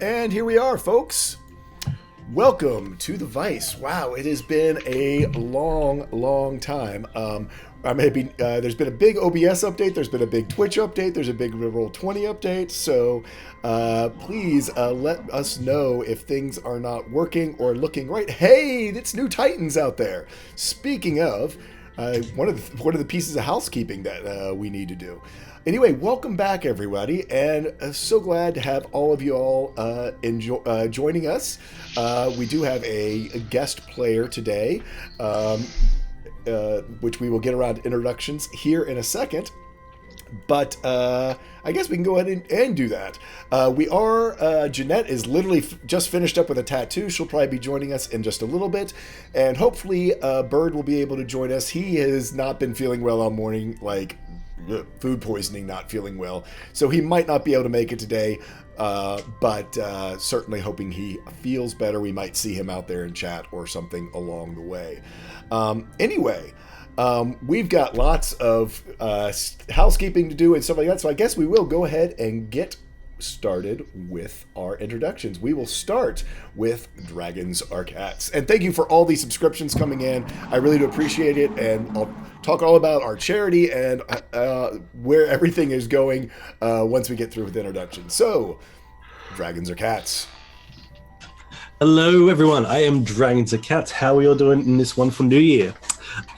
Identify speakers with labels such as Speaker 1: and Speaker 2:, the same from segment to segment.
Speaker 1: And here we are, folks. Welcome to the Vice. Wow, it has been a long time. There's been a big OBS update. There's been a big Twitch update. There's a big Roll20 update. So please let us know if things are not working or looking right. Hey, it's New Titans out there. Speaking of, one of the pieces of housekeeping that we need to do. Anyway, welcome back, everybody, and so glad to have all of you all joining us. We do have a guest player today, which we will get around to introductions here in a second. But I guess we can go ahead and do that. Jeanette is literally just finished up with a tattoo. She'll probably be joining us in just a little bit. And hopefully Bird will be able to join us. He has not been feeling well all morning, like food poisoning, not feeling well. So he might not be able to make it today, but certainly hoping he feels better. We might see him out there in chat or something along the way. We've got lots of housekeeping to do and stuff like that, so I guess we will go ahead and get started with our introductions. We will start with Dragons Are Cats. And thank you for all these subscriptions coming in. I really do appreciate it, and I'll talk all about our charity and where everything is going once we get through with introductions. So, Dragons Are Cats.
Speaker 2: Hello everyone, I am Dragons Are Cats. How are you all doing in this wonderful new year?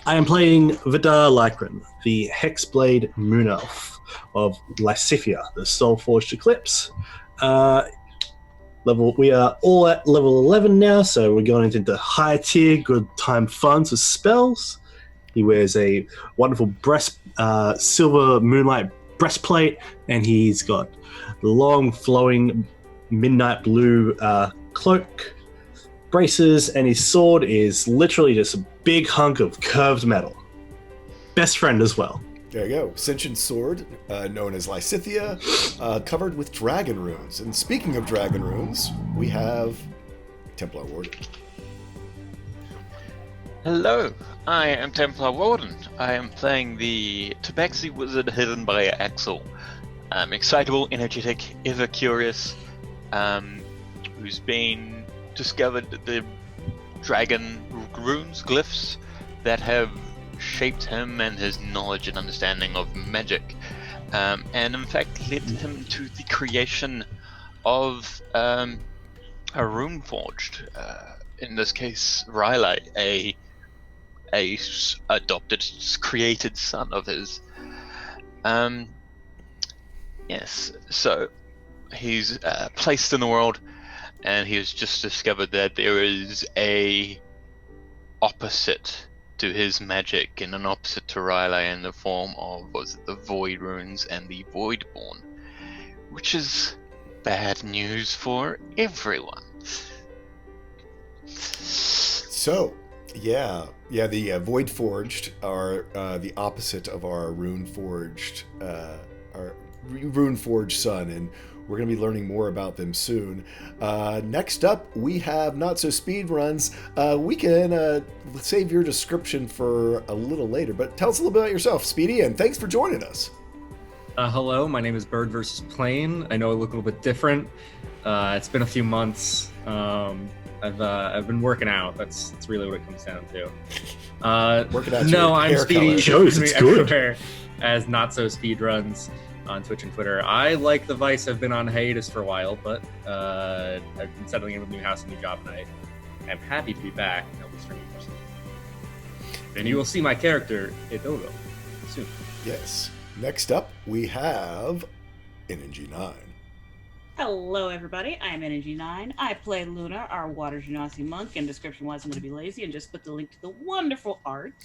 Speaker 2: I am playing Vidar Lycran, the Hexblade Moon Elf of Lysithea, the Soulforged Eclipse. We are all at level 11 now, so we're going into higher tier, good time funds with spells. He wears a wonderful silver moonlight breastplate, and he's got long flowing midnight blue cloak, braces, and his sword is literally just a big hunk of curved metal. Best friend as well.
Speaker 1: There you go. Sentient sword, known as Lysithea, covered with dragon runes. And speaking of dragon runes, we have Templar Warden.
Speaker 3: Hello, I am Templar Warden. I am playing the Tabaxi Wizard hidden by Axel. Excitable, energetic, ever curious, who's been discovered the dragon runes, glyphs, that have shaped him and his knowledge and understanding of magic, and in fact led him to the creation of a rune forged, in this case Riley, a adopted, created son of his. Yes, so he's placed in the world, and he has just discovered that there is a opposite to his magic and an opposite to Riley in the form of the Void Runes and the Voidborn, which is bad news for everyone.
Speaker 1: So, the Void Forged are the opposite of our Rune Forged son, and we're going to be learning more about them soon. Next up, we have Not So Speed Runs. We can save your description for a little later, but tell us a little bit about yourself, Speedy, and thanks for joining us.
Speaker 4: Hello, my name is Bird vs. Plane. I know I look a little bit different. It's been a few months. I've been working out. That's really what it comes down to.
Speaker 1: Working out.
Speaker 4: No, I'm Speedy.
Speaker 2: Shows it's good.
Speaker 4: As Not So Speed Runs on Twitch and Twitter. I, like the Vice, have been on hiatus for a while, but I've been settling in with a new house and new job, and I'm happy to be back, and I'll be streaming for some. And you will see my character at Dodo soon.
Speaker 1: Yes. Next up, we have NNG9.
Speaker 5: Hello, everybody. I'm Energy9. I play Luna, our Water Genasi monk, and description-wise, I'm going to be lazy and just put the link to the wonderful art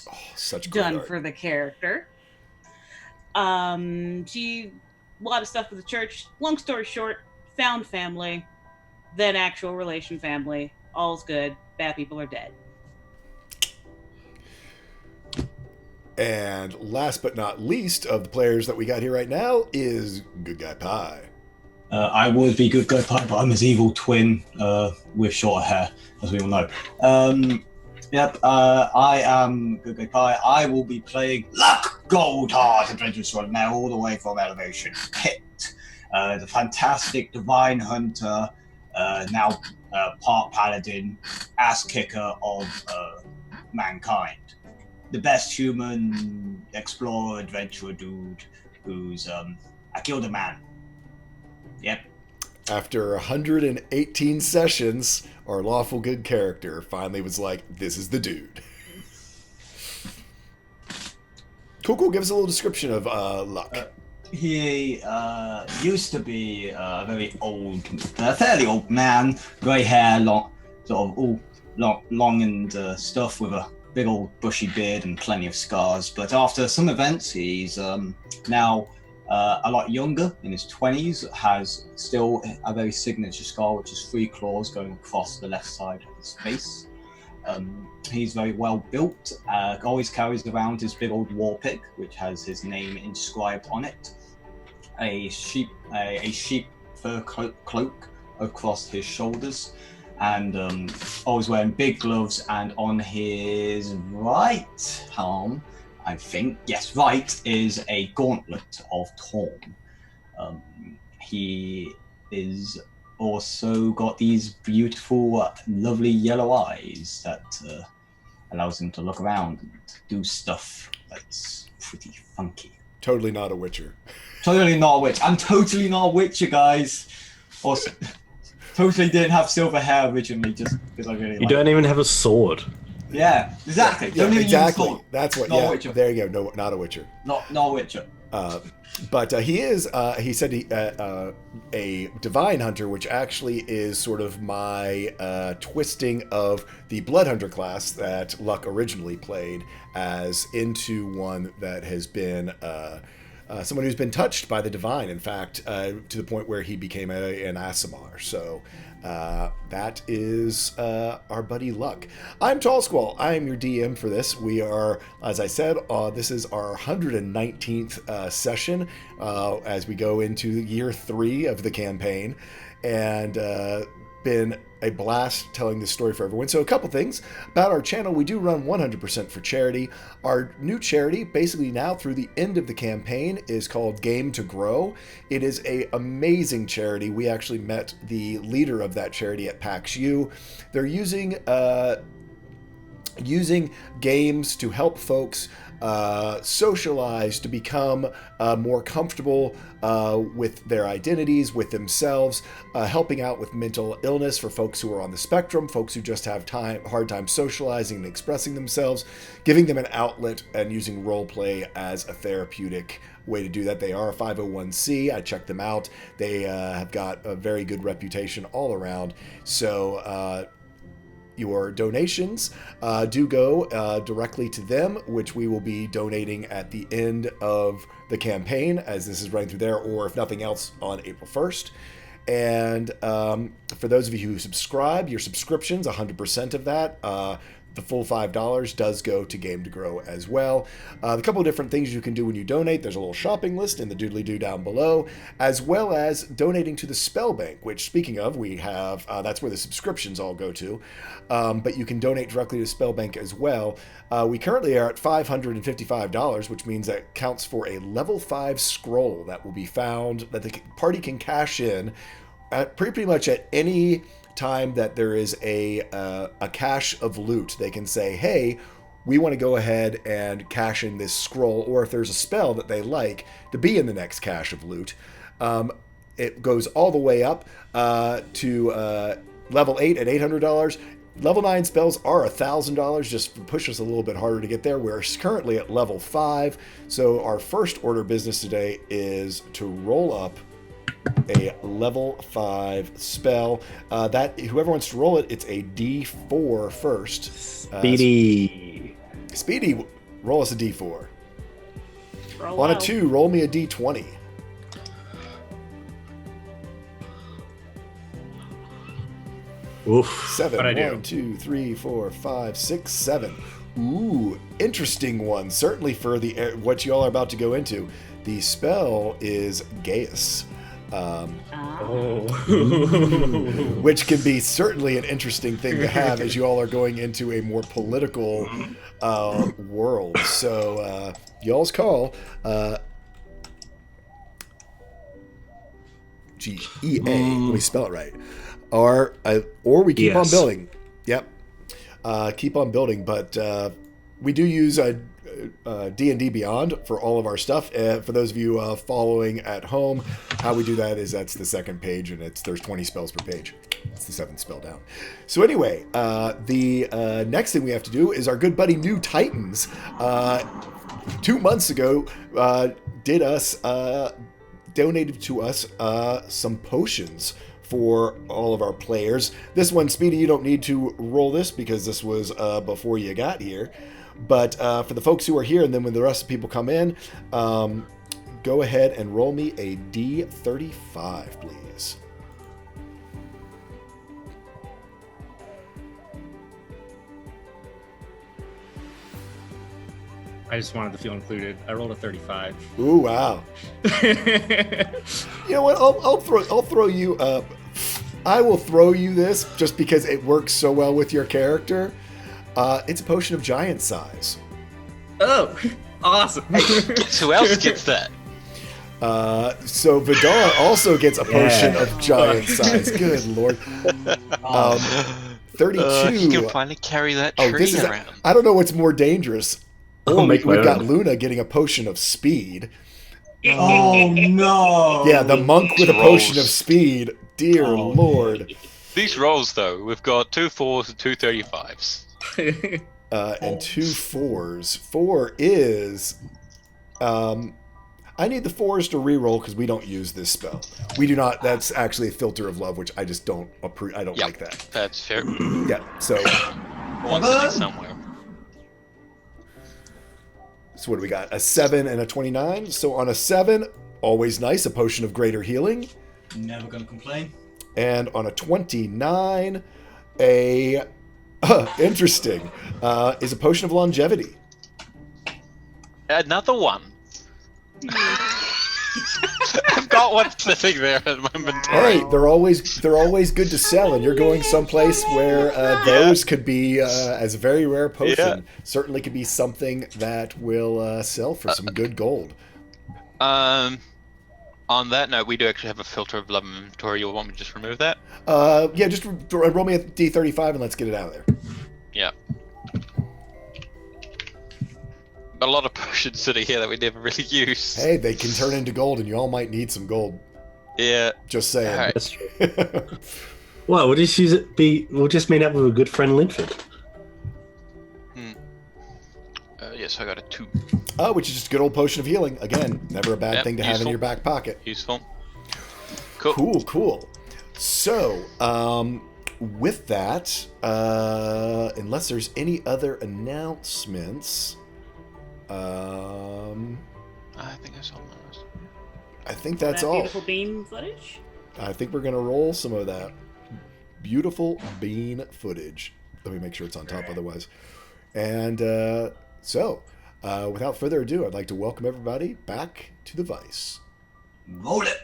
Speaker 5: done
Speaker 1: art
Speaker 5: for the character. A lot of stuff with the church. Long story short, found family, then actual relation family. All's good. Bad people are dead.
Speaker 1: And last but not least of the players that we got here right now is Good Guy Pie.
Speaker 6: I would be Good Guy Pie, but I'm his evil twin with shorter hair, as we all know. I am Good Guy Pie. I will be playing Luck Goldheart, Adventurous Run now, all the way from Elevation Pit. The fantastic Divine Hunter, now part paladin, ass kicker of mankind. The best human explorer, adventurer dude who's I killed a man. Yep.
Speaker 1: After 118 sessions, our lawful good character finally was like, this is the dude. Cool. Give us a little description of Luck.
Speaker 6: He used to be a very old, fairly old man, grey hair, long, sort of all long and stuff, with a big old bushy beard and plenty of scars. But after some events, he's now a lot younger, in his 20s, has still a very signature scar, which is 3 claws going across the left side of his face. He's very well built, always carries around his big old war pick, which has his name inscribed on it. A sheep fur cloak across his shoulders, and always wearing big gloves. And on his right arm, I think, yes, right, is a gauntlet of Torm. He is also got these beautiful, lovely yellow eyes that allows him to look around and do stuff that's pretty funky.
Speaker 1: Totally not a Witcher.
Speaker 6: Totally not a witch. I'm totally not a Witcher, guys. Also, totally didn't have silver hair originally, just because I really.
Speaker 2: You don't even have a sword.
Speaker 6: Yeah, exactly.
Speaker 1: Yeah,
Speaker 6: don't even
Speaker 1: exactly.
Speaker 6: use a sword.
Speaker 1: That's what.
Speaker 6: Not a
Speaker 1: Yeah,
Speaker 6: Witcher.
Speaker 1: there you go. No, not a Witcher.
Speaker 6: Not a Witcher.
Speaker 1: But he is. He said a divine hunter, which actually is sort of my twisting of the blood hunter class that Luck originally played as into one that has been. Someone who's been touched by the divine, in fact, to the point where he became an Aasimar. So that is our buddy Luck. I'm Tall Squall. I am your DM for this. We are, as I said, this is our 119th session as we go into year 3 of the campaign. And been a blast telling this story for everyone. So a couple things about our channel. We do run 100% for charity. Our new charity, basically now through the end of the campaign, is called Game to Grow. It is an amazing charity. We actually met the leader of that charity at PAX U. They're using games to help folks socialize, to become more comfortable with their identities, with themselves, helping out with mental illness for folks who are on the spectrum, folks who just have hard time socializing and expressing themselves, giving them an outlet and using role play as a therapeutic way to do that. They are a 501c. I checked them out. They have got a very good reputation all around. So your donations do go directly to them, which we will be donating at the end of the campaign as this is running through there, or if nothing else, on April 1st. And for those of you who subscribe, your subscriptions, 100% of that, the full $5 does go to Game to Grow as well. A couple of different things you can do when you donate. There's a little shopping list in the doodly-doo down below, as well as donating to the Spell Bank, which, speaking of, we have, that's where the subscriptions all go to. But you can donate directly to Spell Bank as well. We currently are at $555, which means that counts for a level 5 scroll that will be found, that the party can cash in at pretty much at any time that there is a cache of loot. They can say, hey, we want to go ahead and cash in this scroll, or if there's a spell that they like to be in the next cache of loot. It goes all the way up to level 8 at $800. Level 9 spells are $1,000, just push us a little bit harder to get there. We're currently at level 5, so our first order of business today is to roll up a level 5 spell. That whoever wants to roll it, it's a D4 first. Speedy, roll us a D4.
Speaker 5: Roll
Speaker 1: On a
Speaker 5: out.
Speaker 1: 2, roll me a D20.
Speaker 2: Oof.
Speaker 1: 7.
Speaker 4: What'd I do?
Speaker 1: 1, 2, 3, 4, 5, 6, 7. Ooh, interesting one. Certainly for the what y'all are about to go into. The spell is Gaius.
Speaker 2: Oh.
Speaker 1: Which can be certainly an interesting thing to have as you all are going into a more political world. So, y'all's call. GEA. Let me spell it right. or we keep on
Speaker 2: Yes.
Speaker 1: building. Yep, keep on building. But we do use D&D Beyond for all of our stuff. For those of you following at home, how we do that is that's the second page, and there's 20 spells per page. It's the 7th spell down. So anyway, the next thing we have to do is our good buddy New Titans. 2 months ago, donated to us some potions for all of our players. This one, Speedy, you don't need to roll this because this was before you got here. But for the folks who are here, and then when the rest of the people come in, go ahead and roll me a D35, please.
Speaker 4: I just wanted to feel included. I rolled a 35.
Speaker 1: Ooh, wow. You know what? I'll throw you. I will throw you this just because it works so well with your character. It's a potion of giant size.
Speaker 4: Oh, awesome.
Speaker 3: Guess who else gets that?
Speaker 1: So Vidar also gets a potion of giant size. Good lord. 32.
Speaker 3: He can finally carry that
Speaker 1: Oh,
Speaker 3: tree
Speaker 1: this is.
Speaker 3: around.
Speaker 1: I don't know what's more dangerous.
Speaker 2: I'll make my
Speaker 1: We've got
Speaker 2: own.
Speaker 1: Luna getting a potion of speed.
Speaker 6: Oh no!
Speaker 1: Yeah, the monk with a potion of
Speaker 3: Rolls.
Speaker 1: speed. Dear
Speaker 6: Oh,
Speaker 1: lord.
Speaker 3: These rolls, though, we've got 2 4s and 2 35s.
Speaker 1: And 2 4s. 4 is. I need the 4s to reroll because we don't use this spell. We do not. That's actually a filter of love, which I just don't approve. I don't
Speaker 3: Yep.
Speaker 1: like that.
Speaker 3: That's fair.
Speaker 1: Yeah. So
Speaker 3: One's sitting somewhere.
Speaker 1: what do we got? A 7 and a 29. So on a 7, always nice. A potion of greater healing.
Speaker 6: Never gonna complain.
Speaker 1: And on a 29, a interesting is a potion of longevity.
Speaker 3: Another one. I've got one sitting there in my inventory.
Speaker 1: Hey, they're always good to sell, and you're going someplace where those could be as a very rare potion. Certainly could be something that will sell for some good gold.
Speaker 3: On that note, we do actually have a filter of love inventory. You'll want me to just remove that?
Speaker 1: Yeah, just roll me a D35 and let's get it out of there.
Speaker 3: Yeah. Got a lot of potions sitting here that we never really use.
Speaker 1: Hey, they can turn into gold, and you all might need some gold.
Speaker 3: Yeah.
Speaker 1: Just saying.
Speaker 3: Alright.
Speaker 2: That's true. Well, we'll just use it. We'll just meet up with a good friend, Linford.
Speaker 3: Yes, I got a 2.
Speaker 1: Which is just a good old potion of healing. Again, never a bad
Speaker 3: Yep,
Speaker 1: thing to have in
Speaker 3: useful.
Speaker 1: your back pocket.
Speaker 3: Useful. Cool.
Speaker 1: Cool. So, with that, unless there's any other announcements,
Speaker 3: I think I saw my list.
Speaker 1: I think that's
Speaker 5: that
Speaker 1: all.
Speaker 5: beautiful bean footage.
Speaker 1: I think we're gonna roll some of that beautiful bean footage. Let me make sure it's on top otherwise. And so, without further ado, I'd like to welcome everybody back to the Vice.
Speaker 6: Roll it.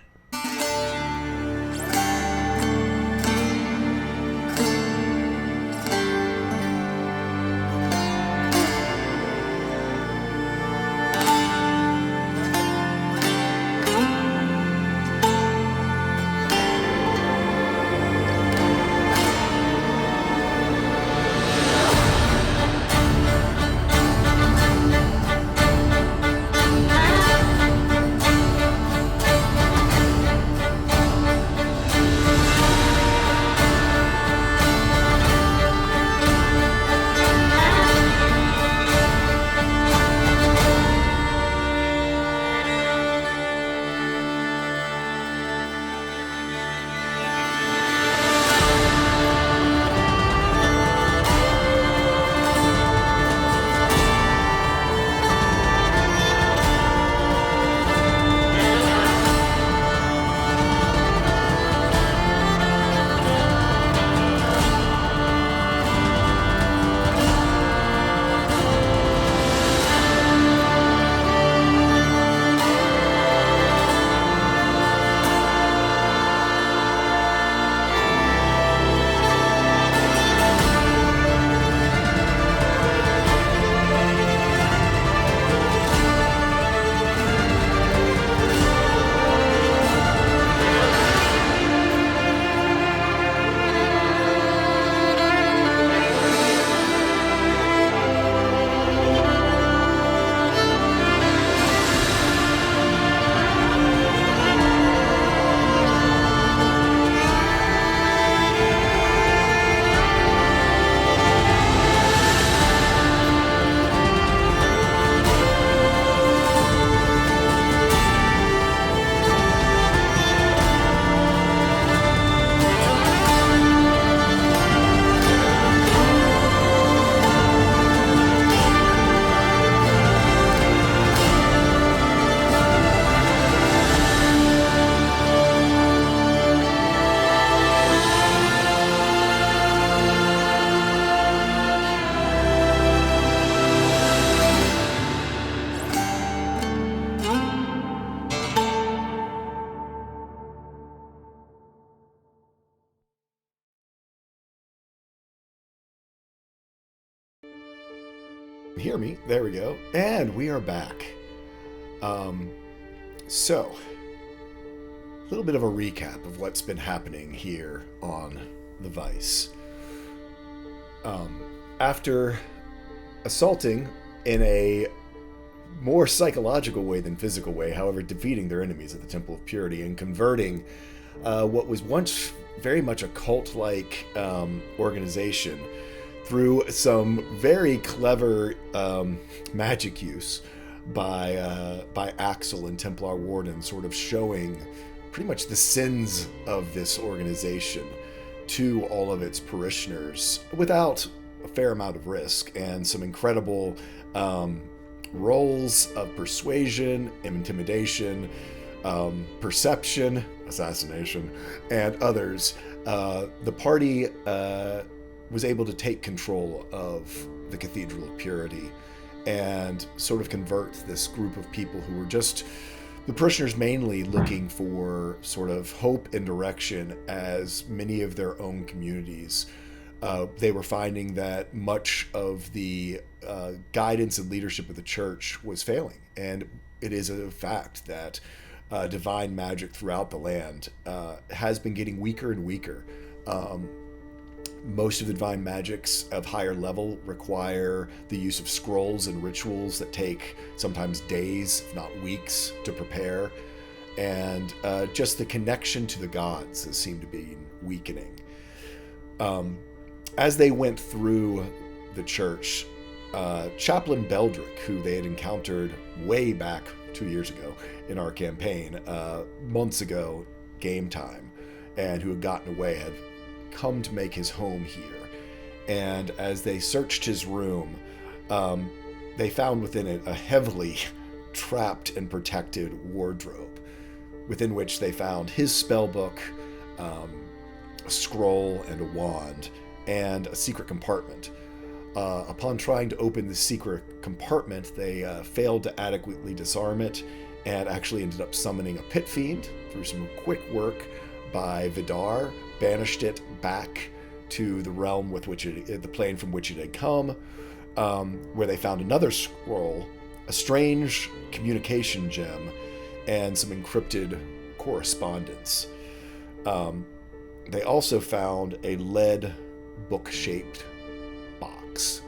Speaker 1: hear me. There we go. And we are back. So, a little bit of a recap of what's been happening here on the Vice. After assaulting in a more psychological way than physical way, however, defeating their enemies at the Temple of Purity and converting what was once very much a cult-like organization through some very clever magic use by Axel and Templar Warden, sort of showing pretty much the sins of this organization to all of its parishioners without a fair amount of risk, and some incredible roles of persuasion, intimidation, perception, assassination, and others. The party was able to take control of the Cathedral of Purity and sort of convert this group of people who were just the parishioners mainly looking for sort of hope and direction, as many of their own communities. They were finding that much of the guidance and leadership of the church was failing. And it is a fact that divine magic throughout the land has been getting weaker and weaker. Most of the divine magics of higher level require the use of scrolls and rituals that take sometimes days, if not weeks, to prepare. And just the connection to the gods has seemed to be weakening. As they went through the church, Chaplain Beldrick, who they had encountered way back 2 years ago in our campaign, months ago, game time, and who had gotten away, had come to make his home here. And as they searched his room, they found within it a heavily trapped and protected wardrobe, within which they found his spellbook, a scroll and a wand, and a secret compartment. Upon trying to open the secret compartment, they failed to adequately disarm it, and actually ended up summoning a pit fiend through some quick work by Vidar, banished it back to the realm with which the plane from which it had come, where they found another scroll, a strange communication gem, and some encrypted correspondence. They also found a lead book-shaped box.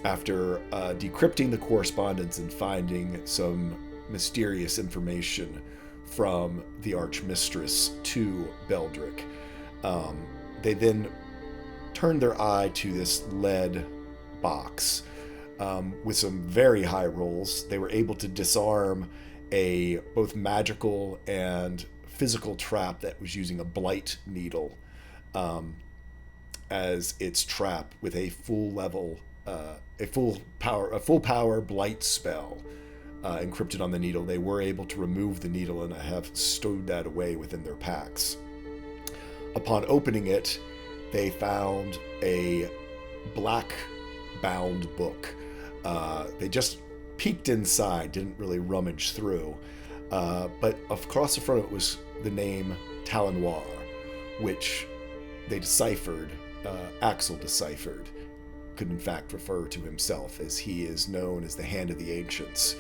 Speaker 1: After decrypting the correspondence and finding some mysterious information from the Archmistress to Beldrick, they then turned their eye to this lead box. With some very high rolls, they were able to disarm a both magical and physical trap that was using a blight needle as its trap, with a full power blight spell encrypted on the needle. They were able to remove the needle and have stowed that away within their packs. Upon opening it, they found a black bound book. They just peeked inside, didn't really rummage through, but across the front of it was the name Talanoir, which they deciphered, Axel deciphered, could in fact refer to himself, as he is known as the Hand of the Ancients,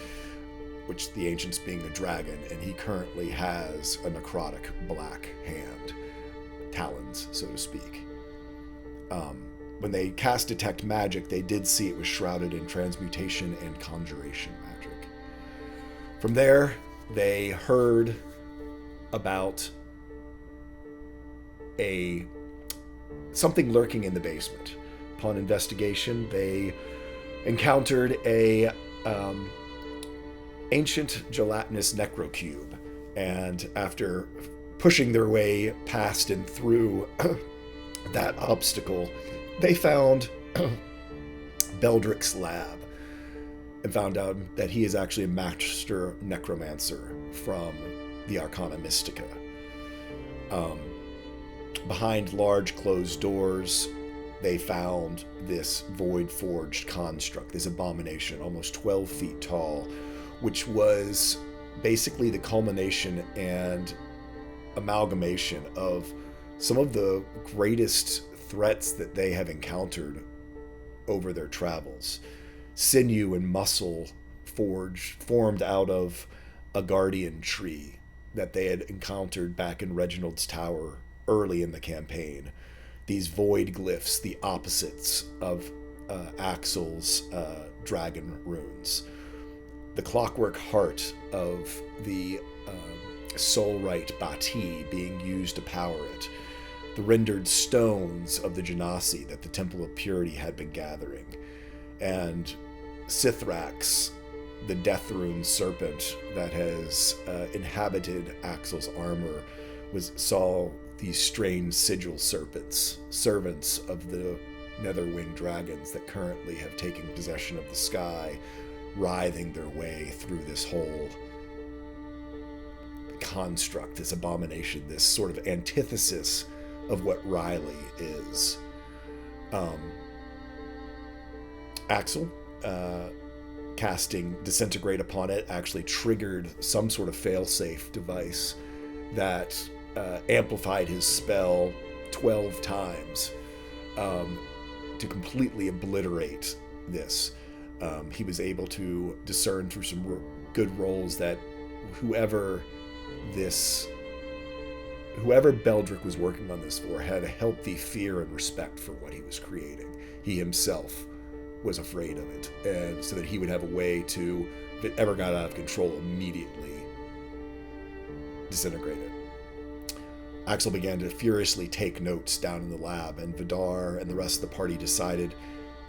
Speaker 1: which the Ancients being a dragon, and he currently has a necrotic black hand, talons, so to speak. When they cast Detect Magic, they did see it was shrouded in transmutation and conjuration magic. From there, they heard about something lurking in the basement. Upon investigation, they encountered a ancient gelatinous necrocube, and after pushing their way past and through that obstacle, they found Beldrick's lab and found out that he is actually a master necromancer from the Arcana Mystica. Behind large closed doors, they found this void-forged construct, this abomination, almost 12 feet tall, which was basically the culmination and amalgamation of some of the greatest threats that they have encountered over their travels. Sinew and muscle formed out of a guardian tree that they had encountered back in Reginald's Tower early in the campaign. These void glyphs, the opposites of Axel's dragon runes. The clockwork heart of the Soulrite Bati being used to power it. The rendered stones of the Genasi that the Temple of Purity had been gathering. And Sithrax, the death rune serpent that has inhabited Axel's armor, saw these strange sigil serpents, servants of the netherwing dragons that currently have taken possession of the sky, writhing their way through this whole construct, this abomination, this sort of antithesis of what Riley is. Axel, casting Disintegrate upon it, actually triggered some sort of failsafe device that amplified his spell 12 times to completely obliterate this. He was able to discern through some good rolls that whoever Beldrick was working on this for had a healthy fear and respect for what he was creating. He himself was afraid of it, and so that he would have a way to, if it ever got out of control, immediately disintegrate it. Axel began to furiously take notes down in the lab, and Vidar and the rest of the party decided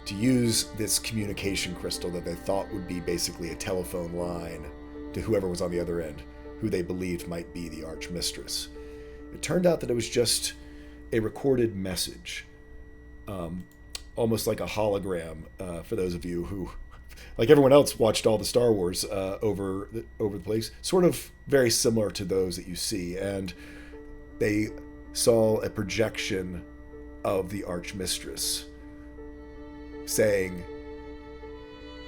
Speaker 1: to use this communication crystal that they thought would be basically a telephone line to whoever was on the other end, who they believed might be the Archmistress. It turned out that it was just a recorded message, almost like a hologram, for those of you who, like everyone else, watched all the Star Wars over the place, sort of very similar to those that you see, and they saw a projection of the Archmistress saying,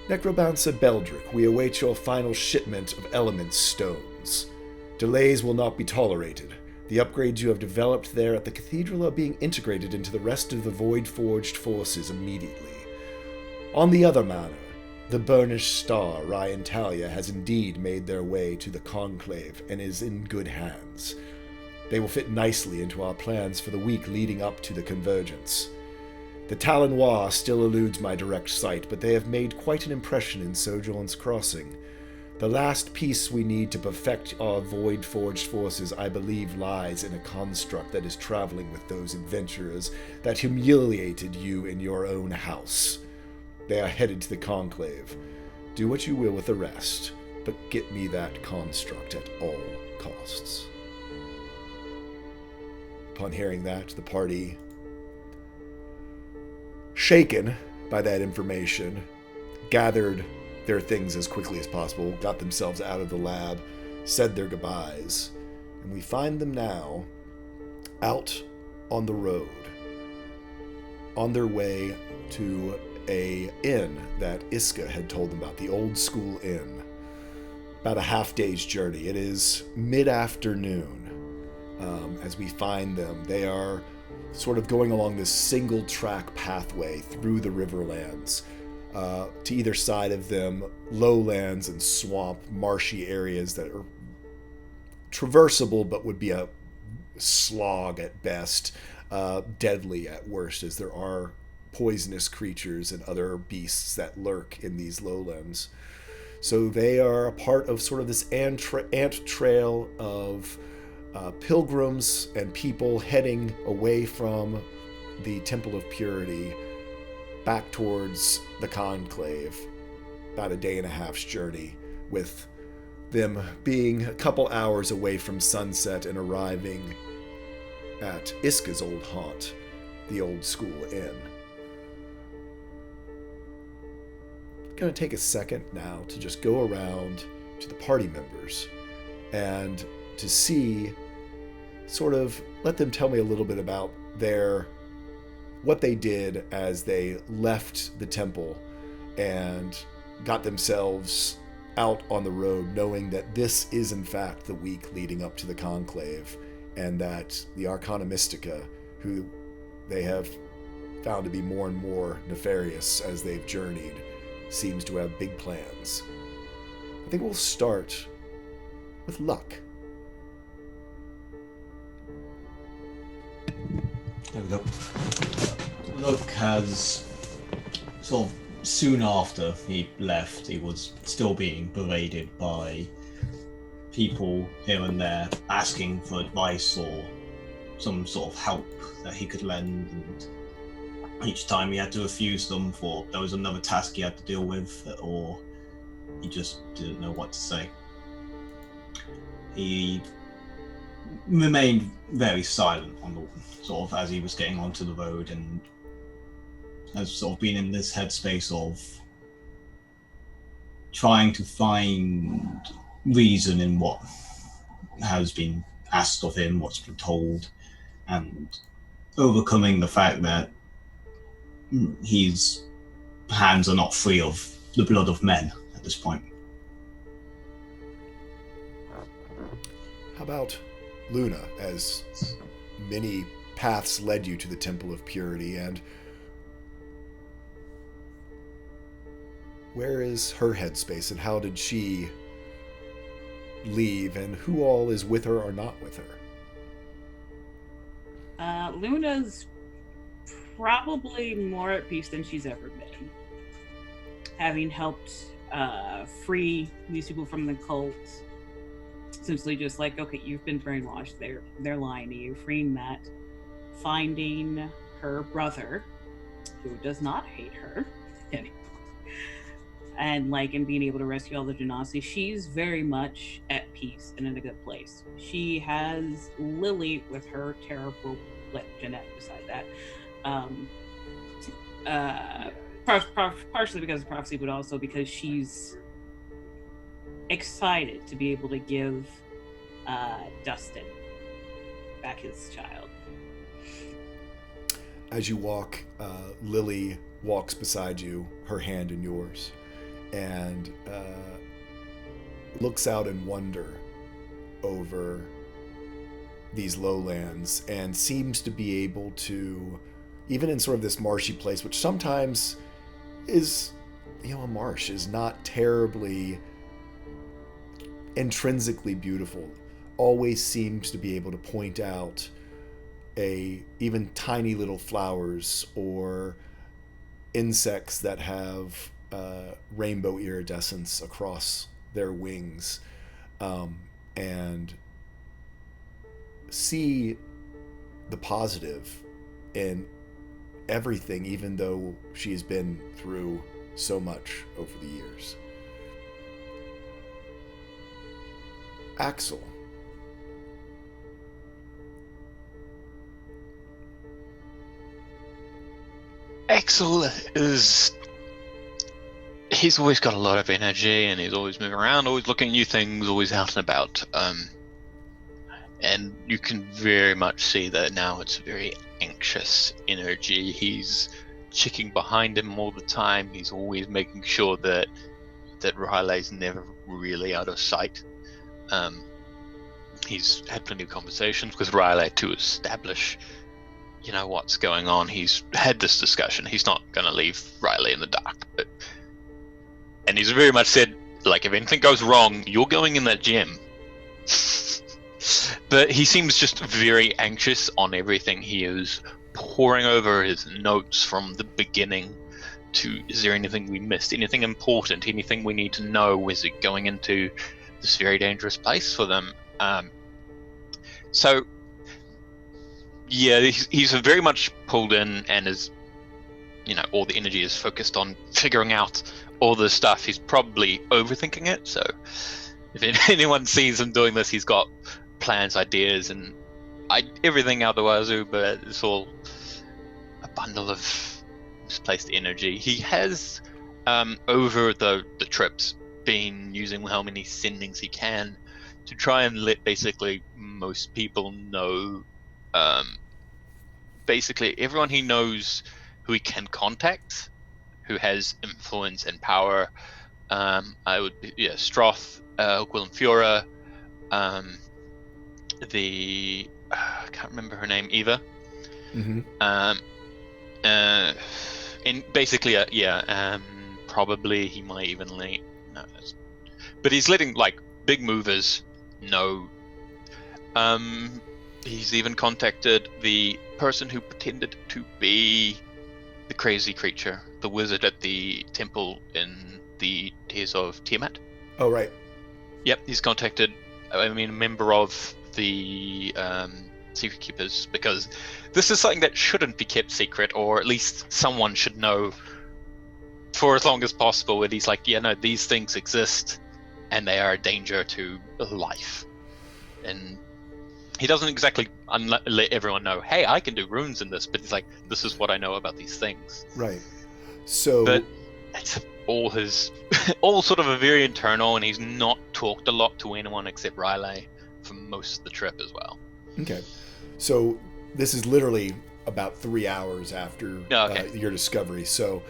Speaker 1: "Necromancer Beldrick, we await your final shipment of element stones. Delays will not be tolerated. The upgrades you have developed there at the cathedral are being integrated into the rest of the Void-forged forces immediately. On the other manor, the burnished star, Ryan Talia, has indeed made their way to the Conclave and is in good hands. They will fit nicely into our plans for the week leading up to the convergence. The Talanois still eludes my direct sight, but they have made quite an impression in Sojourn's Crossing. The last piece we need to perfect our Void-forged forces, I believe, lies in a construct that is traveling with those adventurers that humiliated you in your own house. They are headed to the Conclave. Do what you will with the rest, but get me that construct at all costs." Upon hearing that, the party, shaken by that information, gathered their things as quickly as possible, got themselves out of the lab, said their goodbyes, and we find them now out on the road, on their way to a inn that Iska had told them about, the Old School Inn. About a half-day's journey. It is mid-afternoon as we find them. They are sort of going along this single-track pathway through the Riverlands. To either side of them, lowlands and swamp, marshy areas that are traversable but would be a slog at best, deadly at worst, as there are poisonous creatures and other beasts that lurk in these lowlands. So they are a part of sort of this ant trail of pilgrims and people heading away from the Temple of Purity back towards the Conclave, about a day and a half's journey, with them being a couple hours away from sunset and arriving at Iska's old haunt, the Old School Inn. I'm going to take a second now to just go around to the party members and to see, sort of, let them tell me a little bit about what they did as they left the temple and got themselves out on the road, knowing that this is in fact the week leading up to the Conclave, and that the Arcana Mystica, who they have found to be more and more nefarious as they've journeyed, seems to have big plans. I think we'll start with Luck.
Speaker 6: There we go. Luck has sort of soon after he left, he was still being berated by people here and there asking for advice or some sort of help that he could lend, and each time he had to refuse them for there was another task he had to deal with, or he just didn't know what to say. He remained very silent on the sort of as he was getting onto the road, and has sort of been in this headspace of trying to find reason in what has been asked of him, what's been told, and overcoming the fact that his hands are not free of the blood of men at this point.
Speaker 1: How about Luna, as many paths led you to the Temple of Purity, and where is her headspace, and how did she leave, and who all is with her or not with her?
Speaker 5: Luna's probably more at peace than she's ever been. Having helped free these people from the cult, essentially just like, okay, you've been brainwashed, they're lying to you, freeing that, finding her brother, who does not hate her, and being able to rescue all the Genasi, she's very much at peace and in a good place. She has Lily with her terrible, Jeanette beside that. Partially because of prophecy, but also because she's excited to be able to give Dustin back his child.
Speaker 1: As you walk, Lily walks beside you, her hand in yours, and looks out in wonder over these lowlands, and seems to be able to, even in sort of this marshy place, which sometimes is, a marsh is not terribly intrinsically beautiful, always seems to be able to point out even tiny little flowers or insects that have rainbow iridescence across their wings, and see the positive in everything, even though she has been through so much over the years. Axel.
Speaker 3: Axel he's always got a lot of energy, and he's always moving around, always looking at new things, always out and about. And you can very much see that now it's a very anxious energy. He's checking behind him all the time. He's always making sure that Riley's never really out of sight. He's had plenty of conversations with Riley to establish, what's going on. He's had this discussion. He's not going to leave Riley in the dark. And he's very much said, if anything goes wrong, you're going in that gym. But he seems just very anxious on everything. He is poring over his notes from the beginning to, is there anything we missed? Anything important? Anything we need to know? Is it going into this very dangerous place for them? So, yeah, he's very much pulled in, and is, all the energy is focused on figuring out all this stuff. He's probably overthinking it. So if anyone sees him doing this, he's got plans, ideas, and everything out the wazoo, but it's all a bundle of misplaced energy. He has, over the trips, been using how many sendings he can to try and let basically most people know, basically everyone he knows who he can contact, who has influence and power. I would, Stroth, Gwilym Fiora, I can't remember her name, Eva.
Speaker 1: Mm-hmm.
Speaker 3: In basically, probably he might even let. No, but he's letting like big movers know. He's even contacted the person who pretended to be the crazy creature, the wizard at the temple in the Tears of Tiamat.
Speaker 1: Oh, right.
Speaker 3: Yep, he's contacted. A member of the Secret Keepers, because this is something that shouldn't be kept secret, or at least someone should know for as long as possible. And he's like, yeah, no, these things exist, and they are a danger to life. And he doesn't exactly let everyone know, hey, I can do runes in this, but he's like, this is what I know about these things.
Speaker 1: Right. So,
Speaker 3: but it's all all sort of a very internal, and he's not talked a lot to anyone except Riley for most of the trip as well.
Speaker 1: Okay. So this is literally about 3 hours after your discovery. So,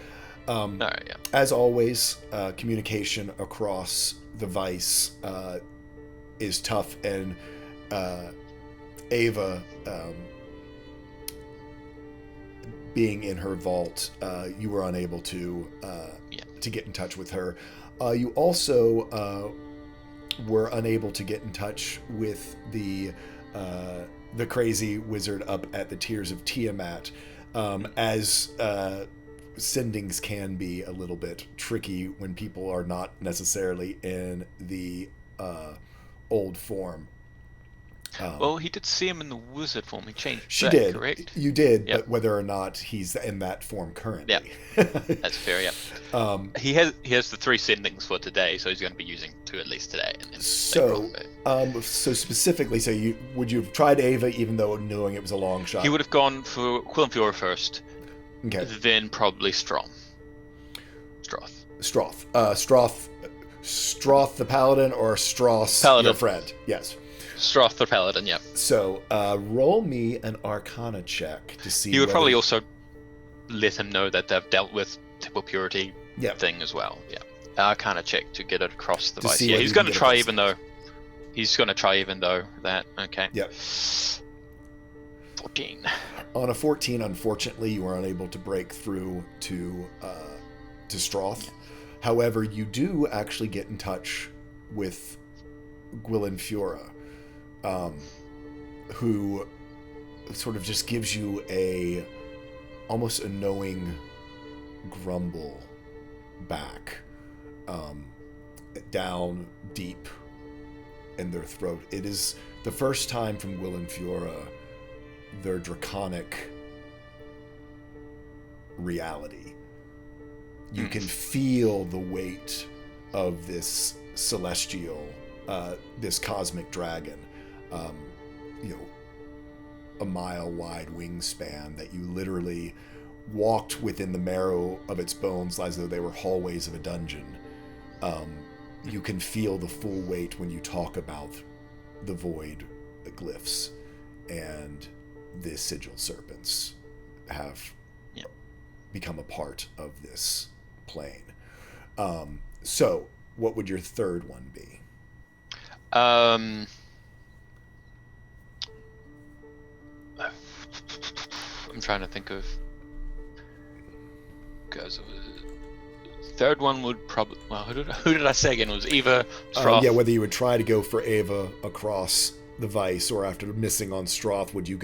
Speaker 3: all right, yeah.
Speaker 1: As always, communication across the Vice is tough, and Ava, being in her vault, you were unable to get in touch with her. You also were unable to get in touch with the crazy wizard up at the Tears of Tiamat, as sendings can be a little bit tricky when people are not necessarily in the old form.
Speaker 3: Well, he did see him in the wizard form. He changed.
Speaker 1: She did.
Speaker 3: Correct?
Speaker 1: You did,
Speaker 3: Yep.
Speaker 1: but whether or not he's in that form currently.
Speaker 3: Yep. That's fair. Yeah. He has the 3 sendings for today, so he's going to be using 2 at least today. And then
Speaker 1: so specifically, would you have tried Ava even though knowing it was a long shot?
Speaker 3: He would have gone for Quill and Fiora first.
Speaker 1: Okay.
Speaker 3: Then probably Stroth.
Speaker 1: Stroth the paladin, or Stross your friend? Yes.
Speaker 3: Stroth the paladin, yeah.
Speaker 1: So roll me an Arcana check to see.
Speaker 3: He would probably also let him know that they've dealt with Temple Purity thing as well. Yeah. Arcana check to get it across the Vice. Yeah, he's going to try even though that. Okay.
Speaker 1: Yep.
Speaker 3: 14.
Speaker 1: On a 14, unfortunately, you are unable to break through to Stroth. Yeah. However, you do actually get in touch with Gwilyn Fiora, who sort of just gives you almost a knowing grumble back, down deep in their throat. It is the first time from Gwilyn Fiora their draconic reality. You can feel the weight of this celestial, this cosmic dragon, a mile-wide wingspan that you literally walked within the marrow of its bones as though they were hallways of a dungeon. You can feel the full weight when you talk about the void, the glyphs, and the sigil serpents have become a part of this plane. So, what would your third one be?
Speaker 3: I'm trying to think of. Because third one would probably. Well, who did I say again? It was Eva.
Speaker 1: Whether you would try to go for Ava across the Vice, or after missing on Stroth, would you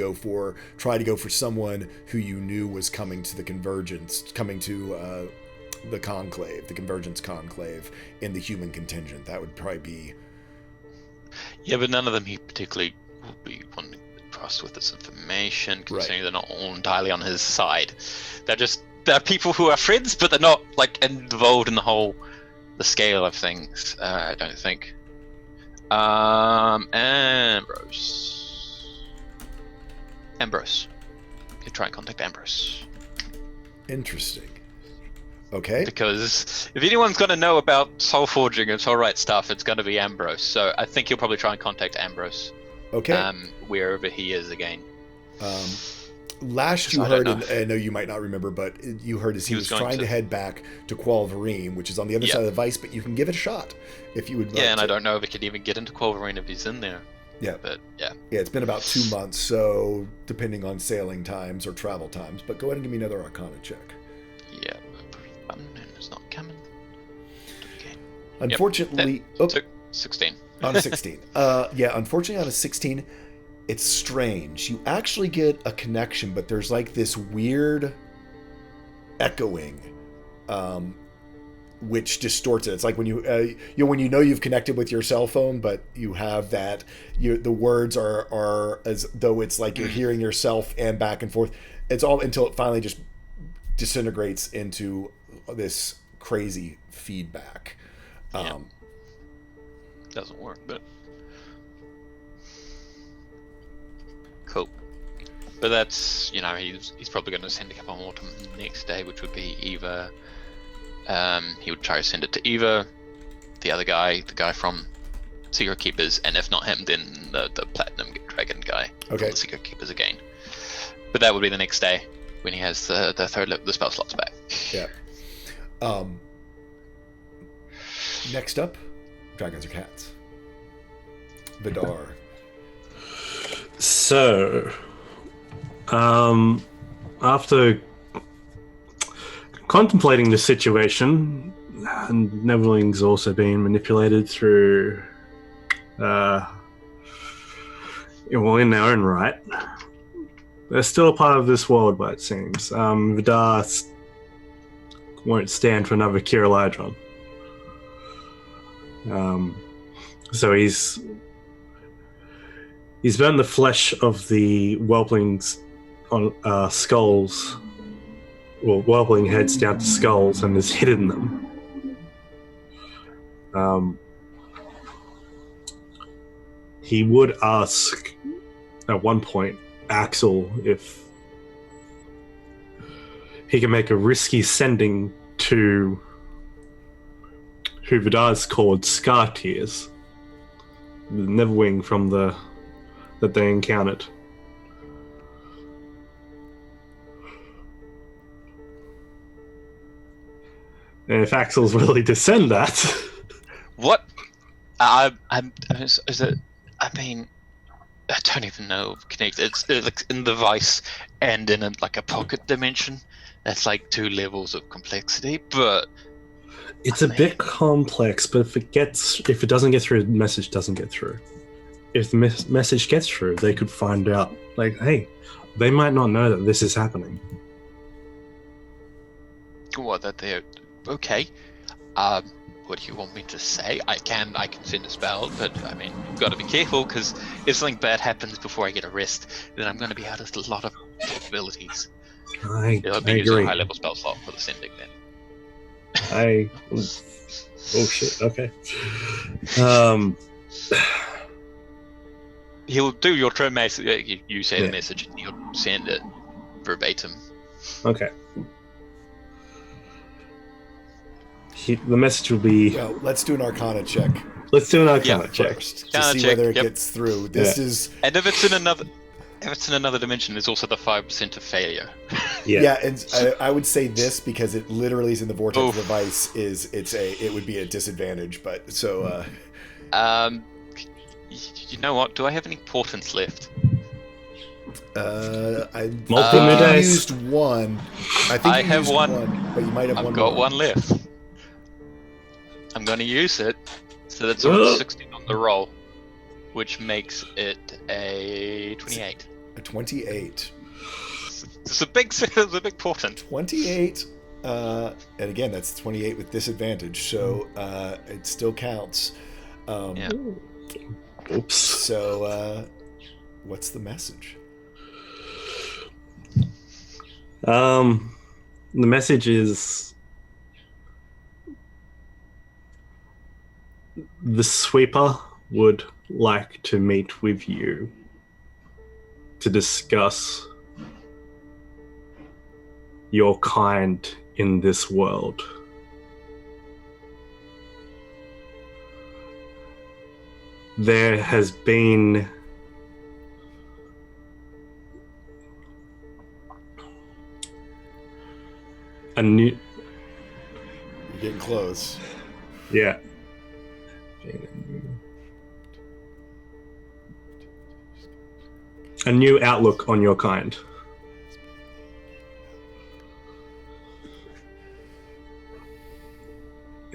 Speaker 1: try to go for someone who you knew was coming to the Convergence, coming to the Conclave, the Convergence Conclave in the human contingent? That would probably be.
Speaker 3: Yeah, but none of them he particularly will be wanting to trust with this information, considering they're not all entirely on his side. They're people who are friends, but they're not like involved in the scale of things. I don't think. Ambrose. You try and contact Ambrose.
Speaker 1: Interesting. Okay.
Speaker 3: Because if anyone's going to know about soul forging and soul right stuff, it's going to be Ambrose. So I think you'll probably try and contact Ambrose.
Speaker 1: Okay.
Speaker 3: Wherever he is again.
Speaker 1: Last you heard, and I know you might not remember, but you heard as he was trying to head back to Qualvarine, which is on the other side of the Vice, but you can give it a shot if you would like
Speaker 3: and
Speaker 1: to.
Speaker 3: I don't know if he could even get into Qualvarine if he's in there.
Speaker 1: Yeah.
Speaker 3: But yeah,
Speaker 1: Yeah, it's been about 2 months, so depending on sailing times or travel times. But go ahead and give me another Arcana check.
Speaker 3: yeah. And it's not coming. Okay.
Speaker 1: Unfortunately,
Speaker 3: Took 16.
Speaker 1: on a 16. Unfortunately on a 16, it's strange. You actually get a connection, but there's like this weird echoing, which distorts it. It's like when when you know you've connected with your cell phone, but you have that, the words are as though it's like you're hearing yourself and back and forth. It's all until it finally just disintegrates into this crazy feedback.
Speaker 3: Doesn't work, but cool. But that's, he's probably going to send a couple more to the next day, which would be either he would try to send it to either the other guy, the guy from Secret Keepers, and if not him, then the Platinum Dragon guy from the Secret Keepers again. But that would be the next day when he has the the spell slots back.
Speaker 1: Yeah. Next up, Dragons or Cats? Vidar.
Speaker 2: So, after contemplating the situation, and Neverling's also been manipulated through, in their own right. They're still a part of this world, but it seems. Vidar won't stand for another Kira Lydron. So he's burned the flesh of the whelplings on skulls, or whelpling heads down to skulls, and has hidden them. He would ask at one point Axel if he can make a risky sending to who Vidar's called Scar Tears, the Neverwing from that they encountered. And if Axel's willing to send that,
Speaker 3: What? Is it? I mean, I don't even know. Connected. It's like in the vice and in a pocket dimension. That's like 2 levels of complexity, but
Speaker 2: it's a bit complex. But if it doesn't get through, the message doesn't get through. If the message gets through, they could find out. Like, hey, they might not know that this is happening.
Speaker 3: what that they're okay. What do you want me to say? I can send a spell, but I mean, you've got to be careful because if something bad happens before I get a rest, then I'm going to be out of a lot of capabilities.
Speaker 2: I
Speaker 3: I'll be using
Speaker 2: agree.
Speaker 3: a high-level spell slot for the sending then.
Speaker 2: Oh shit. Okay.
Speaker 3: He'll do your turn message. You say
Speaker 2: Yeah.
Speaker 3: the message, and he'll send it verbatim.
Speaker 2: Okay. The message will be.
Speaker 1: Well, let's do an Arcana check
Speaker 2: Let's do an Arcana
Speaker 3: Yeah.
Speaker 2: check.
Speaker 1: first to
Speaker 3: Arcana
Speaker 1: see
Speaker 3: check,
Speaker 1: whether it
Speaker 3: yep.
Speaker 1: gets through. This is
Speaker 3: And if it's in another dimension, there's also the 5% of failure.
Speaker 2: Yeah.
Speaker 1: and I would say this because it literally is in the vortex
Speaker 3: Oof.
Speaker 1: device. It would be a disadvantage, but so
Speaker 3: You know what? Do I have any portents left?
Speaker 1: I
Speaker 2: Multiple
Speaker 1: think
Speaker 2: new
Speaker 1: you
Speaker 2: dice.
Speaker 1: used one. I think
Speaker 3: I
Speaker 1: you
Speaker 3: have
Speaker 1: used
Speaker 3: one.
Speaker 1: but you might have
Speaker 3: I've
Speaker 1: one
Speaker 3: got
Speaker 1: more.
Speaker 3: one left. I'm going to use it. So that's a 16 on the roll, which makes it a 28.
Speaker 1: A 28.
Speaker 3: It's a big portent.
Speaker 1: 28. And again, that's 28 with disadvantage, so it still counts.
Speaker 3: Yeah.
Speaker 2: Oops.
Speaker 1: So, what's the message?
Speaker 2: The message is the sweeper would like to meet with you to discuss your kind in this world. There has been a new
Speaker 1: You're getting close.
Speaker 2: a new outlook on your kind.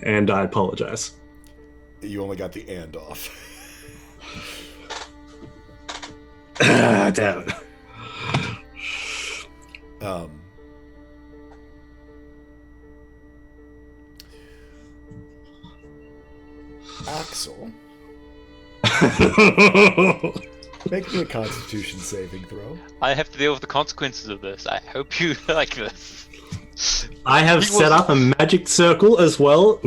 Speaker 2: And I apologize.
Speaker 1: You only got the "and" off.
Speaker 2: Damn it.
Speaker 1: Axel, make me a Constitution saving throw.
Speaker 3: I have to deal with the consequences of this. I hope you like this.
Speaker 2: I have
Speaker 3: He
Speaker 2: set
Speaker 3: was-
Speaker 2: up a magic circle as well.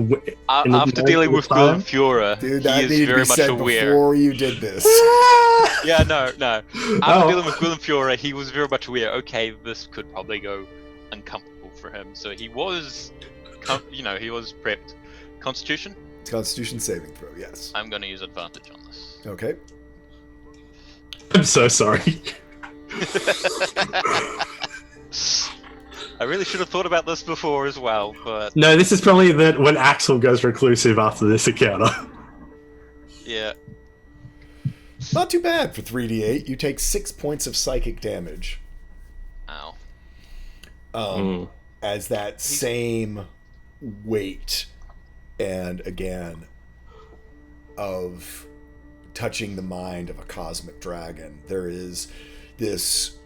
Speaker 3: After dealing with
Speaker 2: time.
Speaker 3: Gwyn Fura,
Speaker 1: Dude,
Speaker 3: he
Speaker 1: that
Speaker 3: is
Speaker 1: needed to
Speaker 3: very
Speaker 1: be
Speaker 3: much
Speaker 1: said
Speaker 3: aware.
Speaker 1: before you did this.
Speaker 3: Yeah, no. After
Speaker 2: Oh.
Speaker 3: dealing with Gwyn Fura, he was very much aware. Okay, this could probably go uncomfortable for him. So he was, he was prepped. Constitution.
Speaker 1: Constitution saving throw, yes.
Speaker 3: I'm going to use advantage on this.
Speaker 1: Okay.
Speaker 2: I'm so sorry.
Speaker 3: I really should have thought about this before as well, but
Speaker 2: No, this is probably when Axel goes reclusive after this encounter.
Speaker 3: yeah.
Speaker 1: Not too bad for 3d8. You take 6 points of psychic damage.
Speaker 3: Ow.
Speaker 1: As that same weight and again of touching the mind of a cosmic dragon, there is this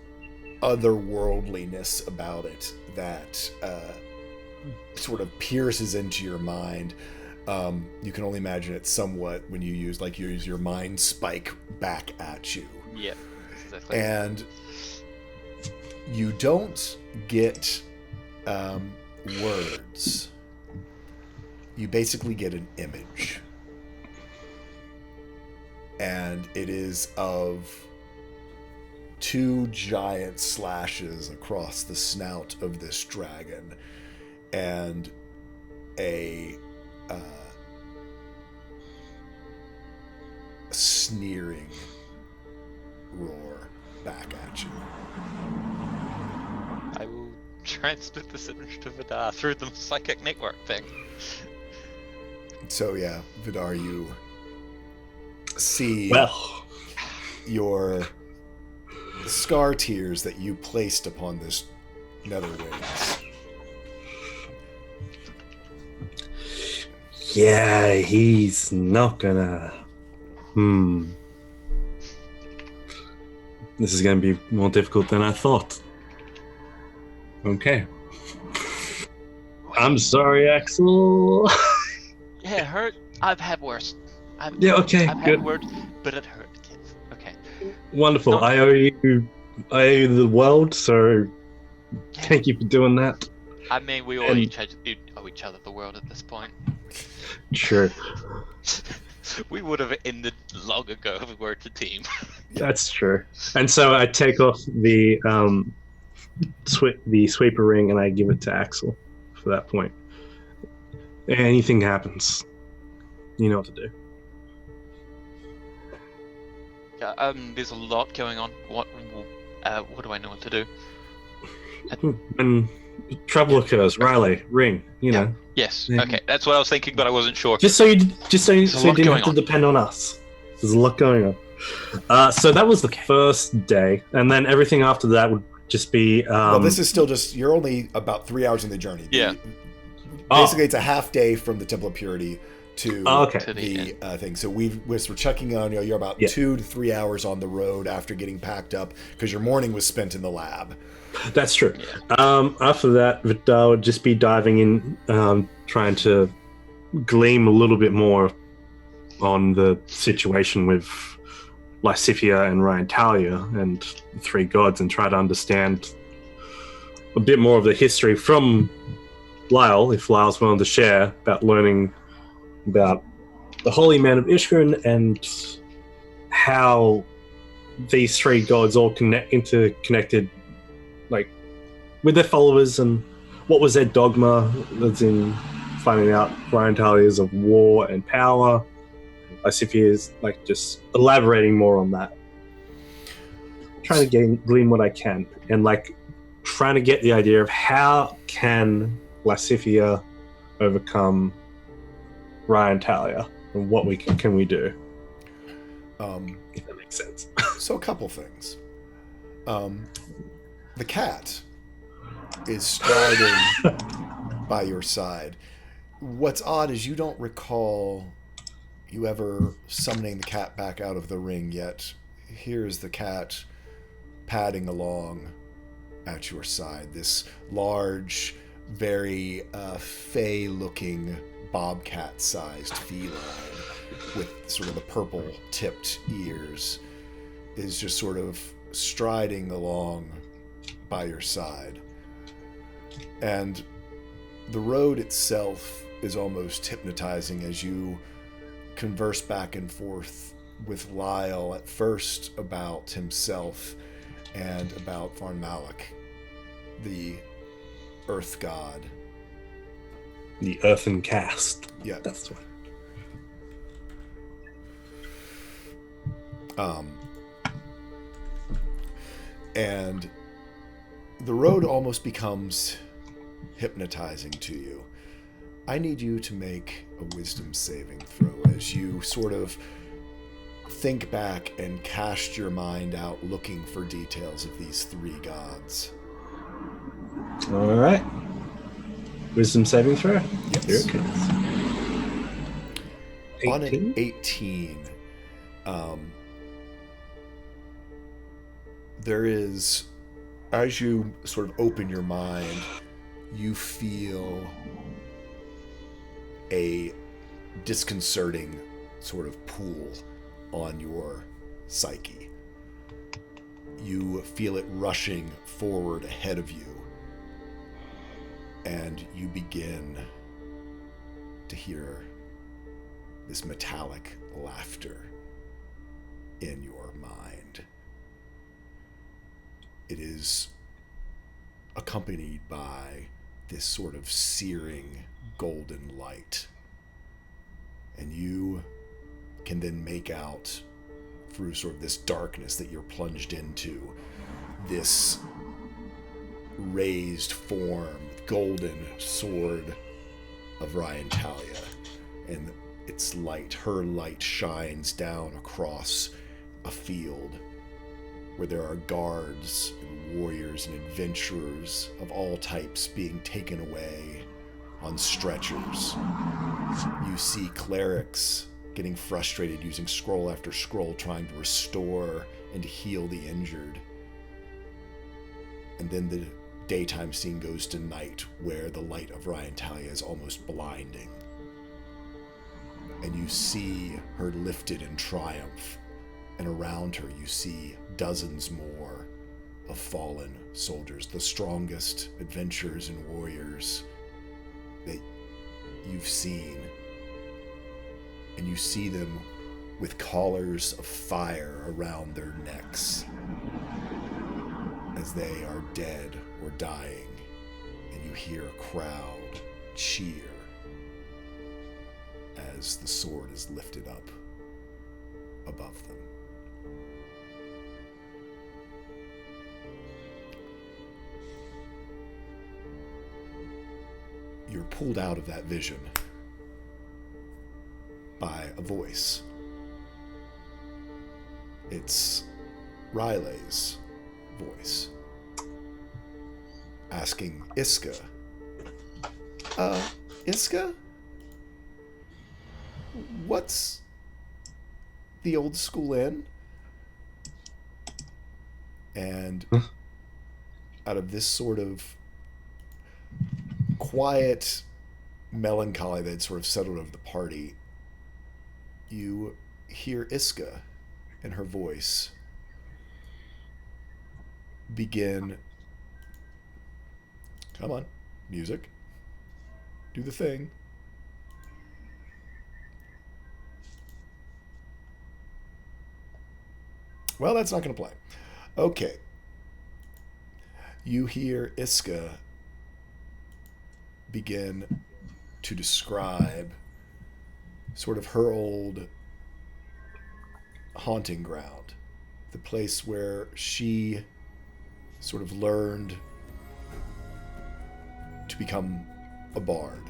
Speaker 1: otherworldliness about it that sort of pierces into your mind. You can only imagine it somewhat when you use your mind spike back at you.
Speaker 3: Yeah. Exactly.
Speaker 1: And you don't get words. You basically get an image. And it is of 2 giant slashes across the snout of this dragon and a sneering roar back at you.
Speaker 3: I will try and split this image to Vidar through the psychic network thing.
Speaker 1: So yeah, Vidar, you see
Speaker 2: Well,
Speaker 1: your scar tears that you placed upon this nether wings.
Speaker 2: yeah, he's not gonna. This is gonna be more difficult than I thought. Okay. I'm sorry, Axel.
Speaker 3: Yeah, it hurt. I've had worse.
Speaker 2: Yeah, okay,
Speaker 3: I've
Speaker 2: good.
Speaker 3: had worse, but it hurt, kids. Okay.
Speaker 2: Wonderful.
Speaker 3: No.
Speaker 2: I owe you the world, so thank you for doing that.
Speaker 3: I mean, we all
Speaker 2: And-
Speaker 3: owe each other the world at this point.
Speaker 2: Sure.
Speaker 3: We would have ended long ago if we weren't a team.
Speaker 2: That's true. And so I take off the sweeper ring and I give it to Axel for that point. Anything happens, you know what to do.
Speaker 3: Yeah, there's a lot going on. What do I know what to do?
Speaker 2: When trouble occurs, Riley, ring. You know,
Speaker 3: Yes.
Speaker 2: Yeah.
Speaker 3: Okay, that's what I was thinking, but I wasn't sure.
Speaker 2: just so you
Speaker 3: There's a
Speaker 2: didn't
Speaker 3: lot
Speaker 2: have
Speaker 3: going
Speaker 2: to
Speaker 3: on.
Speaker 2: depend on us. There's a lot going on. So that was the first day, and then everything after that would just be.
Speaker 1: Well, this is still just, you're only about 3 hours in the journey.
Speaker 3: Yeah.
Speaker 1: Basically, it's a half day from the Temple of Purity to
Speaker 2: okay.
Speaker 3: To the
Speaker 1: the thing. So we're checking on you. You're about
Speaker 2: Yeah.
Speaker 1: 2 to 3 hours on the road after getting packed up because your morning was spent in the lab.
Speaker 2: That's true. After that, Vidal would just be diving in, trying to gleam a little bit more on the situation with Lysithea and Ryan Talia and the 3 gods and try to understand a bit more of the history from Lyle, if Lyle's willing to share, about learning about the Holy Man of Ishgrin and how these 3 gods all interconnected, like, with their followers, and what was their dogma, as in finding out Ryan Talia's of war and power. Lysithea is like just elaborating more on that. Trying to glean what I can, and like trying to get the idea of how can Lysithea overcome Ryan Talia, and what can we do, if that makes sense.
Speaker 1: So a couple things. The cat is striding by your side. What's odd is you don't recall you ever summoning the cat back out of the ring yet. Here's the cat padding along at your side. This large, very fey-looking bobcat-sized feline with sort of the purple-tipped ears is just sort of striding along by your side. And the road itself is almost hypnotizing as you converse back and forth with Lyle, at first about himself and about Varn Malik, the earth god.
Speaker 2: The earthen cast.
Speaker 1: Yeah.
Speaker 2: That's what.
Speaker 1: And the road almost becomes hypnotizing to you. I need you to make a wisdom saving throw as you sort of think back and cast your mind out looking for details of these three gods.
Speaker 2: All right. Wisdom saving throw.
Speaker 1: Yes.
Speaker 2: Here it comes.
Speaker 1: On an
Speaker 2: 18?
Speaker 1: 18, there is, as you sort of open your mind, you feel a disconcerting sort of pull on your psyche. You feel it rushing forward ahead of you, and you begin to hear this metallic laughter in your mind. It is accompanied by this sort of searing golden light. And you can then make out, through sort of this darkness that you're plunged into, this raised form, golden sword of Ryan Talia. And its light, her light, shines down across a field where there are guards and warriors and adventurers of all types being taken away on stretchers. You see clerics getting frustrated using scroll after scroll trying to restore and to heal the injured. And then the daytime scene goes to night, where the light of Ryan Talia is almost blinding. And you see her lifted in triumph, and around her you see dozens more of fallen soldiers, the strongest adventurers and warriors that you've seen. And you see them with collars of fire around their necks as they are dead or dying, and you hear a crowd cheer as the sword is lifted up above them. You're pulled out of that vision by a voice. It's Riley's voice, asking Iska, Iska? What's the old school inn? And out of this sort of quiet melancholy that had sort of settled over the party, you hear Iska and her voice begin. Come on, music. Do the thing. Well, that's not going to play. Okay. You hear Iska begin to describe sort of her old haunting ground, the place where she sort of learned to become a bard.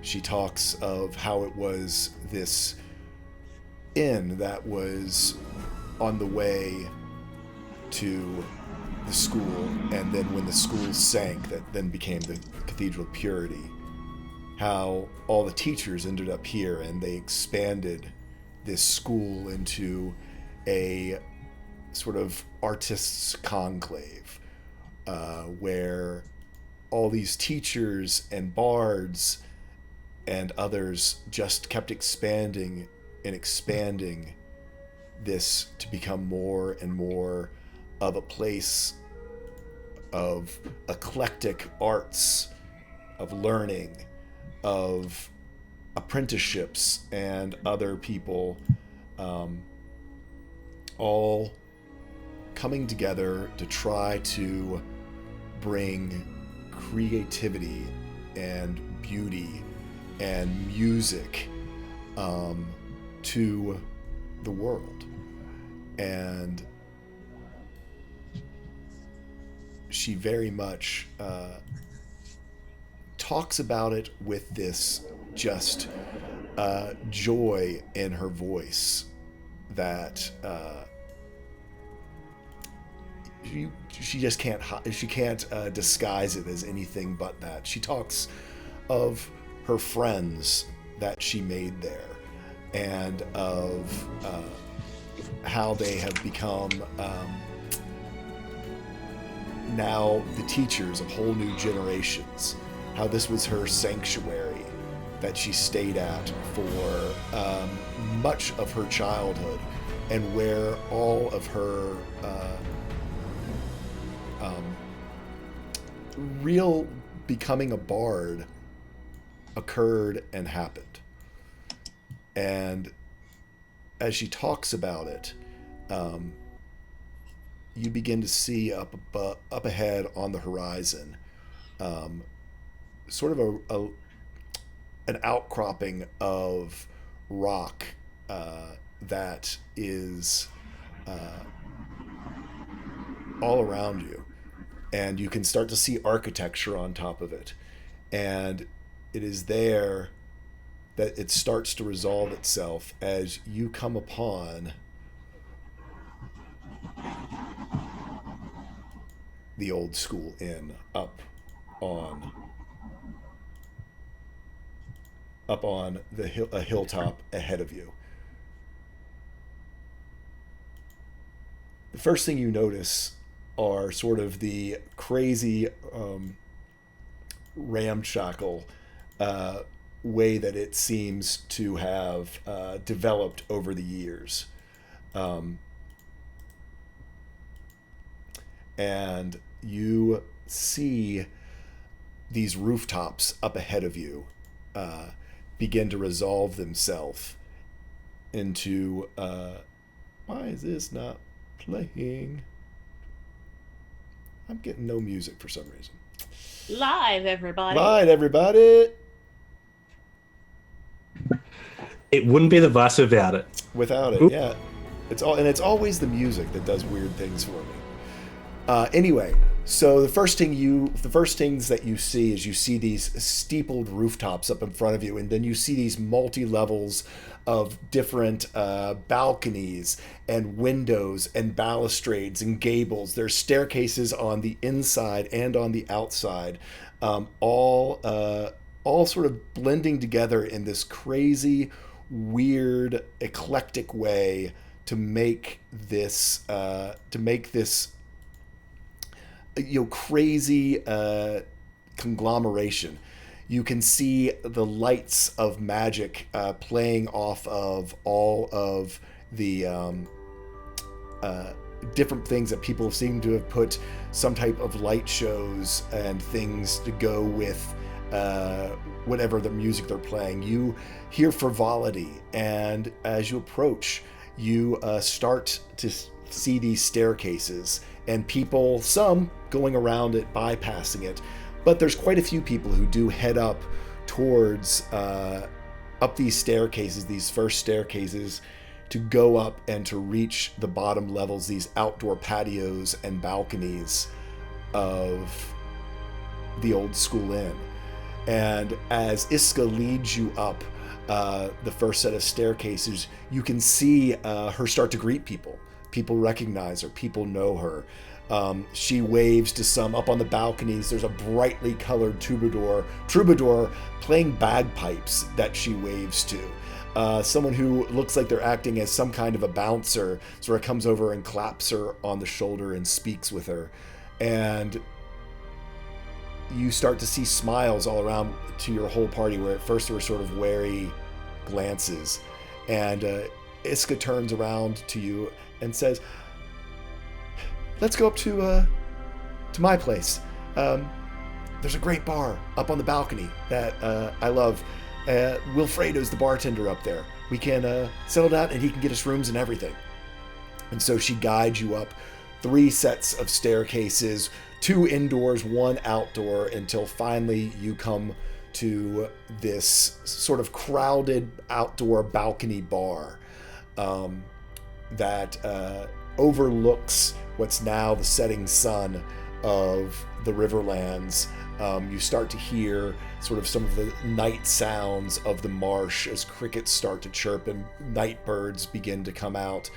Speaker 1: She talks of how it was this inn that was on the way to the school, and then when the school sank, that then became the Cathedral of Purity, how all the teachers ended up here, and they expanded this school into a sort of artists' conclave, where all these teachers and bards and others just kept expanding and expanding this to become more and more of a place of eclectic arts, of learning, of apprenticeships, and other people all coming together to try to bring creativity and beauty and music to the world. And she very much talks about it with this just joy in her voice that she just can't disguise it as anything but that. She talks of her friends that she made there, and of how they have become now the teachers of whole new generations, how this was her sanctuary that she stayed at for much of her childhood, and where all of her real becoming a bard occurred and happened. And as she talks about it, you begin to see up ahead on the horizon sort of an outcropping of rock that is all around you, and you can start to see architecture on top of it, and it is there that it starts to resolve itself as you come upon the Old School Inn up on a hilltop ahead of you. The first thing you notice are sort of the crazy ramshackle way that it seems to have developed over the years. And you see these rooftops up ahead of you begin to resolve themselves into why is this not playing? I'm getting no music for some reason.
Speaker 5: Live, everybody.
Speaker 1: Live, everybody.
Speaker 2: It wouldn't be the Vice without it.
Speaker 1: Without it, yeah. It's always the music that does weird things for me. Anyway, so the first things that you see is you see these steepled rooftops up in front of you, and then you see these multi-levels of different balconies and windows and balustrades and gables. There's staircases on the inside and on the outside, all sort of blending together in this crazy, weird, eclectic way to make this crazy conglomeration. You can see the lights of magic playing off of all of the different things that people seem to have put some type of light shows and things to go with whatever the music they're playing. You hear frivolity, and as you approach, you start to see these staircases and people, some going around it, bypassing it, but there's quite a few people who do head up towards up these staircases, these first staircases, to go up and to reach the bottom levels, these outdoor patios and balconies of the Old School Inn. And as Iska leads you up the first set of staircases, you can see her start to greet people. People recognize her. People know her. She waves to some up on the balconies. There's a brightly colored troubadour playing bagpipes that she waves to. Someone who looks like they're acting as some kind of a bouncer sort of comes over and claps her on the shoulder and speaks with her. And you start to see smiles all around to your whole party, where at first there were sort of wary glances. And Iska turns around to you and says, let's go up to my place. There's a great bar up on the balcony that I love. Wilfredo's the bartender up there. We can settle down and he can get us rooms and everything. And so she guides you up 3 sets of staircases, 2 indoors, 1 outdoor, until finally you come to this sort of crowded outdoor balcony bar that overlooks what's now the setting sun of the Riverlands. You start to hear sort of some of the night sounds of the marsh as crickets start to chirp and night birds begin to come out.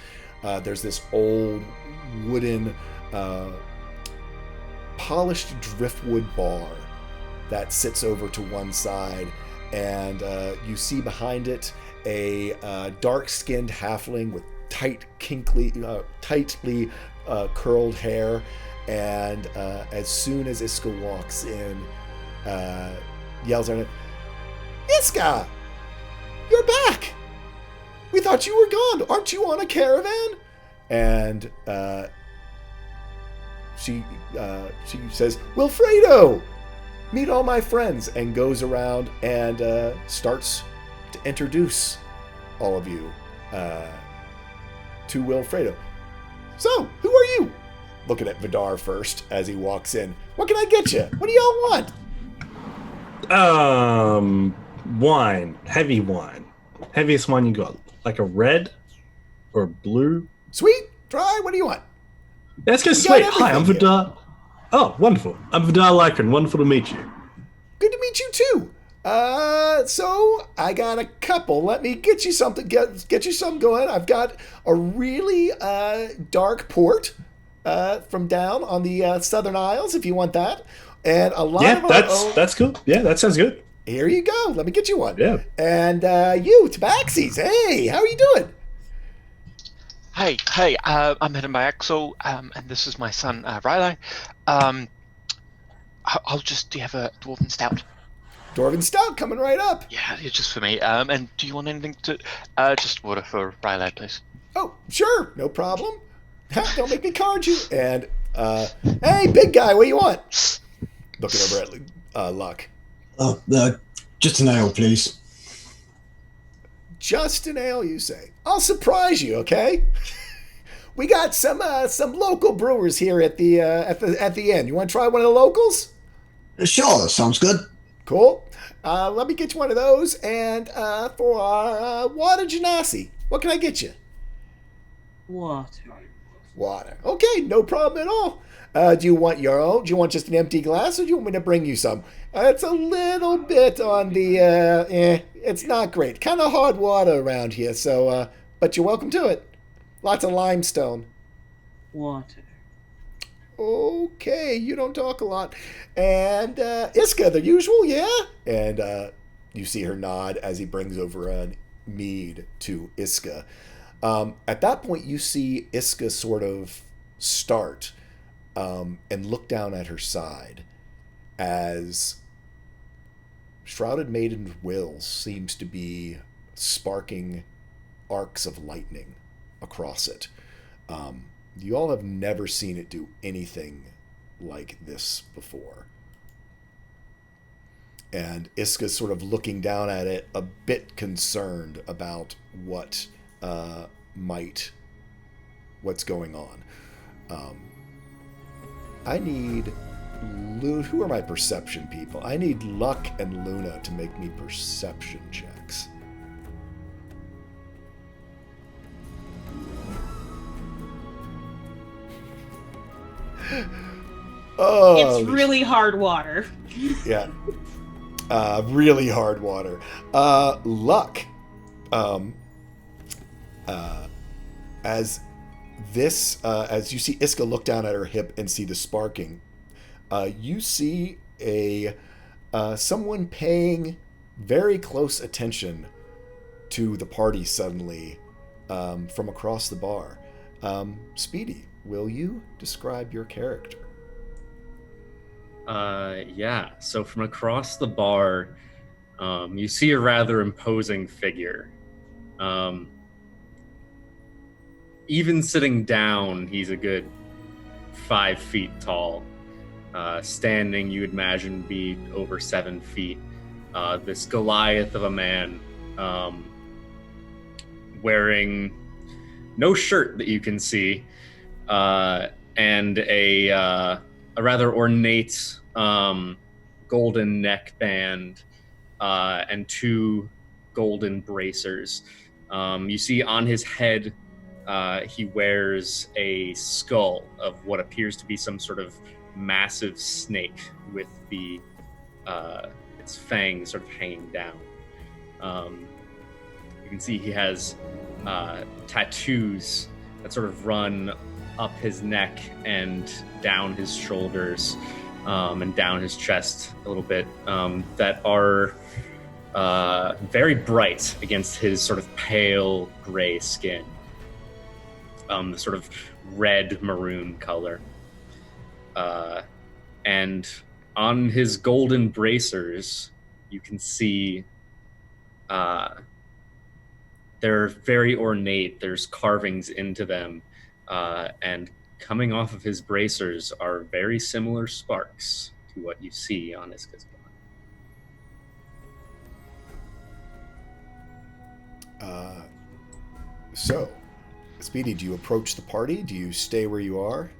Speaker 1: There's this old wooden polished driftwood bar that sits over to one side, and you see behind it a dark-skinned halfling with tightly curled hair. And as soon as Iska walks in, yells at him, "Iska! You're back! We thought you were gone. Aren't you on a caravan?" And she says, "Wilfredo! Meet all my friends," and goes around and starts to introduce all of you to Wilfredo. "So, who are you?" Looking at Vidar first as he walks in. "What can I get you? What do y'all want?"
Speaker 2: Wine. Heavy wine. Heaviest wine you got. Like a red or blue?
Speaker 1: Sweet? Dry? What do you want?
Speaker 2: Let's go sweet. Hi, I'm Vidar. Oh, wonderful. I'm Vidar Lycran. Wonderful to meet you.
Speaker 1: Good to meet you too. So I got a couple. Let me get you something. Get you something going. I've got a really dark port from down on the Southern Isles, if you want that, and a lot of
Speaker 2: that's cool. Yeah, that sounds good.
Speaker 1: Here you go. Let me get you one.
Speaker 2: Yeah.
Speaker 1: And you, Tabaxis. Hey, how are you doing?
Speaker 3: Hey, I'm headed by Axel, and this is my son, Riley. Do you have a Dwarven Stout?
Speaker 1: Dwarven Stout coming right up.
Speaker 3: Yeah, it's just for me. And do you want anything to, just water for Riley, please?
Speaker 1: Oh, sure. No problem. Don't make me card you. And, hey, big guy, what do you want? Looking over at Luck.
Speaker 6: Oh, just an ale, please.
Speaker 1: Just an ale, you say? I'll surprise you, okay? We got some local brewers here at the inn. You want to try one of the locals?
Speaker 6: Sure, sounds good.
Speaker 1: Cool. Let me get you one of those. And for our water genasi, what can I get you? Water. Okay, no problem at all. Do you want your own? Do you want just an empty glass, or do you want me to bring you some? It's a little bit on the, it's not great. Kind of hard water around here, so, but you're welcome to it. Lots of limestone.
Speaker 5: Water.
Speaker 1: Okay, you don't talk a lot. And, Iska, the usual, yeah? And, you see her nod as he brings over a mead to Iska. At that point, you see Iska sort of start and look down at her side as Shrouded Maiden's will seems to be sparking arcs of lightning across it. You all have never seen it do anything like this before. And Iska's sort of looking down at it, a bit concerned about what's going on. I need who are my perception people? I need Luck and Luna to make me perception checks. Oh,
Speaker 5: It's really hard water.
Speaker 1: yeah. Really hard water. Luck. As this, as you see Iska look down at her hip and see the sparking, you see someone paying very close attention to the party suddenly from across the bar. Speedy, will you describe your character?
Speaker 4: Yeah. So from across the bar, you see a rather imposing figure. Even sitting down, he's a good 5 feet tall. Standing, you would imagine be over 7 feet. This Goliath of a man, wearing no shirt that you can see, and a rather ornate golden neckband, and 2 golden bracers. You see on his head, he wears a skull of what appears to be some sort of massive snake with the its fangs sort of hanging down. You can see he has tattoos that sort of run up his neck and down his shoulders, and down his chest a little bit, that are very bright against his sort of pale gray skin. The sort of red maroon color. And on his golden bracers, you can see they're very ornate. There's carvings into them, and coming off of his bracers are very similar sparks to what you see on Iska's body.
Speaker 1: So, Speedy, do you approach the party? Do you stay where you are?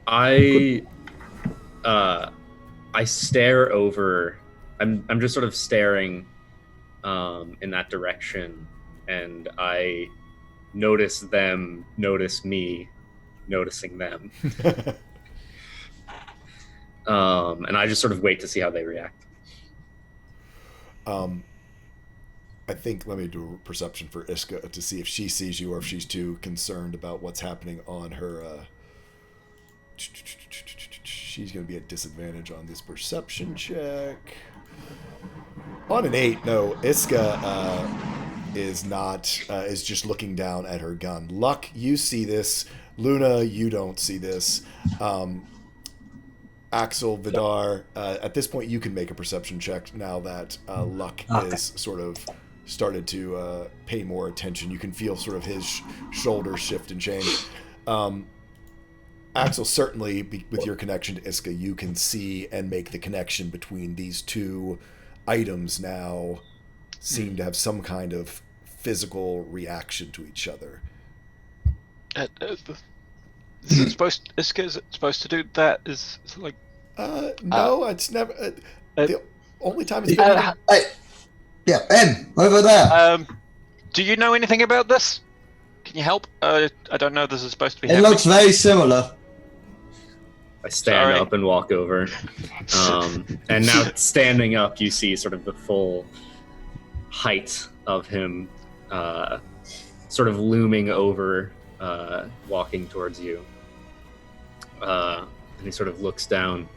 Speaker 4: I stare over. I'm just sort of staring in that direction, and I notice them notice me noticing them. And I just sort of wait to see how they react.
Speaker 1: I think, let me do a perception for Iska to see if she sees you or if she's too concerned about what's happening on her. She's going to be at disadvantage on this perception check. On an 8, no, Iska is not, is just looking down at her gun. Luck, you see this. Luna, you don't see this. Axel, Vidar, at this point you can make a perception check now that Luck is sort of started to pay more attention. You can feel sort of his shoulders shift and change. Axel, certainly with your connection to Iska, you can see and make the connection between these two items now seem to have some kind of physical reaction to each other.
Speaker 3: Is it supposed? Is it supposed to do that? Is like?
Speaker 1: No, it's never. The only time it's been.
Speaker 6: Hey, yeah, Ben, over there.
Speaker 3: Do you know anything about this? Can you help? I don't know. This is supposed to be.
Speaker 6: It looks very similar.
Speaker 4: I stand up and walk over, and now standing up, you see sort of the full height of him, sort of looming over, walking towards you. And he sort of looks down.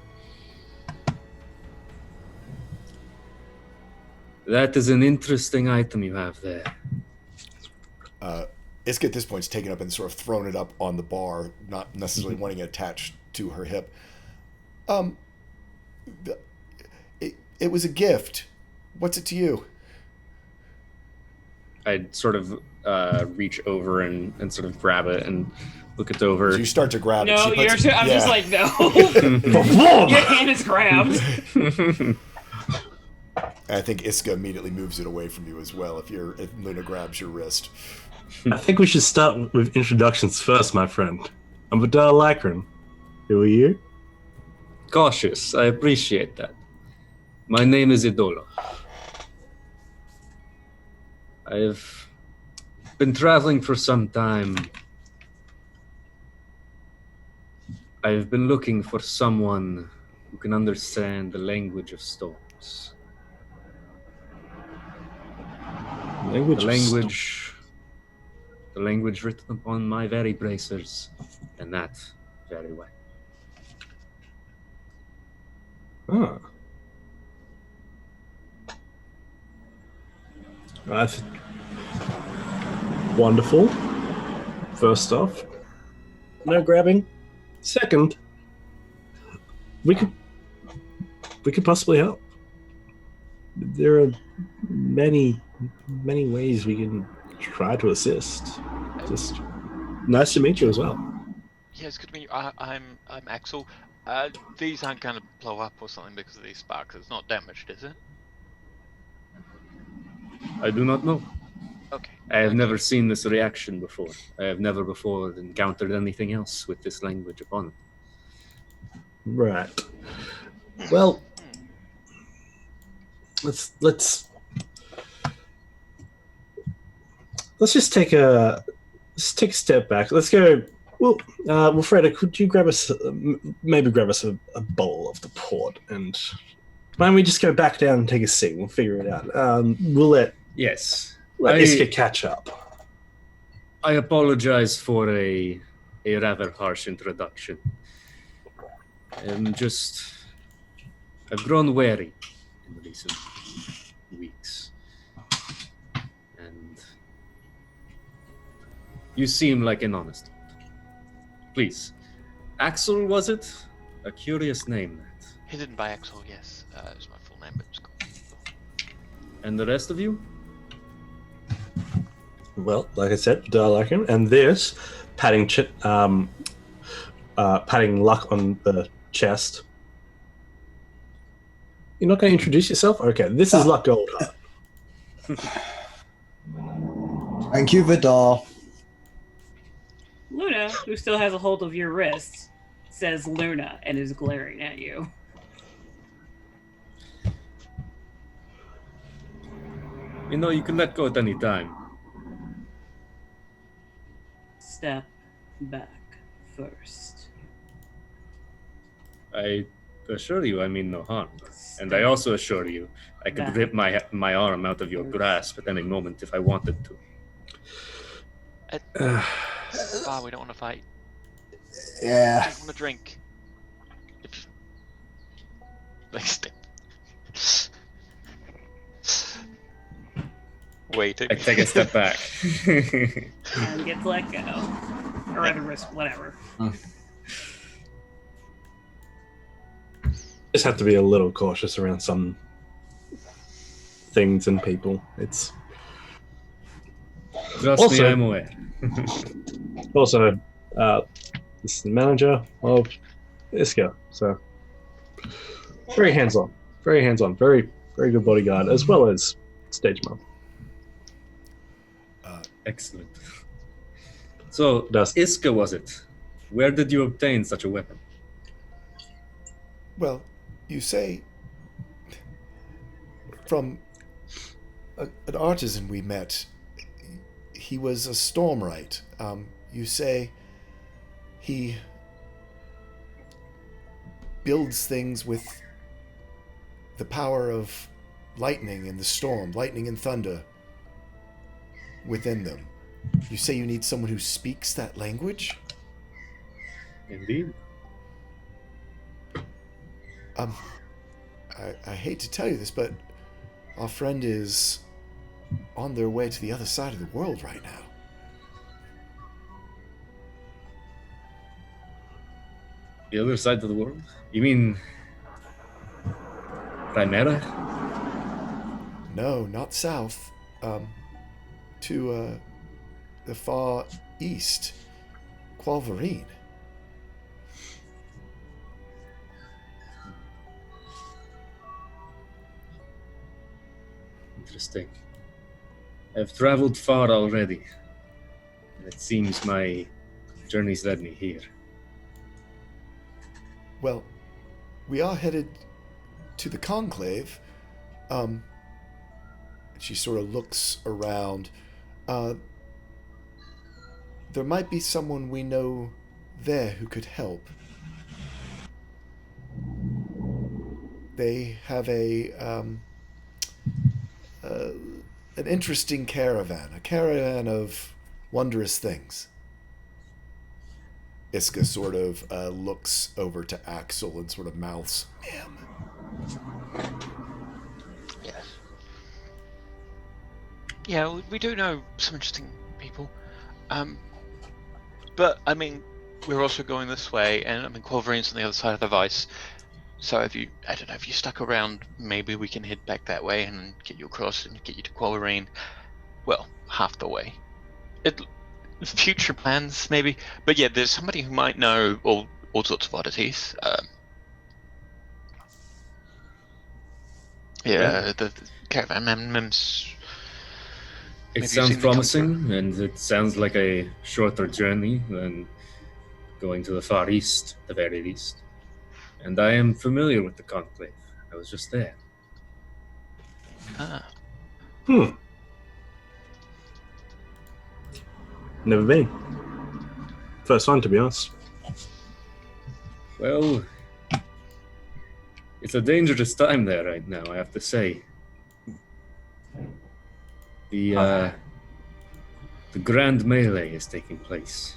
Speaker 4: That is an interesting item you have there.
Speaker 1: Iska at this point is taken up and sort of thrown it up on the bar, not necessarily wanting it attached to her hip. It was a gift. What's it to you?
Speaker 4: I'd sort of reach over and sort of grab it and look it over.
Speaker 1: So you start to grab it.
Speaker 5: No,
Speaker 1: I'm
Speaker 5: just like, no. Your hand is grabbed.
Speaker 1: I think Iska immediately moves it away from you as well if Luna grabs your wrist.
Speaker 2: I think we should start with introductions first, my friend. I'm Vidar Lacrin. Who are you?
Speaker 4: Cautious, I appreciate that. My name is Idolo. I've been traveling for some time. I've been looking for someone who can understand the language of storms. The language The language written upon my very bracers, and that very way.
Speaker 2: Ah. That's wonderful. First off, no grabbing. Second, we could possibly help. There are many ways we can try to assist. Just nice to meet you as well.
Speaker 3: Yes, good to meet you. I'm Axel. These aren't going to blow up or something because of these sparks. It's not damaged, is it?
Speaker 4: I do not know.
Speaker 3: Okay.
Speaker 4: I have never seen this reaction before. I have never before encountered anything else with this language upon it.
Speaker 2: Right. Well, let's just take a step back. Let's go. Well, Wilfredo, could you grab us a bowl of the port, and why don't we just go back down and take a seat? We'll figure it out. We'll let
Speaker 4: Yes.
Speaker 2: Iska catch up.
Speaker 4: I apologize for a rather harsh introduction. I've grown wary in recent weeks. And you seem like an honest one. Please. Axel, was it? A curious name, that.
Speaker 3: Hidden by Axel, yes. It's my full name, but it's cool.
Speaker 4: And the rest of you?
Speaker 2: Well, like I said, Darlakin, and this patting Luck on the chest. You're not going to introduce yourself? Okay, this is Luck Goldheart.
Speaker 6: Thank you, Vidal.
Speaker 5: Luna, who still has a hold of your wrist, says Luna and is glaring at you.
Speaker 4: You know, you can let go at any time.
Speaker 5: Step back first.
Speaker 4: I assure you I mean no harm. And I also assure you I could
Speaker 5: Back.
Speaker 4: rip my arm out of your grasp at any moment if I wanted to.
Speaker 3: We don't want to fight.
Speaker 6: Yeah.
Speaker 3: I want to drink. Like, step. Waiting.
Speaker 4: I take a step back.
Speaker 5: And gets let go. Or at a risk, whatever.
Speaker 2: Just have to be a little cautious around some things and people. It's
Speaker 4: Trust
Speaker 2: Also-
Speaker 4: me, I'm aware.
Speaker 2: also this is the manager of Iska, so very hands-on, very good bodyguard as well as stage mom.
Speaker 4: Excellent. So,
Speaker 2: Does-
Speaker 4: Iska was it? Where did you obtain such a weapon?
Speaker 1: Well, you say from an artisan we met. He was a stormwright. You say he builds things with the power of lightning and the storm, lightning and thunder within them. You say you need someone who speaks that language?
Speaker 4: Indeed.
Speaker 1: I hate to tell you this, but our friend is on their way to the other side of the world right now.
Speaker 4: The other side of the world? You mean Chimera?
Speaker 1: No, not south. To the far east, Qualvarine.
Speaker 4: Interesting. I've traveled far already, and it seems my journey's led me here.
Speaker 1: Well, we are headed to the conclave. She sort of looks around. There might be someone we know there who could help. They have an interesting caravan, a caravan of wondrous things. Iska sort of looks over to Axel and sort of mouths, "Ma'am."
Speaker 3: Yes. Yeah, we do know some interesting people. But, I mean, we're also going this way, and, I mean, Quilverine's on the other side of the Vice. So if you, I don't know, if you stuck around, maybe we can head back that way and get you across and get you to Quilverine. Well, half the way. Future plans, maybe. But yeah, there's somebody who might know all sorts of oddities. The caravan mems.
Speaker 4: It
Speaker 3: Maybe
Speaker 4: sounds
Speaker 3: you've seen them come
Speaker 4: promising, and it sounds like a shorter journey than going to the Far East, the very least. And I am familiar with the Conclave. I was just there.
Speaker 3: Ah,
Speaker 2: Never been. First one, to be honest.
Speaker 4: Well, it's a dangerous time there right now, I have to say. The Grand Melee is taking place.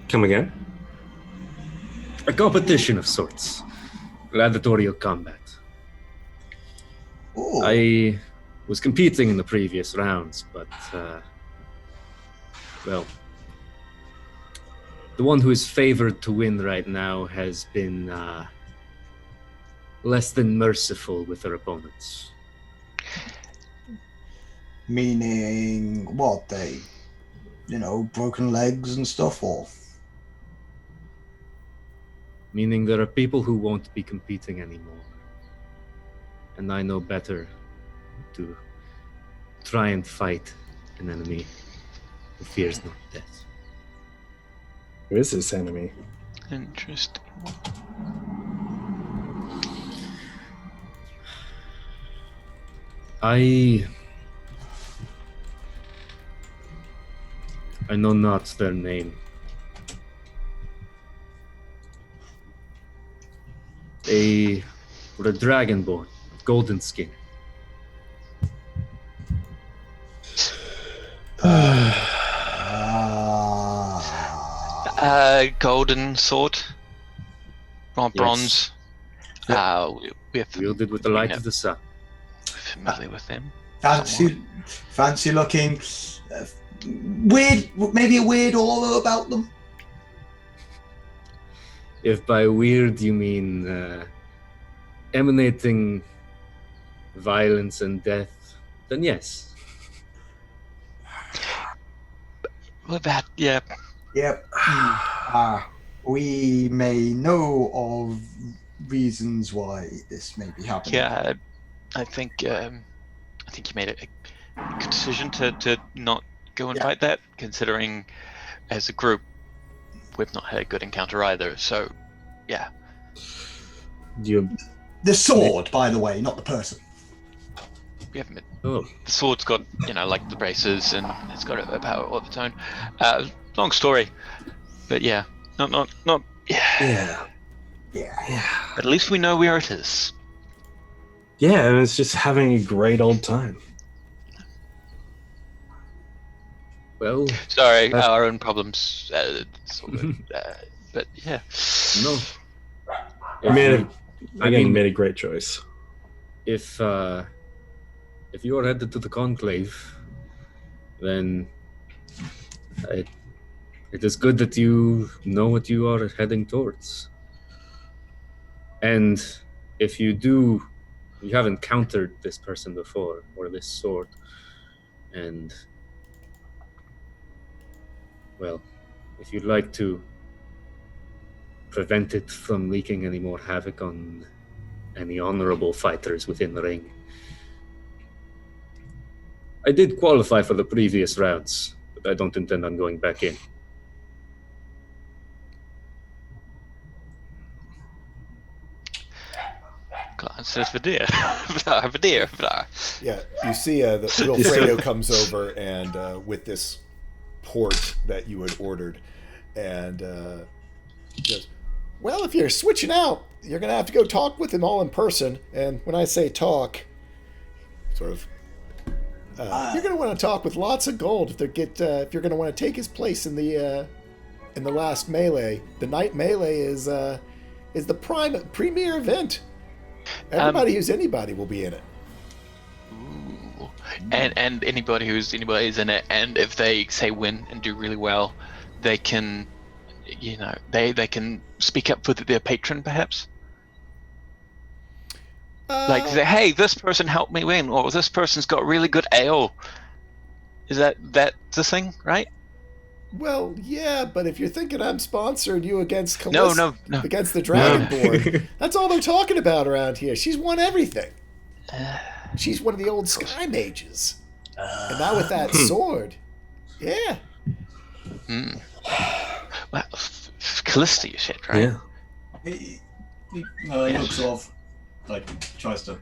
Speaker 2: Come again?
Speaker 4: A competition of sorts. Gladiatorial combat.
Speaker 6: Ooh.
Speaker 4: I was competing in the previous rounds, but, well, the one who is favored to win right now has been less than merciful with her opponents.
Speaker 6: Meaning what? They, broken legs and stuff, or?
Speaker 4: Meaning there are people who won't be competing anymore. And I know better to try and fight an enemy who fears not death.
Speaker 2: Who is this enemy?
Speaker 3: interesting.
Speaker 4: I know not their name. They were a dragonborn, golden skin.
Speaker 3: Golden sword. Or bronze. We're
Speaker 4: Wielded with the light of the sun.
Speaker 3: familiar with them.
Speaker 6: Fancy looking. Weird, maybe a weird aura about them.
Speaker 4: If by weird you mean emanating violence and death, then yes.
Speaker 3: Well, that, yeah.
Speaker 6: Yep. We may know of reasons why this may be happening.
Speaker 3: Yeah, I think you made a good decision to not go and fight that, considering as a group we've not had a good encounter either. So, yeah.
Speaker 6: The sword, by the way, not the person.
Speaker 3: We haven't been.
Speaker 4: Oh,
Speaker 3: The sword's got, like the braces, and it's got a power of its own. Long story, but yeah, not.
Speaker 2: Yeah.
Speaker 3: But at least we know where it is.
Speaker 2: Yeah, and it's just having a great old time.
Speaker 4: well,
Speaker 3: Sorry, our own problems. But yeah.
Speaker 4: no.
Speaker 2: Made
Speaker 4: mean-
Speaker 2: a great choice.
Speaker 4: If you are headed to the Conclave, then it is good that you know what you are heading towards. And if you have encountered this person before, or this sword, and, well, if you'd like to prevent it from wreaking any more havoc on any honorable fighters within the ring, I did qualify for the previous rounds, but I don't intend on going back in.
Speaker 3: Glances Vadir. Vadir.
Speaker 1: Yeah, you see the Wilfredo comes over and with this port that you had ordered, and he goes, "Well, if you're switching out, you're gonna have to go talk with him all in person." And when I say talk, sort of You're going to want to talk with lots of gold if you're going to want to take his place in the last melee. The night melee is the premier event. Everybody who's anybody will be in it.
Speaker 3: Ooh. And anybody is in it, and if they say win and do really well, they can, they can speak up for their patron, perhaps. Like say, hey, this person helped me win, or this person's got really good ale. Is that the thing, right?
Speaker 1: Well, yeah, but if you're thinking I'm sponsoring you against Calista,
Speaker 3: no.
Speaker 1: against the Dragonborn, that's all they're talking about around here. She's won everything. She's one of the old Sky Mages. And now with that sword, yeah.
Speaker 3: Well, Callista, you said, right?
Speaker 2: Yeah.
Speaker 6: He looks sort of like tries to.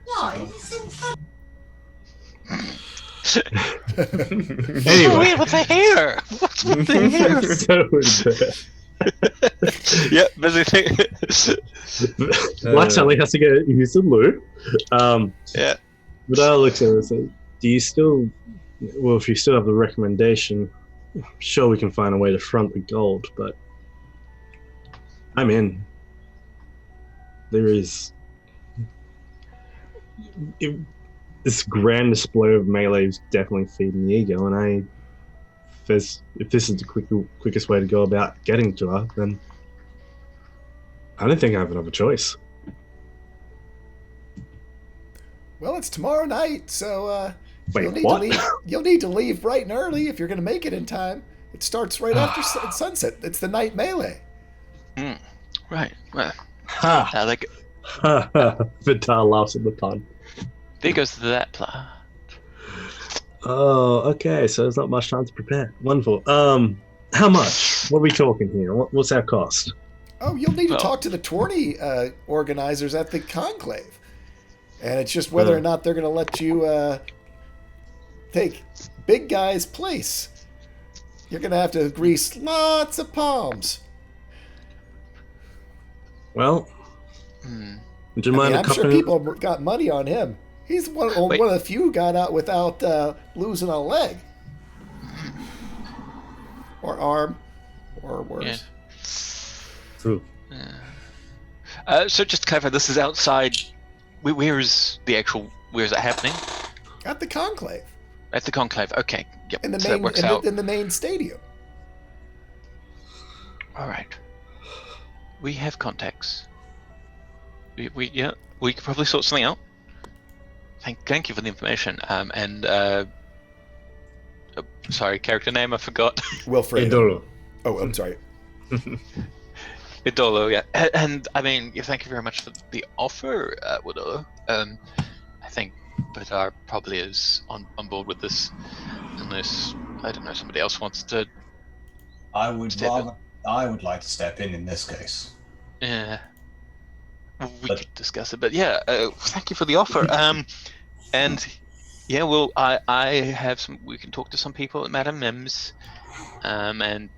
Speaker 2: Anyway.
Speaker 3: Weird with the hair. What's with the hair? Yeah, busy thing.
Speaker 2: Black Sally has to go use the loot.
Speaker 3: Yeah.
Speaker 2: But I looked at it and said, do you still, well, if you still have the recommendation, sure we can find a way to front the gold, but I'm in. There is this grand display of melee is definitely feeding the ego, and if this is the quickest way to go about getting to her, then I don't think I have another choice.
Speaker 1: Well, it's tomorrow night, so
Speaker 2: Wait,
Speaker 1: you'll need to leave bright and early if you're going to make it in time. It starts right after sunset. It's the night melee.
Speaker 3: Right. Well,
Speaker 2: Ha!
Speaker 3: like
Speaker 2: Vital laughs at the pun.
Speaker 3: there goes that plan.
Speaker 2: Oh, okay. So there's not much time to prepare. Wonderful. How much? What are we talking here? What's our cost?
Speaker 1: Oh, you'll need to
Speaker 3: Well-
Speaker 1: talk to the tourney organizers at the conclave, and it's just whether or not they're going to let you take big guy's place. You're going to have to grease lots of palms.
Speaker 2: Well, would you mind
Speaker 1: I'm sure
Speaker 2: accompanying?
Speaker 1: people have got money on him. He's one of the few who got out without losing a leg. Or arm. Or worse.
Speaker 2: True.
Speaker 3: So just to clarify, this is outside. Where's it happening?
Speaker 1: At the conclave.
Speaker 3: At the conclave. Okay. Yep.
Speaker 1: In the
Speaker 3: so that
Speaker 1: main
Speaker 3: works out.
Speaker 1: in the main stadium.
Speaker 3: All right. We have contacts. We could probably sort something out. Thank you for the information. Sorry, character name I forgot.
Speaker 1: Wilfred.
Speaker 2: Idolo.
Speaker 1: Oh, I'm sorry.
Speaker 3: Idolo, yeah. And I mean, thank you very much for the offer, Idolo. I think Badar probably is on board with this, unless I don't know somebody else wants to.
Speaker 6: I would like to step in this case.
Speaker 3: Yeah. We could discuss it, but yeah, thank you for the offer. And yeah, well, I have some. We can talk to some people at Madame Mims, and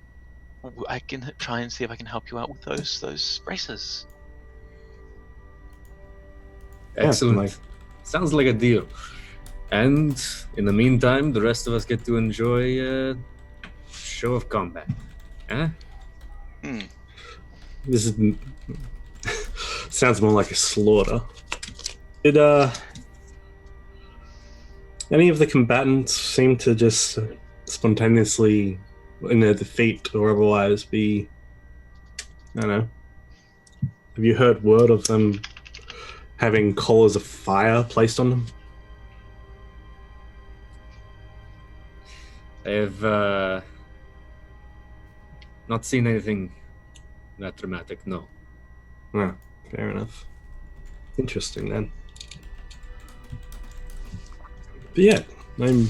Speaker 3: I can try and see if I can help you out with those races.
Speaker 4: Excellent. Sounds like a deal. And in the meantime, the rest of us get to enjoy a show of combat. Huh?
Speaker 2: This is sounds more like a slaughter. Did any of the combatants seem to just spontaneously, in their defeat or otherwise, be? I don't know. Have you heard word of them having collars of fire placed on them?
Speaker 4: I have not seen anything that dramatic, no.
Speaker 2: Yeah, fair enough. Interesting then. But yeah, I'm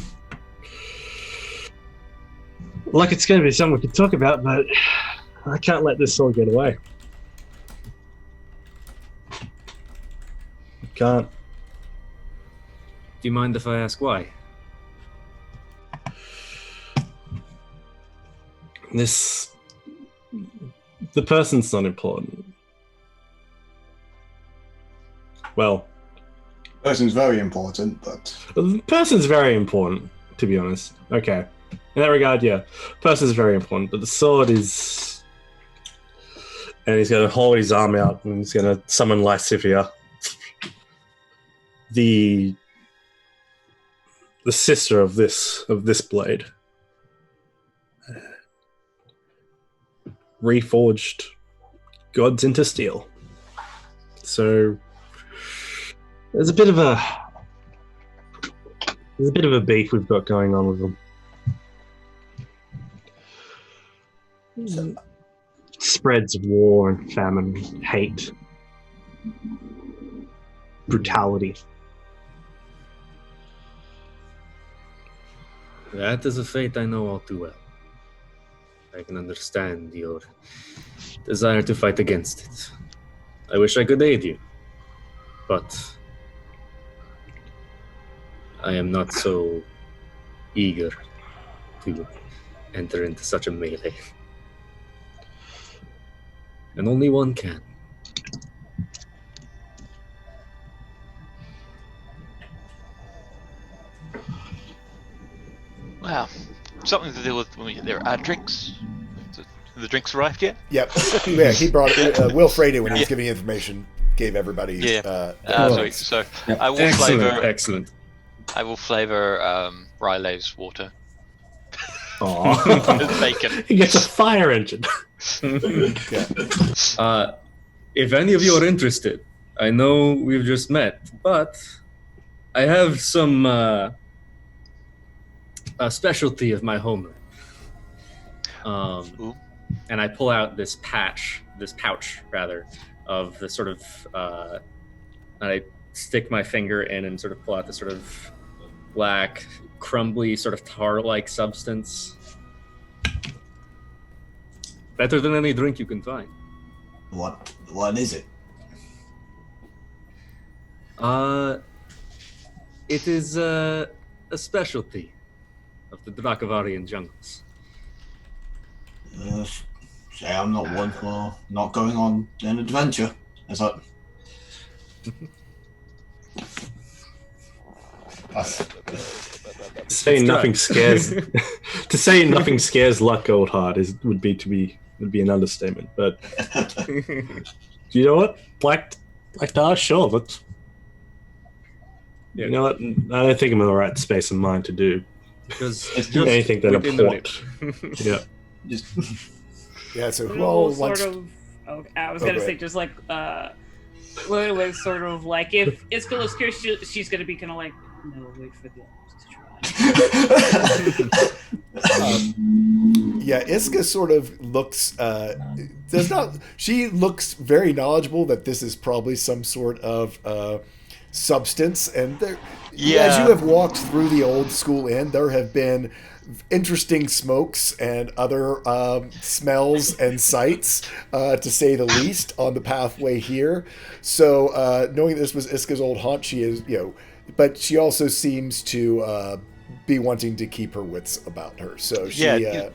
Speaker 2: like it's going to be something we could talk about, but I can't let this all get away. I can't.
Speaker 4: Do you mind if I ask why?
Speaker 2: The person's not important. Well,
Speaker 6: Person's very important, but
Speaker 2: the person's very important, to be honest. Okay. In that regard, yeah. Purse is very important, but the sword is... And he's going to hold his arm out and he's going to summon Lysivia. The sister of this blade. Reforged gods into steel. So there's a bit of a beef we've got going on with them. Spreads of war and famine, hate, brutality.
Speaker 4: That is a fate I know all too well. I can understand your desire to fight against it. I wish I could aid you, but I am not so eager to enter into such a melee. And only one can.
Speaker 3: Wow. Something to deal with when we get there. Drinks? The drinks arrived yet?
Speaker 1: Yep. Yeah, he brought it. Will Frady, when he was giving information, gave everybody.
Speaker 3: Sweet. So
Speaker 6: Yep.
Speaker 3: I will
Speaker 4: Excellent.
Speaker 3: I will flavor Riley's water.
Speaker 2: Aww.
Speaker 3: With bacon.
Speaker 2: He gets a fire engine.
Speaker 4: If any of you are interested, I know we've just met, but I have some a specialty of my homeland. And I pull out this pouch of the sort of, and I stick my finger in and sort of pull out this sort of black, crumbly, sort of tar-like substance. Better than any drink you can find.
Speaker 6: What is it?
Speaker 4: It is a specialty of the Drakavarian jungles.
Speaker 6: Say I'm not one for not going on an adventure. As I...
Speaker 2: To say nothing scares Luck Goldheart would be an understatement. But you know what, Black Tar, sure. But you know what, I don't think I'm in the right space and mind to do anything that important. Yeah.
Speaker 1: Yeah. So who
Speaker 5: Lulu
Speaker 1: all
Speaker 5: will
Speaker 1: wants?
Speaker 5: sort of. Okay, I was gonna say just like Lulu was sort of like if Iskall is curious, she's gonna be kind of like no, wait for the others to try.
Speaker 1: Yeah, Iska sort of looks. She looks very knowledgeable that this is probably some sort of substance, and there.
Speaker 3: Yeah.
Speaker 1: As you have walked through the old school inn, there have been interesting smokes and other smells and sights, to say the least, on the pathway here. So, knowing this was Iska's old haunt, she is, but she also seems to be wanting to keep her wits about her. So she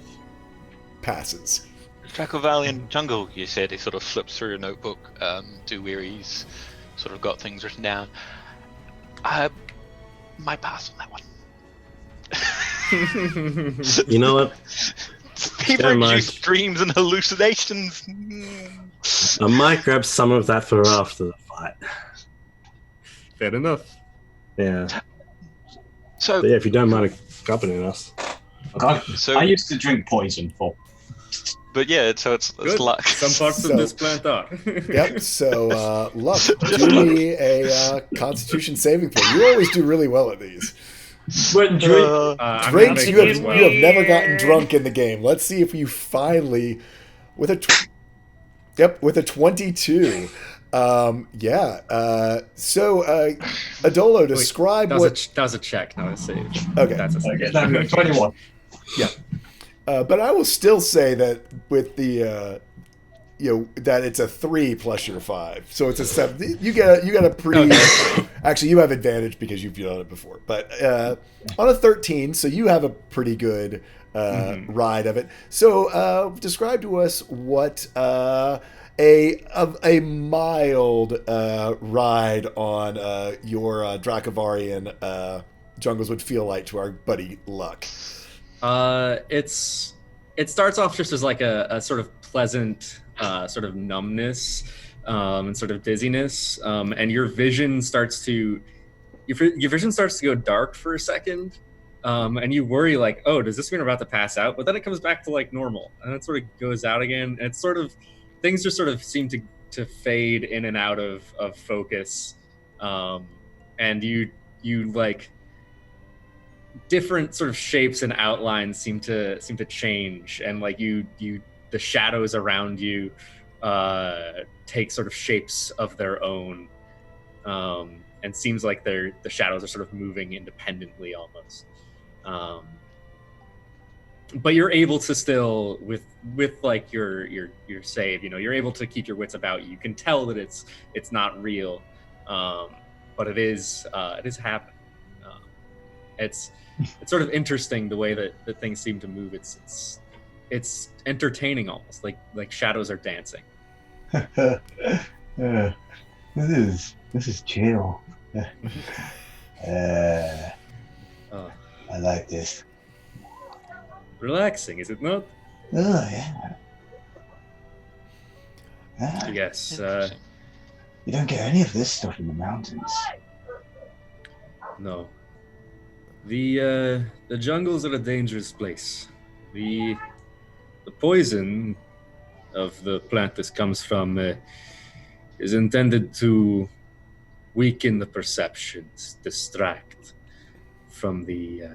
Speaker 1: passes.
Speaker 3: Drakavarian jungle, you said. He sort of flips through a notebook to where he's sort of got things written down. My pass on that one.
Speaker 2: You know what?
Speaker 3: People induce dreams and hallucinations.
Speaker 2: I might grab some of that for after the fight.
Speaker 4: Fair enough.
Speaker 2: Yeah.
Speaker 3: So,
Speaker 2: But yeah, if you don't mind accompanying us.
Speaker 3: so
Speaker 6: I used to drink poison for.
Speaker 3: but yeah, so it's
Speaker 4: Good.
Speaker 3: luck.
Speaker 4: Some parts
Speaker 1: So-
Speaker 4: of this plant are.
Speaker 1: Yep. So, Luck, do me a Constitution saving throw. You always do really well at these.
Speaker 2: But
Speaker 4: I'm
Speaker 1: Drinks,
Speaker 4: not
Speaker 1: you
Speaker 4: a
Speaker 1: have
Speaker 4: good
Speaker 1: you have never gotten
Speaker 5: Weird.
Speaker 1: drunk in the game. Let's see if you finally, with a 22. So, Adolo, describe
Speaker 4: That
Speaker 1: what.
Speaker 4: was a check, not a save.
Speaker 1: Okay.
Speaker 4: That's a save.
Speaker 6: Okay, no, 21.
Speaker 1: But I will still say that with the, that it's a 3 plus your 5, so it's a 7. You get a pretty. Actually, you have advantage because you've done it before. But on a 13, so you have a pretty good ride of it. So describe to us what a mild ride on your Drakavarian jungles would feel like to our buddy Luck?
Speaker 4: It starts off just as like a sort of pleasant sort of numbness and sort of dizziness, and your vision starts to go dark for a second, and you worry like, oh, does this mean we're about to pass out? But then it comes back to like normal, and it sort of goes out again. And it's sort of things just sort of seem to fade in and out of focus, and you like different sort of shapes and outlines seem to change, and like the shadows around you take sort of shapes of their own, and seems like the shadows are sort of moving independently almost. But you're able to still with like your save, you're able to keep your wits about you. You can tell that it's not real, but it is happening. It's sort of interesting the way that things seem to move. It's entertaining almost, like shadows are dancing.
Speaker 6: This is chill. I like this.
Speaker 4: Relaxing, is it not?
Speaker 6: Oh yeah.
Speaker 4: Yes.
Speaker 6: You don't get any of this stuff in the mountains.
Speaker 4: No. The jungles are a dangerous place. The poison of the plant this comes from is intended to weaken the perceptions, distract from the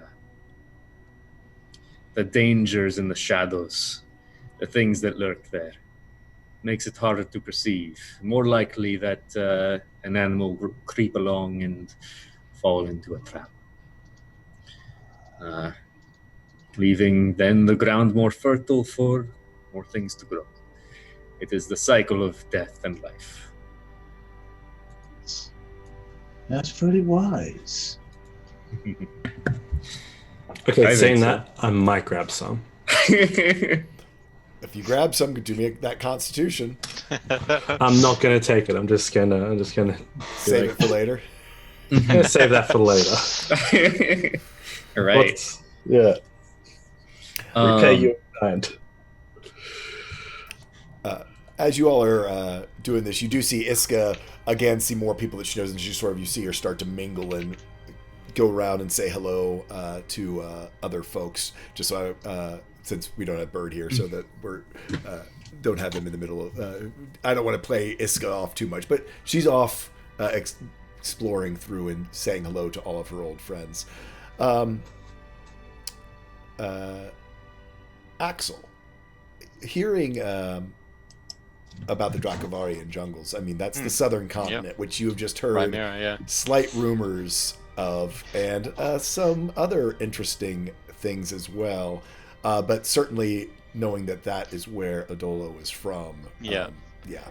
Speaker 4: dangers and the shadows, the things that lurk there. Makes it harder to perceive. More likely that an animal will creep along and fall into a trap. Leaving then the ground more fertile for more things to grow. It is the cycle of death and life.
Speaker 6: That's pretty wise.
Speaker 2: Okay,
Speaker 4: I
Speaker 2: saying
Speaker 4: think so.
Speaker 2: that, I might grab some.
Speaker 1: If you grab some, do me that Constitution.
Speaker 2: I'm not gonna take it. I'm just gonna
Speaker 1: Save it for later.
Speaker 2: I'm gonna save that for later.
Speaker 4: Right.
Speaker 2: Yeah. Repay your kind.
Speaker 1: As you all are doing this, you do see Iska again, see more people that she knows, and you see her start to mingle and go around and say hello to other folks. Just so since we don't have Bird here, so that we're don't have them in the middle of. I don't want to play Iska off too much, but she's off exploring through and saying hello to all of her old friends. Axel, hearing about the Dracovarian jungles, I mean, that's the southern continent, which you have just heard
Speaker 3: Chimera,
Speaker 1: slight rumors of, and some other interesting things as well. But certainly knowing that is where Adolo is from.
Speaker 3: Yeah.
Speaker 1: Yeah.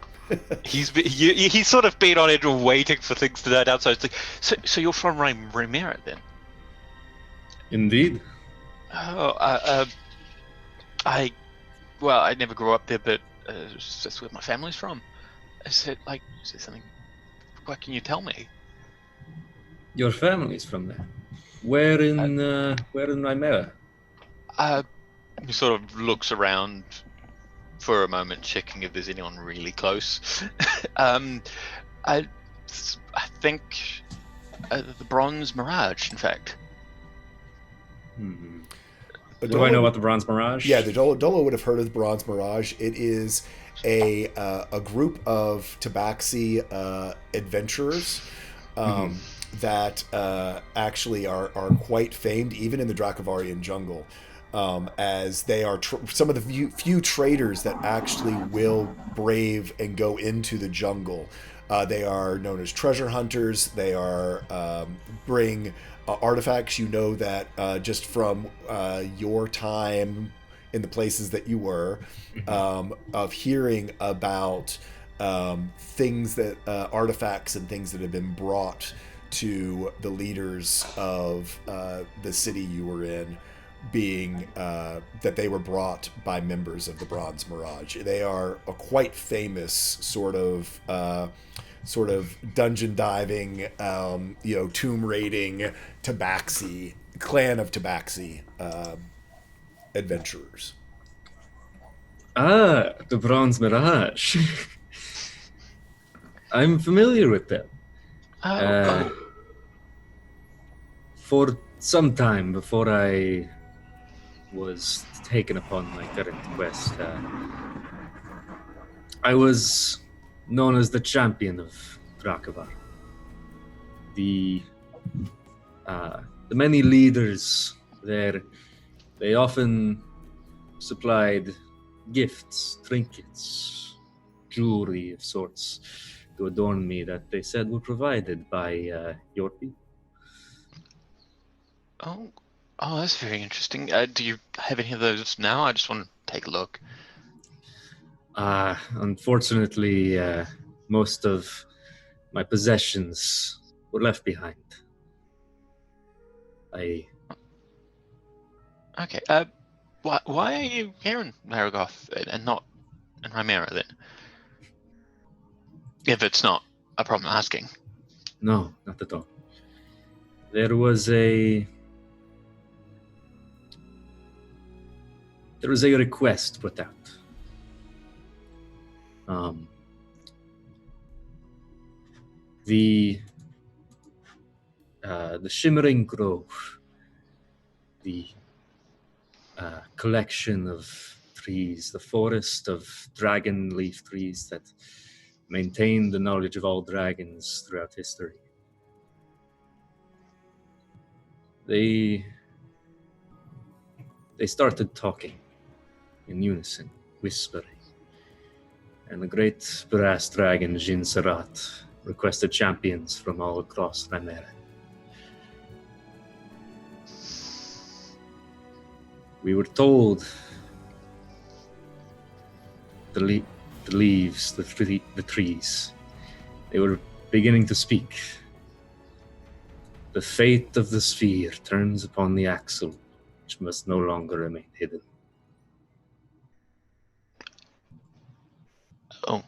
Speaker 3: He's sort of been on it waiting for things to die out. So it's like, so you're from Chimera then?
Speaker 4: Indeed.
Speaker 3: Oh, I never grew up there, but that's where my family's from. Is there something? What can you tell me?
Speaker 4: Your family's from there. Where in Chimera?
Speaker 3: He sort of looks around for a moment, checking if there's anyone really close. I think the Bronze Mirage, in fact.
Speaker 4: What do I know about the Bronze Mirage?
Speaker 1: Yeah, the Dolo would have heard of the Bronze Mirage. It is a group of Tabaxi adventurers that actually are quite famed, even in the Dracovarian jungle, as they are some of the few traders that actually will brave and go into the jungle. They are known as treasure hunters. They are bring artifacts. That just from your time in the places that you were, of hearing about things that artifacts and things that have been brought to the leaders of the city you were in, being that they were brought by members of the Bronze Mirage. They are a quite famous sort of sort of dungeon diving, tomb raiding Tabaxi, clan of Tabaxi adventurers.
Speaker 4: Ah, the Bronze Mirage. I'm familiar with them. For some time before I was taken upon my current quest, I was known as the champion of Drakavar. The many leaders there, they often supplied gifts, trinkets, jewelry of sorts to adorn me that they said were provided by your people.
Speaker 3: Oh, that's very interesting. Do you have any of those now? I just want to take a look.
Speaker 4: Unfortunately, most of my possessions were left behind.
Speaker 3: Okay. Why are you here in Maragoth and not in Rymera then? If it's not a problem asking.
Speaker 4: No, not at all. There was a request put out. The Shimmering Grove, the collection of trees, the forest of dragon leaf trees that maintain the knowledge of all dragons throughout history. They started talking in unison, whispering. And the great brass dragon Jin Sarat requested champions from all across Rymera. We were told the leaves, the trees, they were beginning to speak. The fate of the sphere turns upon the axle, which must no longer remain hidden.
Speaker 3: Oh.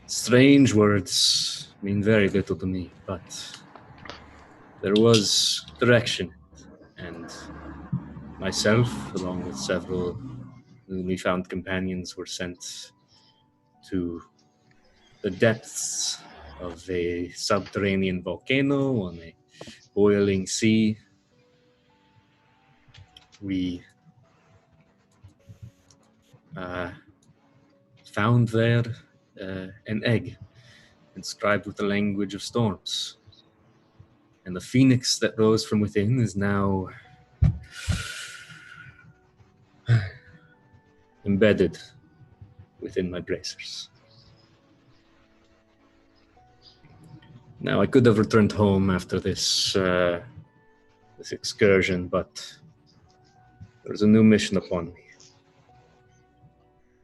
Speaker 4: Strange words mean very little to me, but there was direction, and myself, along with several newly found companions, were sent to the depths of a subterranean volcano on a boiling sea. We found there an egg inscribed with the language of storms. And the phoenix that rose from within is now embedded within my bracers. Now, I could have returned home after this excursion, but there was a new mission upon me.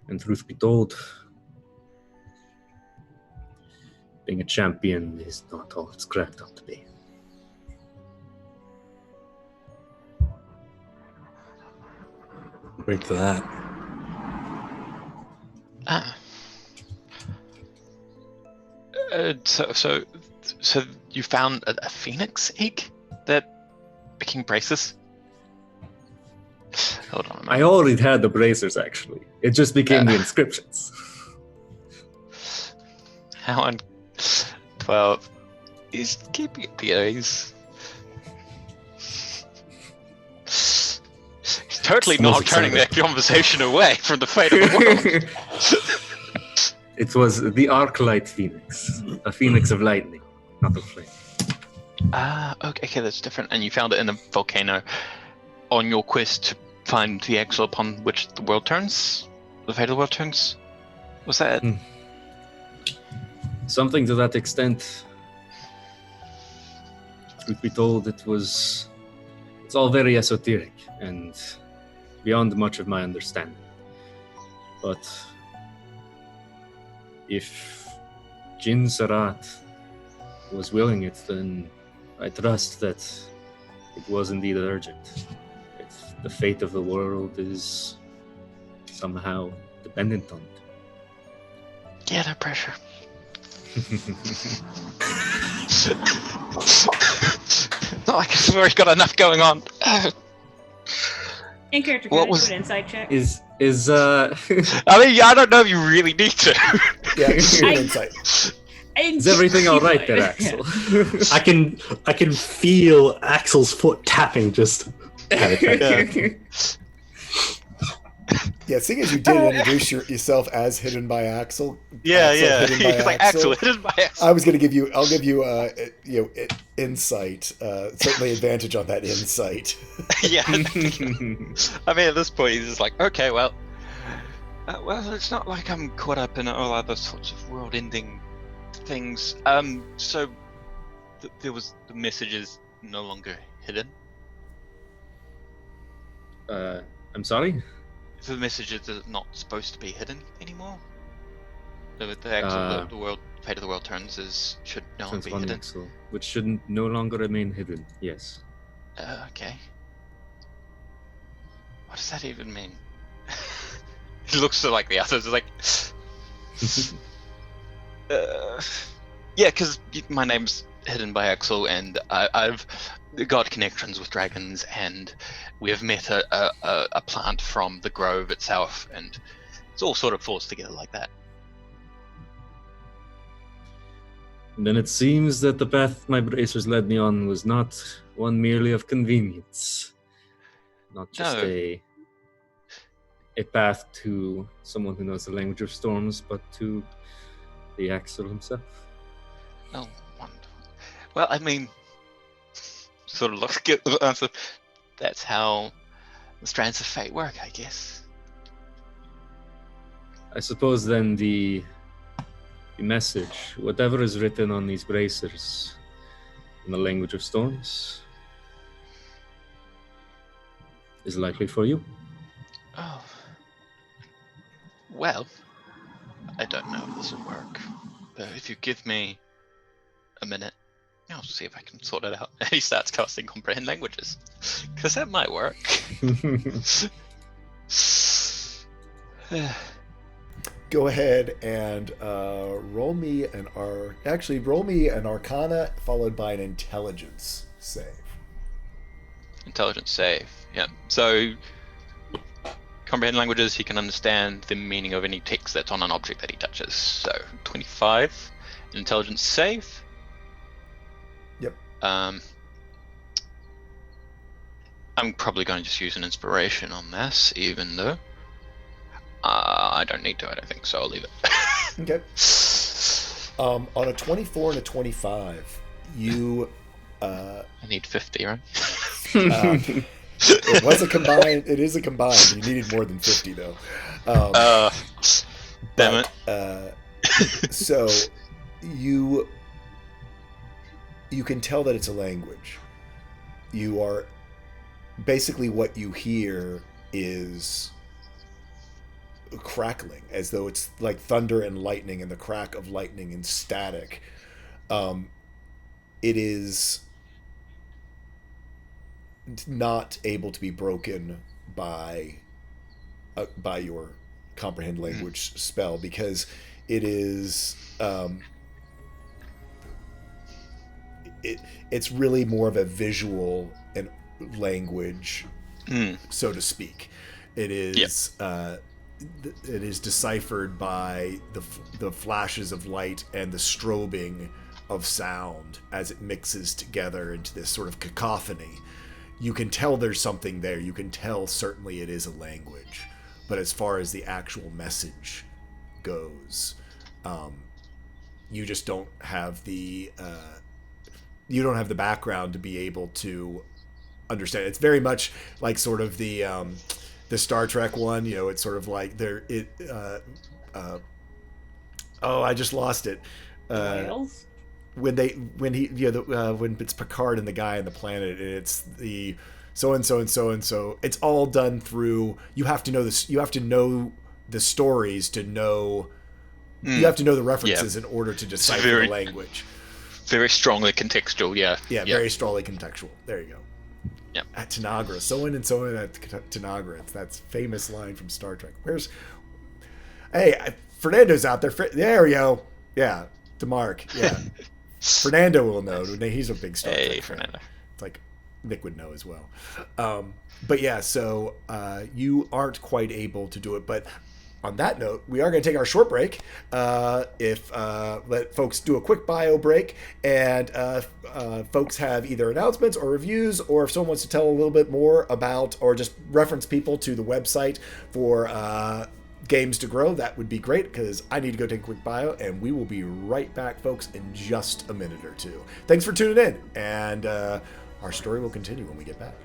Speaker 4: And truth be told, being a champion is not all it's cracked up to be.
Speaker 2: Wait for that.
Speaker 3: So you found a phoenix egg that became braces? Hold on a moment.
Speaker 4: I already had the bracers, actually. It just became the inscriptions.
Speaker 3: How on 12? He's keeping it together. He's totally not turning that conversation away from the fate of the world.
Speaker 4: It was the Arclight Phoenix. A phoenix of lightning, not of flame.
Speaker 3: Okay, that's different. And you found it in a volcano on your quest to find the axle upon which the world turns? The fate of the world turns? Was that it?
Speaker 4: Something to that extent. Truth be told, it's all very esoteric and beyond much of my understanding. But if Jin Sarat was willing it, then I trust that it was indeed urgent. If the fate of the world is somehow dependent on it.
Speaker 3: Yeah, no pressure. Not like I've already got enough going on.
Speaker 5: In character,
Speaker 3: What
Speaker 5: can I
Speaker 3: was-
Speaker 5: do an insight check?
Speaker 4: Is
Speaker 3: I mean, I don't know if you really need to.
Speaker 1: Yeah, just give me
Speaker 5: I-
Speaker 1: insight.
Speaker 4: is everything all right there,
Speaker 5: Yeah.
Speaker 4: Axel?
Speaker 2: I can feel Axel's foot tapping just.
Speaker 1: Yeah, seeing as you did introduce yourself as Hidden by Axel.
Speaker 3: Yeah,
Speaker 1: Axel,
Speaker 3: yeah.
Speaker 1: Hidden by
Speaker 3: He's like
Speaker 1: Axel.
Speaker 3: Axel, hidden by Axel.
Speaker 1: I was gonna give you. I'll give you. Insight. Certainly advantage on that insight.
Speaker 3: Yeah. I mean, at this point, he's just like, okay, well, it's not like I'm caught up in all other sorts of world-ending things. So there was the message is no longer hidden.
Speaker 4: I'm sorry.
Speaker 3: The message is not supposed to be hidden anymore. The world, fate of the world turns should no longer be
Speaker 4: Transforming
Speaker 3: hidden.
Speaker 4: Axel, which should no longer remain hidden. Yes.
Speaker 3: Okay. What does that even mean? He looks to like the others, like. Yeah, because my name's Hidden by Axel, and I've got connections with dragons, and we have met a plant from the grove itself, and it's all sort of forced together like that.
Speaker 4: Then it seems that the path my bracers led me on was not one merely of convenience. Not just
Speaker 3: No.
Speaker 4: a path to someone who knows the language of storms, but to the Axel himself.
Speaker 3: Oh, wonderful. Well, I mean, sort of looks good. So that's how the strands of fate work, I guess.
Speaker 4: I suppose then the message, whatever is written on these bracers in the language of storms, is likely for you.
Speaker 3: Oh. Well, I don't know if this will work, but if you give me a minute, I'll see if I can sort it out. And he starts casting Comprehend Languages, because that might work.
Speaker 1: Go ahead and roll me an Arcana followed by an Intelligence save.
Speaker 3: Intelligence save. Yeah. So, Comprehend Languages, he can understand the meaning of any text that's on an object that he touches. So, 25. Intelligence save.
Speaker 1: Yep.
Speaker 3: I'm probably going to just use an inspiration on this, even though I don't need to, I don't think, so I'll leave it.
Speaker 1: Okay. On a 24 and a 25, you
Speaker 3: I need 50, right?
Speaker 1: it was a combined. It is a combined. You needed more than 50 though.
Speaker 3: Damn it.
Speaker 1: So you can tell that it's a language. You are basically what you hear is crackling, as though it's like thunder and lightning and the crack of lightning and static. It is not able to be broken by your comprehend language spell, because it is it's really more of a visual and language, so to speak. It is it is deciphered by the flashes of light and the strobing of sound as it mixes together into this sort of cacophony. You can tell there's something there. You can tell certainly it is a language. But as far as the actual message goes, you just don't have the background to be able to understand. It's very much like sort of the Star Trek one. You know, it's sort of like I just lost it.
Speaker 5: Whales?
Speaker 1: When it's Picard and the guy on the planet, and it's the so and so and so and so. It's all done through. You have to know this. You have to know the stories to know. You have to know the references in order to decipher the language.
Speaker 3: Very strongly contextual, yeah.
Speaker 1: Yeah, very strongly contextual. There you go.
Speaker 3: Yeah.
Speaker 1: At Tanagra, so and so at Tanagra. It's that famous line from Star Trek. Fernando's out there. There we go. Yeah, DeMarc. Yeah. Fernando will know. He's a big Star Trek fan.
Speaker 3: Fernando.
Speaker 1: It's like Nick would know as well. But yeah, so you aren't quite able to do it. But on that note, we are going to take our short break. Let folks do a quick bio break, and folks have either announcements or reviews, or if someone wants to tell a little bit more about, or just reference people to the website for Games to Grow, that would be great, because I need to go take a quick bio, and we will be right back, folks, in just a minute or two. Thanks for tuning in, and our story will continue when we get back.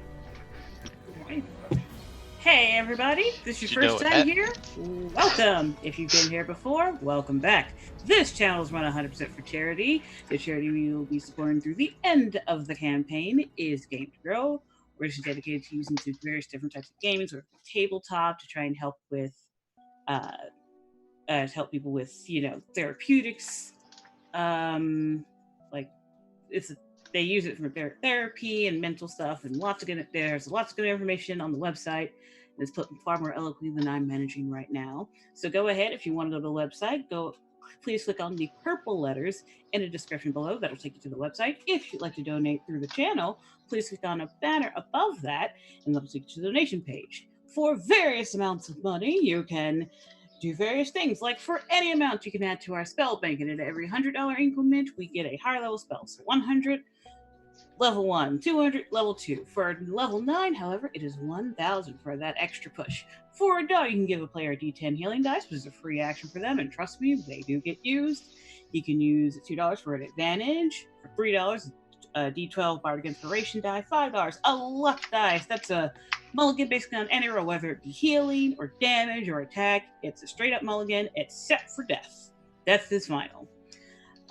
Speaker 5: Hey everybody, this is your first time here? Welcome! If you've been here before, welcome back. This channel is run 100% for charity. The charity we will be supporting through the end of the campaign is Game to Grow. We're just dedicated to using various different types of gaming, sort of tabletop, to try and help with people with, therapeutics. They use it for their therapy and mental stuff, and there's lots of good information on the website. It's put far more eloquently than I'm managing right now. So go ahead, if you want to go to the website, please click on the purple letters in the description below. That'll take you to the website. If you'd like to donate through the channel, please click on a banner above that, and that'll take you to the donation page. For various amounts of money, you can do various things. Like for any amount, you can add to our spell bank, and at every $100 increment, we get a higher level spell. So 100, level 1, 200, level 2. For level 9, however, it is 1,000 for that extra push. For $1, you can give a player a D10 healing dice, which is a free action for them, and trust me, they do get used. You can use $2 for an advantage. For $3, a D12 Bardic Inspiration die. $5, a luck dice. That's a mulligan basically on any roll, whether it be healing or damage or attack. It's a straight up mulligan. It's set for death. Death is final.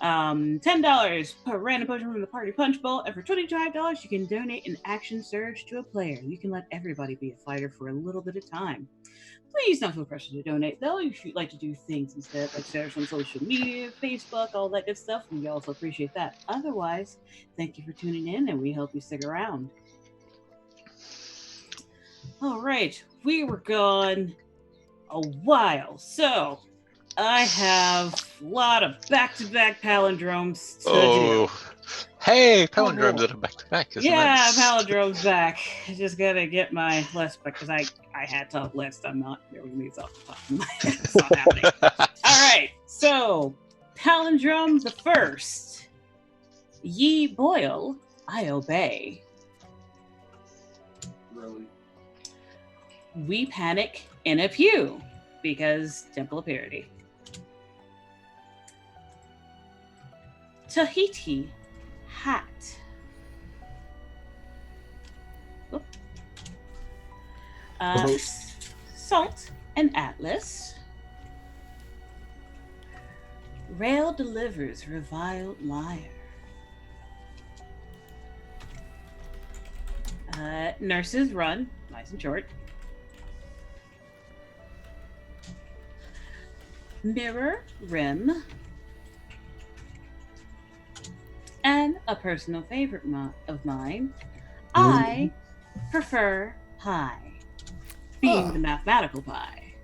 Speaker 5: $10 per random potion from the party punch bowl, and for $25 you can donate an action surge to a player. You can let everybody be a fighter for a little bit of time. Please don't feel pressure to donate, though. If you'd like to do things instead, like share us on social media, Facebook, all that good stuff, we also appreciate that. Otherwise, thank you for tuning in, and we hope you stick around. All right, we were gone a while, so I have a lot of back-to-back palindromes to do.
Speaker 3: Hey, palindromes that are back-to-back.
Speaker 5: Yeah, palindromes back. I just gotta get my list back, because I had to list. I'm not reading these off the top of my head. It's not happening. All right, so palindrome the first. Ye boil, I obey.
Speaker 2: Really?
Speaker 5: We panic in a pew, because Temple of Purity. Tahiti hat. Salt and Atlas. Rail delivers reviled liar. Nurses run, nice and short. Mirror rim. And a personal favorite of mine, I prefer pie, being the mathematical pie.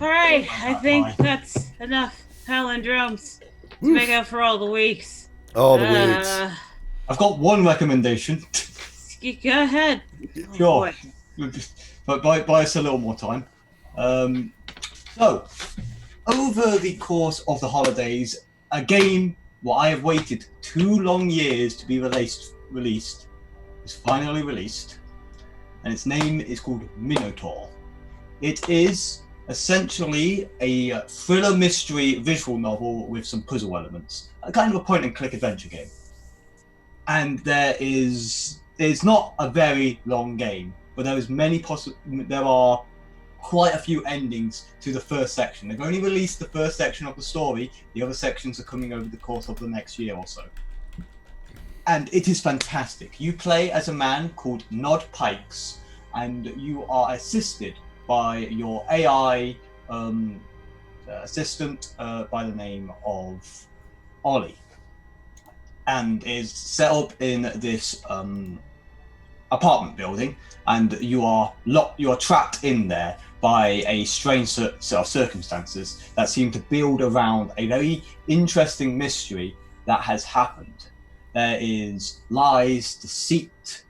Speaker 5: All right, I think that's enough palindromes to make up for all the weeks.
Speaker 1: All the weeks.
Speaker 6: I've got one recommendation.
Speaker 5: Go ahead.
Speaker 6: Sure. But buy us a little more time. So, over the course of the holidays, a game what I have waited 2 long years to be released is finally released, and its name is called Minotaur. It is essentially a thriller mystery visual novel with some puzzle elements, a kind of a point and click adventure game. And it's not a very long game, but there are quite a few endings to the first section. They've only released the first section of the story. The other sections are coming over the course of the next year or so. And it is fantastic. You play as a man called Nod Pikes, and you are assisted by your AI assistant by the name of Ollie, and is set up in this apartment building, and you are trapped in there by a strange set of circumstances that seem to build around a very interesting mystery that has happened. There is lies, deceit,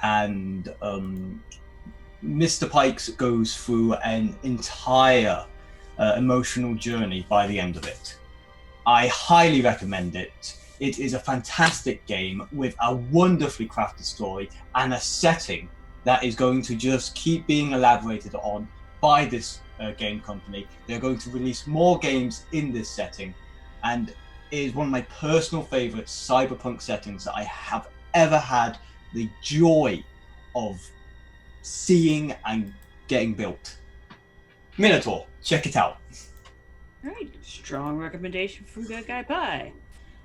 Speaker 6: and Mr. Pikes goes through an entire emotional journey by the end of it. I highly recommend it. It is a fantastic game with a wonderfully crafted story and a setting that is going to just keep being elaborated on by this game company. They're going to release more games in this setting, and it is one of my personal favorite cyberpunk settings that I have ever had the joy of seeing and getting built. Minotaur, check it out.
Speaker 5: All right, strong recommendation from Good Guy Pie.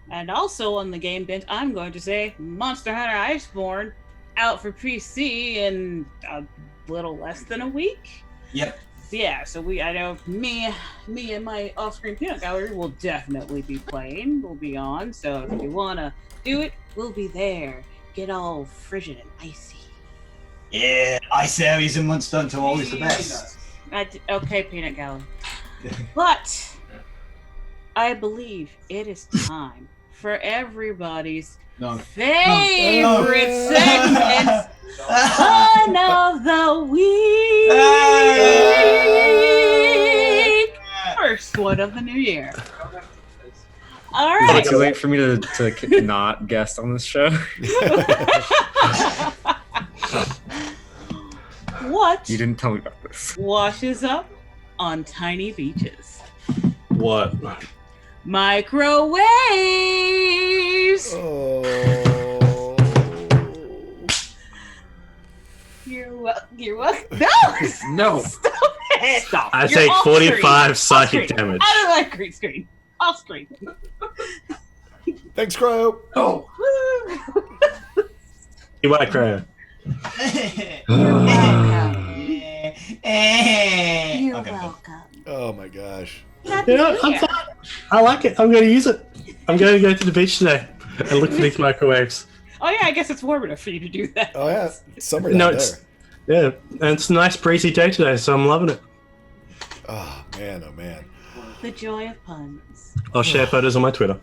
Speaker 5: And also on the game bench, I'm going to say Monster Hunter Iceborne, out for PC in a little less than a week.
Speaker 6: Yep.
Speaker 5: Yeah, so I know me and my off-screen peanut gallery will definitely be playing. We'll be on, so if you wanna do it, we'll be there. Get all frigid and icy.
Speaker 6: Yeah, Ice Aries and Monster Hunter are always the best.
Speaker 5: Okay, peanut gallery. But I believe it is time for everybody's favorite segment, Fun of the Week. First one of the new year. All
Speaker 4: Is
Speaker 5: right.
Speaker 4: it too late for me to not guest on this show?
Speaker 5: What
Speaker 4: You didn't tell me about this.
Speaker 5: washes up on tiny beaches?
Speaker 2: What?
Speaker 5: Microwaves.
Speaker 1: Oh.
Speaker 5: You're welcome. No.
Speaker 4: No.
Speaker 5: Stop it. Stop.
Speaker 2: I
Speaker 5: You're
Speaker 2: take
Speaker 5: off
Speaker 2: 45
Speaker 5: screen. Off
Speaker 2: psychic
Speaker 5: screen.
Speaker 2: damage.
Speaker 5: Out of my green screen. Off screen.
Speaker 1: Thanks, Crow.
Speaker 4: Oh.
Speaker 2: You might cry.
Speaker 5: You're welcome. You're
Speaker 6: Okay,
Speaker 5: welcome.
Speaker 1: Oh my gosh.
Speaker 5: Happy
Speaker 2: You know,
Speaker 5: New
Speaker 2: I'm
Speaker 5: Year.
Speaker 2: fine. I like it. I'm going to use it. I'm going to go to the beach today and look for these microwaves.
Speaker 5: Oh yeah, I guess it's warm enough for you to do that.
Speaker 1: Oh yeah, it's summer down
Speaker 2: No,
Speaker 1: there.
Speaker 2: it's yeah, and it's a nice breezy day today, so I'm loving it.
Speaker 1: Oh man, oh man.
Speaker 5: The joy of puns.
Speaker 2: I'll share photos on my Twitter.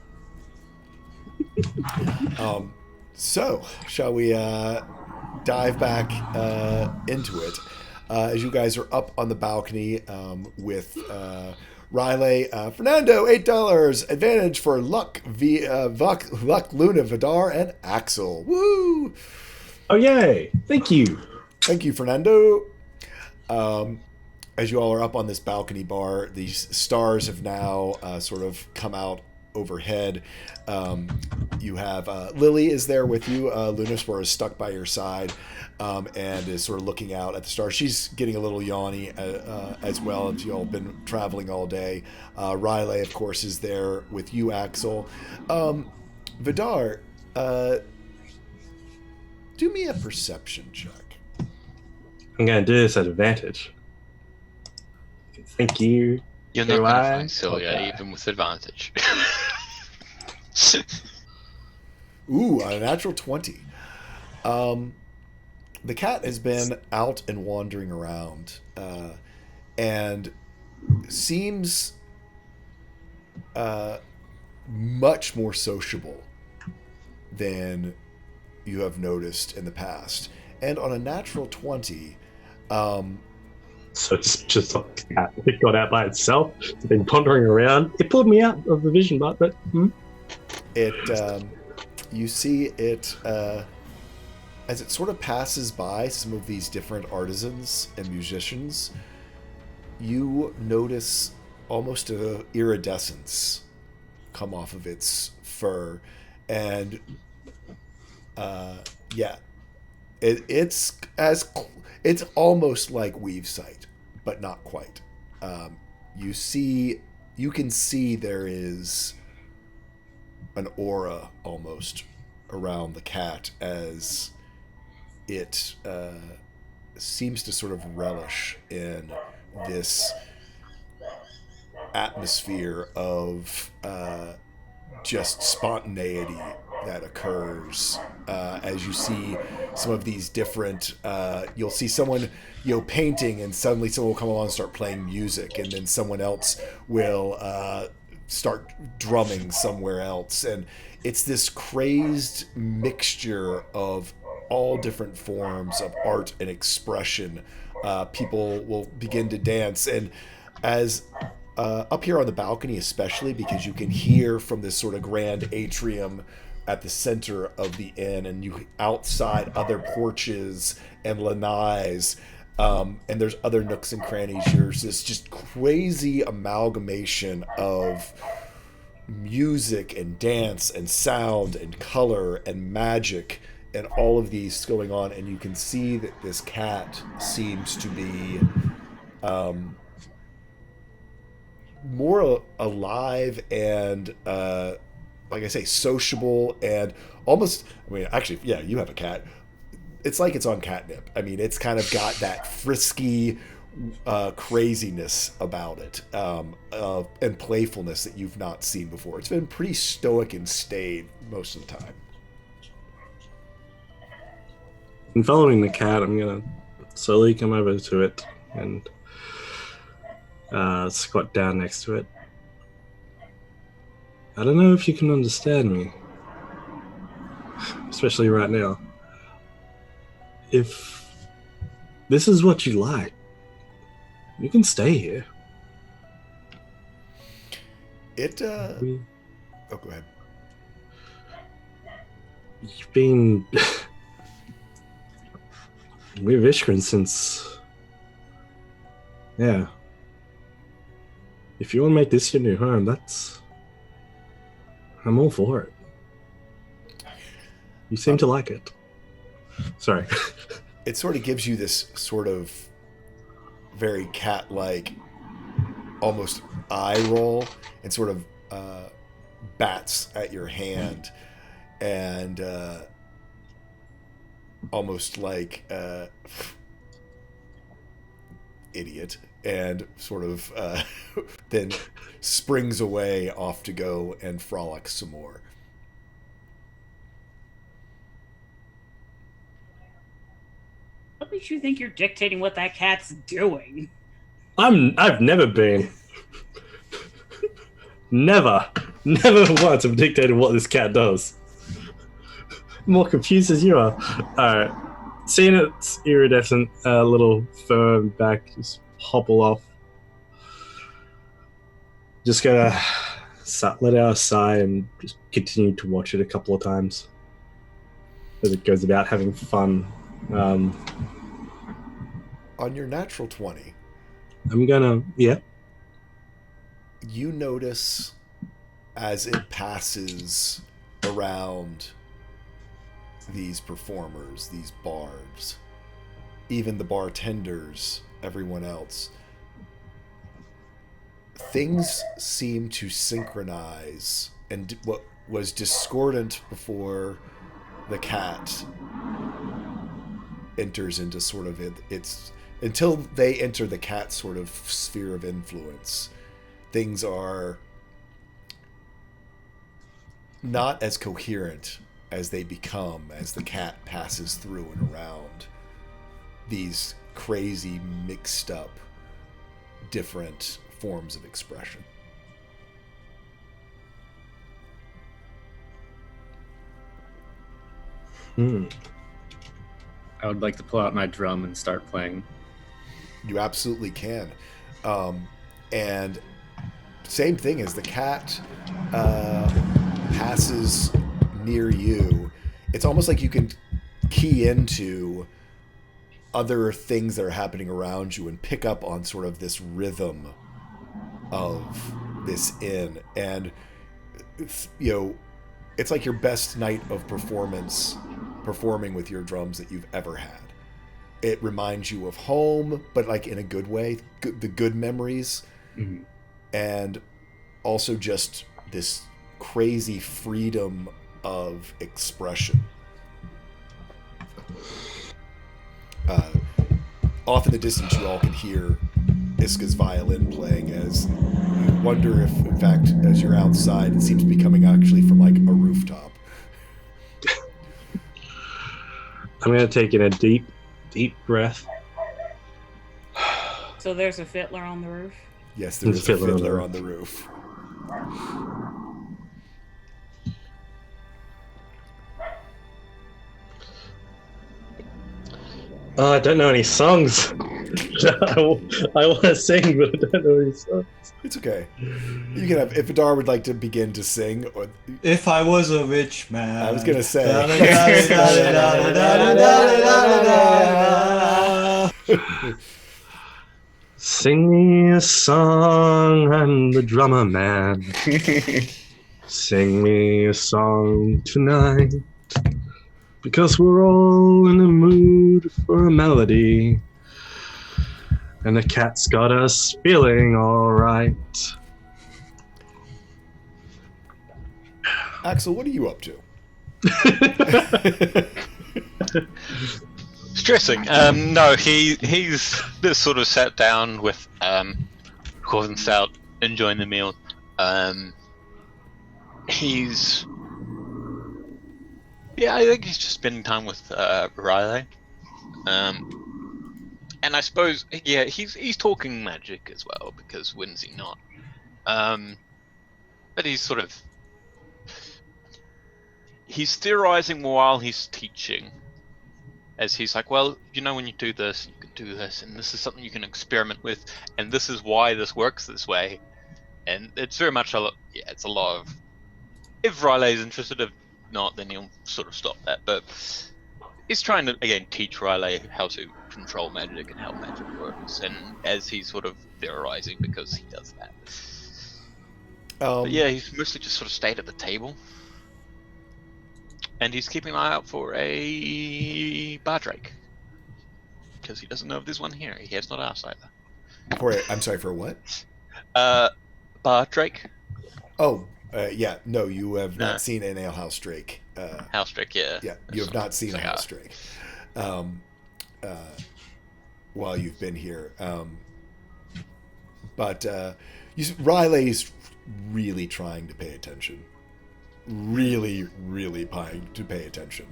Speaker 1: So, shall we dive back into it? As you guys are up on the balcony with Riley, Fernando, $8, advantage for Luck, Luck, Luna, Vidar, and Axel. Woo!
Speaker 2: Oh yay! Thank you.
Speaker 1: Thank you, Fernando. As you all are up on this balcony bar, these stars have now sort of come out overhead. You have Lily is there with you. Lunaspore is stuck by your side and is sort of looking out at the stars. She's getting a little yawny as well, as you all been traveling all day. Riley, of course, is there with you, Axel. Vidar, do me a perception check.
Speaker 2: I'm going to do this at advantage. Thank you.
Speaker 3: You're not
Speaker 2: Do
Speaker 3: going to
Speaker 2: I?
Speaker 3: find Celia
Speaker 2: Okay.
Speaker 3: even with advantage.
Speaker 1: Ooh, a natural 20. The cat has been out and wandering around and seems much more sociable than you have noticed in the past. And on a natural 20,
Speaker 2: So it's just a cat. It got out by itself. It's been pondering around. It pulled me out of the vision, but
Speaker 1: it you see it as it sort of passes by some of these different artisans and musicians. You notice almost a iridescence come off of its fur, and it's almost like weave sight, but not quite. You can see there is an aura almost around the cat as it seems to sort of relish in this atmosphere of just spontaneity that occurs as you see some of these different. You'll see someone, painting, and suddenly someone will come along and start playing music, and then someone else will start drumming somewhere else, and it's this crazed mixture of all different forms of art and expression. People will begin to dance, and as up here on the balcony, especially because you can hear from this sort of grand atrium at the center of the inn, and you outside other porches and lanais, and there's other nooks and crannies. There's this just crazy amalgamation of music and dance and sound and color and magic and all of these going on, and you can see that this cat seems to be more alive and like I say, sociable, and almost, actually, yeah, you have a cat. It's like it's on catnip. It's kind of got that frisky craziness about it, and playfulness that you've not seen before. It's been pretty stoic and staid most of the time.
Speaker 2: And following the cat, I'm gonna slowly come over to it and squat down next to it. I don't know if you can understand me, especially right now. If this is what you like, you can stay here.
Speaker 1: Oh, go ahead.
Speaker 2: You've been with Ishkrin since... Yeah. If you want to make this your new home, I'm all for it. You seem to like it. Sorry.
Speaker 1: It sort of gives you this sort of very cat-like, almost eye roll, and sort of bats at your hand, and almost like idiot, and sort of then springs away off to go and frolic some more.
Speaker 5: What makes you think you're dictating what that cat's doing?
Speaker 2: I've never been. Never once have dictated what this cat does. More confused as you are. Alright. Seeing its iridescent little fur back just hobble off. Just gonna let out a sigh and just continue to watch it a couple of times as it goes about having fun.
Speaker 1: On your natural 20,
Speaker 2: I'm gonna, yeah.
Speaker 1: You notice as it passes around these performers, these bards, even the bartenders, everyone else, things seem to synchronize, and what was discordant before the cat enters into sort of its until they enter the cat sort of sphere of influence, things are not as coherent as they become as the cat passes through and around these crazy mixed up different forms of expression.
Speaker 4: I would like to pull out my drum and start playing.
Speaker 1: You absolutely can. And same thing as the cat passes near you. It's almost like you can key into other things that are happening around you and pick up on sort of this rhythm of this inn. And, it's like your best night of performing with your drums that you've ever had. It reminds you of home, but like in a good way, the good memories, and also just this crazy freedom of expression. Off in the distance, you all can hear Iska's violin playing, as you wonder if, in fact, as you're outside, it seems to be coming actually from like a rooftop.
Speaker 2: I'm going to take in a deep breath.
Speaker 5: So there's a fiddler on the roof.
Speaker 1: Yes, there is a fiddler on the roof.
Speaker 2: Oh, I don't know any songs. I want to sing, but I don't know any songs.
Speaker 1: It's okay. You can have, if Vidar would like to begin to sing, or
Speaker 6: If I was a rich man.
Speaker 1: I was gonna say.
Speaker 2: Sing me a song, I'm the drummer man. Sing me a song tonight, because we're all in the mood for a melody, and the cat's got us feeling alright.
Speaker 1: Axel, what are you up to?
Speaker 3: Stressing. No, he's just sort of sat down with Corvin Stout, enjoying the meal. He's I think he's just spending time with Riley. And I suppose he's talking magic as well, because when's he not? But he's sort of theorizing while he's teaching. As he's like, well, you know, when you do this, you can do this, and this is something you can experiment with, and this is why this works this way. And it's very much it's a lot of... If Riley's interested, if not, then he'll sort of stop that. But he's trying to, again, teach Riley how to control magic and how magic works, and as he's sort of theorizing, because he does that. But yeah, he's mostly just sort of stayed at the table. And he's keeping an eye out for a Bardrake. Because he doesn't know if there's one here. He has not asked either.
Speaker 1: I'm sorry, for what?
Speaker 3: Bardrake.
Speaker 1: Oh, yeah. No, you have not seen an alehouse drake.
Speaker 3: House drake, yeah.
Speaker 1: Yeah, you have not seen a house drake. While you've been here. But Riley's really trying to pay attention. Really to pay attention,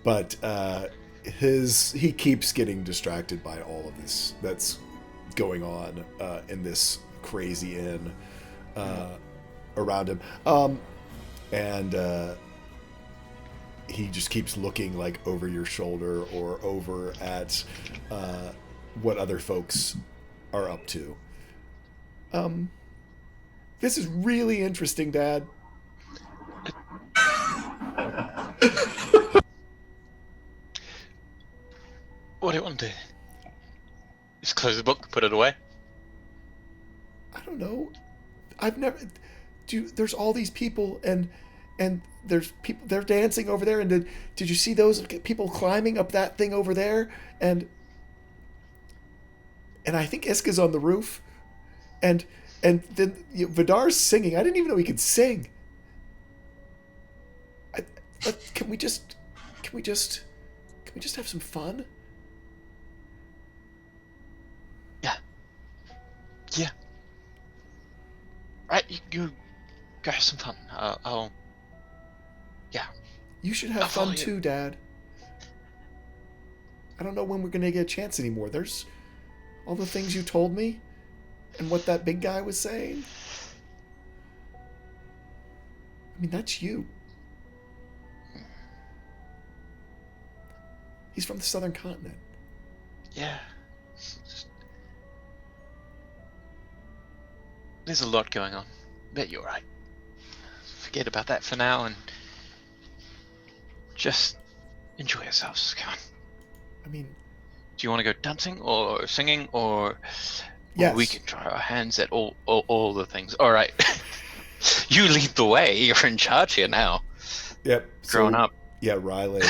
Speaker 1: but he keeps getting distracted by all of this that's going on in this crazy inn around him, and he just keeps looking like over your shoulder or over at what other folks are up to. This is really interesting, Dad.
Speaker 3: What do you want to do? Just close the book, put it away?
Speaker 1: I don't know. I've never... There's all these people, and there's people... They're dancing over there, and did you see those people climbing up that thing over there? And I think Iska's on the roof. And then Vidar's singing. I didn't even know he could sing. Can we just have some fun?
Speaker 3: Yeah. Right, you go have some fun.
Speaker 1: You should have fun too, Dad. I don't know when we're gonna get a chance anymore. There's all the things you told me, and what that big guy was saying. I mean, that's you. He's from the southern continent.
Speaker 3: Yeah. There's a lot going on. Bet you're right. Forget about that for now and just enjoy yourselves. Come on.
Speaker 1: I mean...
Speaker 3: Do you want to go dancing or singing or...
Speaker 1: Yes.
Speaker 3: We can try our hands at all the things. All right. You lead the way. You're in charge here now.
Speaker 1: Yep.
Speaker 3: Grown up.
Speaker 1: Yeah, Riley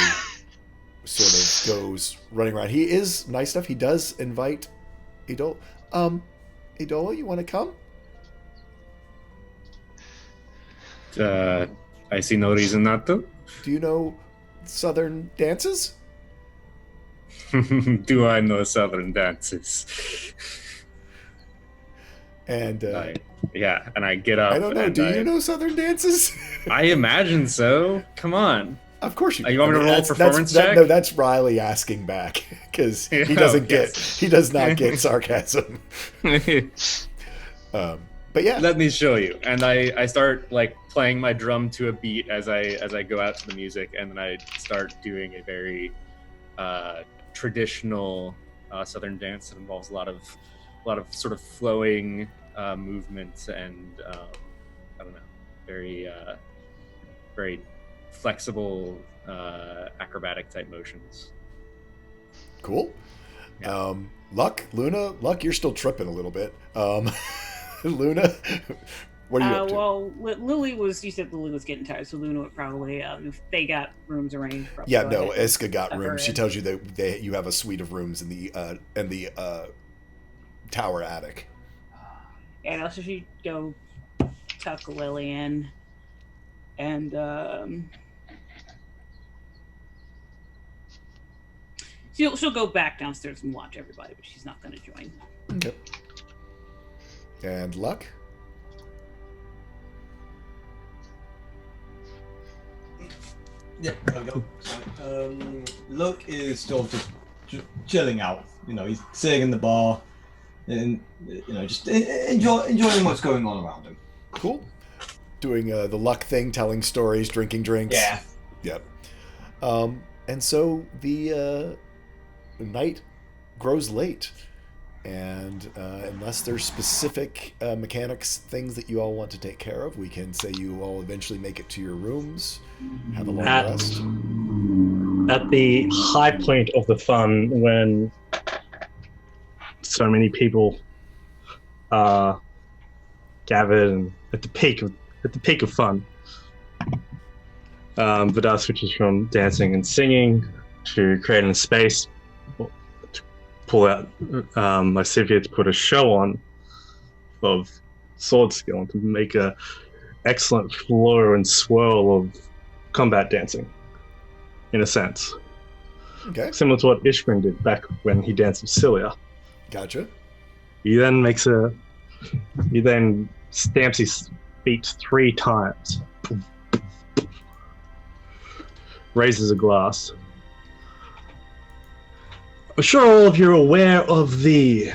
Speaker 1: sort of goes running around. He is nice enough. He does invite Idola. Idola, you want to come?
Speaker 4: I see no reason not to.
Speaker 1: Do you know Southern dances?
Speaker 4: Do I know Southern dances?
Speaker 1: And
Speaker 4: and I get up.
Speaker 1: I don't know. Do you know Southern dances?
Speaker 4: I imagine so. Come on.
Speaker 1: Of course you.
Speaker 4: You want me to roll a
Speaker 1: that's-
Speaker 4: performance
Speaker 1: that's-
Speaker 4: check?
Speaker 1: No, that's Riley asking back because he
Speaker 4: Oh,
Speaker 1: doesn't
Speaker 4: yes.
Speaker 1: he does not get sarcasm. But yeah,
Speaker 4: Let me show you. And I start like playing my drum to a beat as I go out to the music, and then I start doing a very traditional Southern dance that involves a lot of sort of flowing movements and I don't know, very very flexible acrobatic type motions.
Speaker 1: cool.
Speaker 4: Yeah.
Speaker 1: Luna, you're still tripping a little bit. Luna, what are you up to?
Speaker 5: Well, you said Lily was getting tired, so Luna would probably, if they got rooms arranged. Probably
Speaker 1: Yeah,
Speaker 5: go
Speaker 1: no,
Speaker 5: ahead and
Speaker 1: Iska got
Speaker 5: tuck her
Speaker 1: rooms. She
Speaker 5: in.
Speaker 1: tells you that you have a suite of rooms in the tower attic.
Speaker 5: And also she'd go tuck Lily in. And she'll go back downstairs and watch everybody, but she's not going to join.
Speaker 1: Okay. And Luck?
Speaker 6: Yeah, there we go. Luck is still just chilling out. You know, he's sitting in the bar and, you know, just enjoying what's going on around him.
Speaker 1: Cool. Doing the Luck thing, telling stories, drinking drinks.
Speaker 6: Yeah.
Speaker 1: Yep. And so the night grows late. And unless there's specific mechanics, things that you all want to take care of, we can say you all eventually make it to your rooms, have a long rest.
Speaker 2: At the high point of the fun, when so many people are gathered, and at the peak of fun, Vidar switches from dancing and singing to creating a space, to pull out Lysivia to put a show on of sword skill and to make a excellent flow and swirl of combat dancing, in a sense.
Speaker 1: Okay,
Speaker 2: Similar to what Ishgrin did back when he danced with Cilia.
Speaker 1: gotcha.
Speaker 2: He then stamps his feet 3 times. Raises a glass. I'm sure all of you are aware of the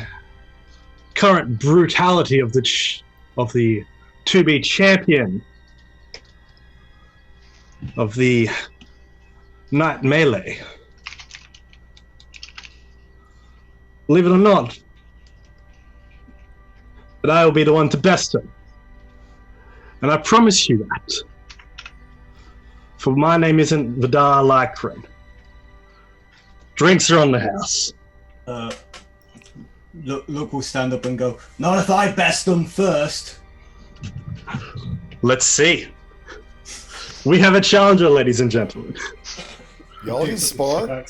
Speaker 2: current brutality of the to-be champion of the Night Melee. Believe it or not, but I will be the one to best him. And I promise you that. For my name isn't Vidar Lycran. Drinks are on the house.
Speaker 6: Luke will stand up and go, "Not if I best them first."
Speaker 2: Let's see. We have a challenger, ladies and gentlemen.
Speaker 1: Y'all can spar?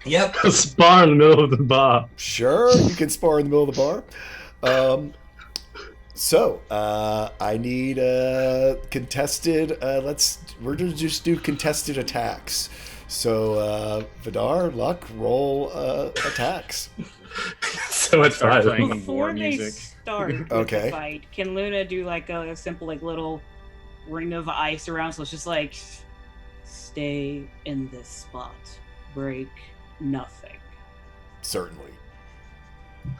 Speaker 6: Yep.
Speaker 2: A spar in the middle of the bar.
Speaker 1: Sure, you can spar in the middle of the bar. So I need contested. We're gonna just do contested attacks. So Vidar, Luck, roll attacks.
Speaker 2: So much
Speaker 4: Start
Speaker 2: fun.
Speaker 4: playing war
Speaker 5: Before they
Speaker 4: music.
Speaker 5: start with
Speaker 1: Okay.
Speaker 5: the fight, can Luna do like a simple like little ring of ice around? So it's just like, stay in this spot, break nothing.
Speaker 1: Certainly.
Speaker 5: There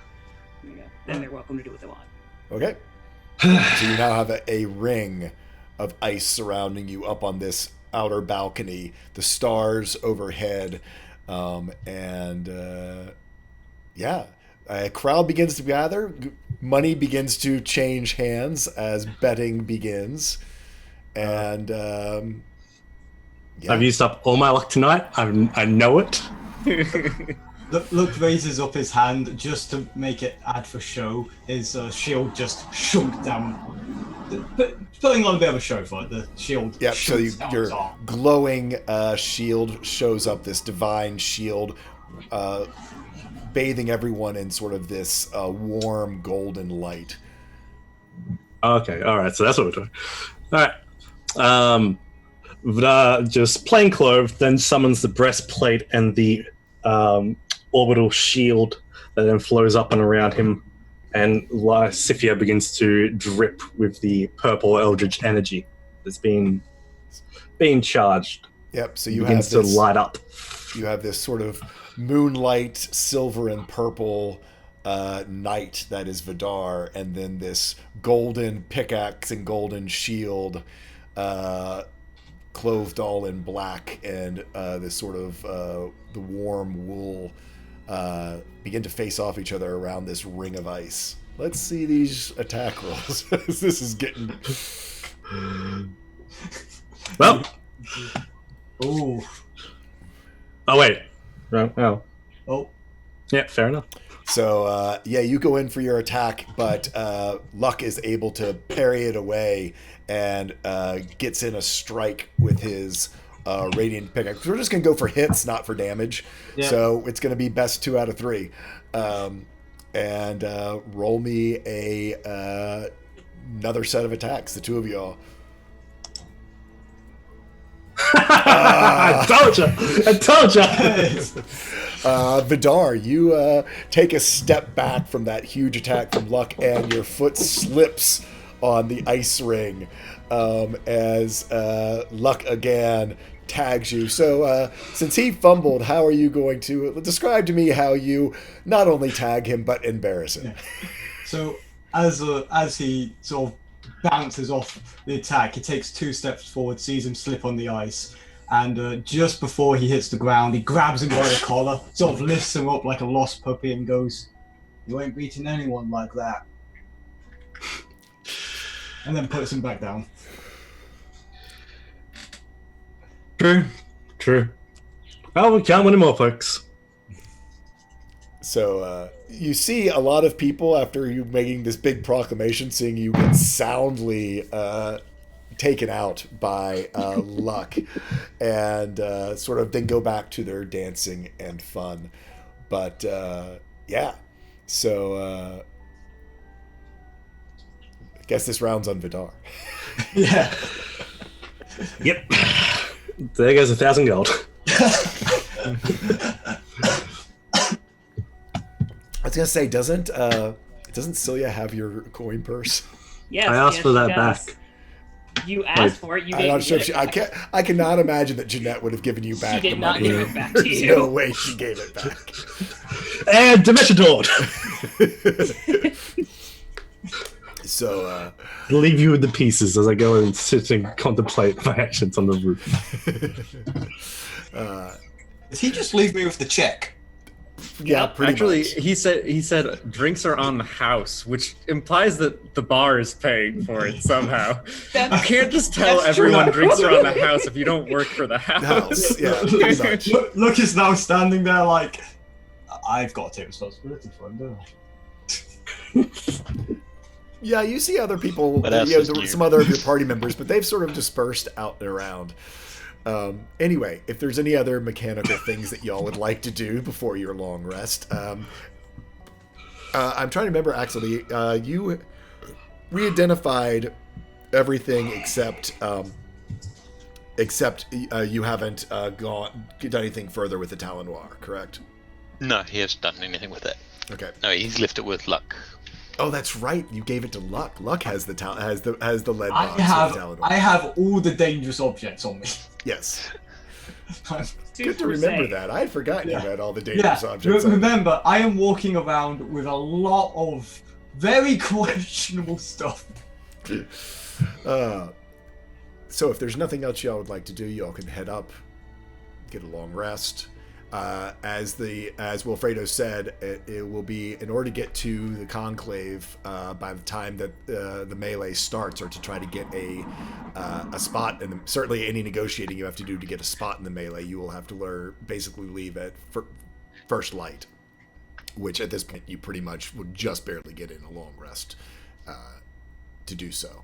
Speaker 5: you go. Then they're welcome to do what they want.
Speaker 1: Okay. So you now have a ring of ice surrounding you up on this outer balcony, the stars overhead, yeah, a crowd begins to gather. Money begins to change hands as betting begins, and yeah.
Speaker 2: I've used up all my luck tonight. I know it.
Speaker 6: Luke raises up his hand just to make it add for show. His shield just shrunk down, putting on a bit of a show for it. The shield.
Speaker 1: Yeah, so
Speaker 6: shoots down his
Speaker 1: your
Speaker 6: arm.
Speaker 1: glowing shield shows up, this divine shield, bathing everyone in sort of this warm golden light.
Speaker 2: Okay, all right. So that's what we're doing. All right. Vidar, just plain clothed, then summons the breastplate and the orbital shield that then flows up and around him, and Lysithea begins to drip with the purple eldritch energy that's being charged.
Speaker 1: Yep. So you
Speaker 2: begins
Speaker 1: have
Speaker 2: to
Speaker 1: this.
Speaker 2: light up.
Speaker 1: You have this sort of moonlight, silver and purple knight that is Vidar, and then this golden pickaxe and golden shield, clothed all in black, and this sort of the warm wool begin to face off each other around this ring of ice. Let's see these attack rolls. This is getting.
Speaker 2: Well,
Speaker 6: Ooh.
Speaker 2: oh wait. Oh.
Speaker 6: Oh.
Speaker 2: Yeah, fair enough.
Speaker 1: So, you go in for your attack, but Luck is able to parry it away and gets in a strike with his Radiant Pickaxe. We're just going to go for hits, not for damage.
Speaker 6: Yeah.
Speaker 1: So it's going to be best 2 out of 3. And roll me another set of attacks, the 2 of y'all.
Speaker 2: I told you.
Speaker 1: Vidar, you take a step back from that huge attack from Luck, and your foot slips on the ice ring as Luck again tags you. So since he fumbled, how are you going to describe to me how you not only tag him but embarrass him?
Speaker 6: So as he sort of bounces off the attack, he takes 2 steps forward, sees him slip on the ice, and just before he hits the ground, he grabs him by the collar, sort of lifts him up like a lost puppy, and goes, "You ain't beating anyone like that," and then puts him back down.
Speaker 2: True. Well, we can't win them all, folks.
Speaker 1: So you see a lot of people, after you making this big proclamation, seeing you get soundly taken out by Luck, and sort of then go back to their dancing and fun. But so I guess this round's on Vidar.
Speaker 6: Yeah.
Speaker 2: Yep. There goes 1,000 gold.
Speaker 1: I was gonna say, doesn't Celia have your coin purse?
Speaker 5: Yes,
Speaker 2: I asked
Speaker 5: yes,
Speaker 2: for
Speaker 5: she
Speaker 2: that
Speaker 5: does.
Speaker 2: back.
Speaker 5: You asked for it. You
Speaker 1: I'm
Speaker 5: didn't
Speaker 1: not sure
Speaker 5: get
Speaker 1: if
Speaker 5: it back.
Speaker 1: I cannot imagine that Jeanette would have given you back
Speaker 5: She did
Speaker 1: the
Speaker 5: not
Speaker 1: money.
Speaker 5: give it back to
Speaker 1: There's
Speaker 5: you.
Speaker 1: no way she gave it back.
Speaker 2: And Dimension Door!
Speaker 1: So,
Speaker 2: Leave you with the pieces as I go and sit and contemplate my actions on the roof.
Speaker 6: Did he just leave me with the check?
Speaker 1: yeah, pretty
Speaker 4: Actually,
Speaker 1: much.
Speaker 4: he said drinks are on the house, which implies that the bar is paying for it somehow. You can't just tell
Speaker 5: That's true.
Speaker 4: everyone drinks are on the house if you don't work for the house.
Speaker 1: House, yeah, pretty much.
Speaker 6: Look is now standing there like, I've got to take responsibility for him, don't I?
Speaker 1: Yeah, you see other people,
Speaker 3: What else
Speaker 1: you know,
Speaker 3: is new?
Speaker 1: some other of your party members, but they've sort of dispersed out and around. Anyway, if there's any other mechanical things that y'all would like to do before your long rest, I'm trying to remember, actually, you re-identified everything except you haven't done anything further with the Talon-Noir, correct?
Speaker 3: No, he hasn't done anything with it.
Speaker 1: Okay.
Speaker 3: No, he's left it with Luck.
Speaker 1: Oh, that's right. You gave it to Luck. Luck has the has the lead box with the Talon-Noir.
Speaker 6: I have all the dangerous objects on me.
Speaker 1: Yes.
Speaker 5: Two
Speaker 1: Good to
Speaker 5: per
Speaker 1: remember
Speaker 5: se.
Speaker 1: that. I had forgotten
Speaker 6: Yeah.
Speaker 1: you had all the
Speaker 6: Yeah,
Speaker 1: dangerous objects.
Speaker 6: remember, I am walking around with a lot of very questionable stuff.
Speaker 1: So if there's nothing else y'all would like to do, y'all can head up, get a long rest. As Wilfredo said, it will be, in order to get to the conclave by the time that the melee starts, or to try to get a spot, and certainly any negotiating you have to do to get a spot in the melee, you will have to basically leave at first light, which at this point you pretty much would just barely get in a long rest to do so.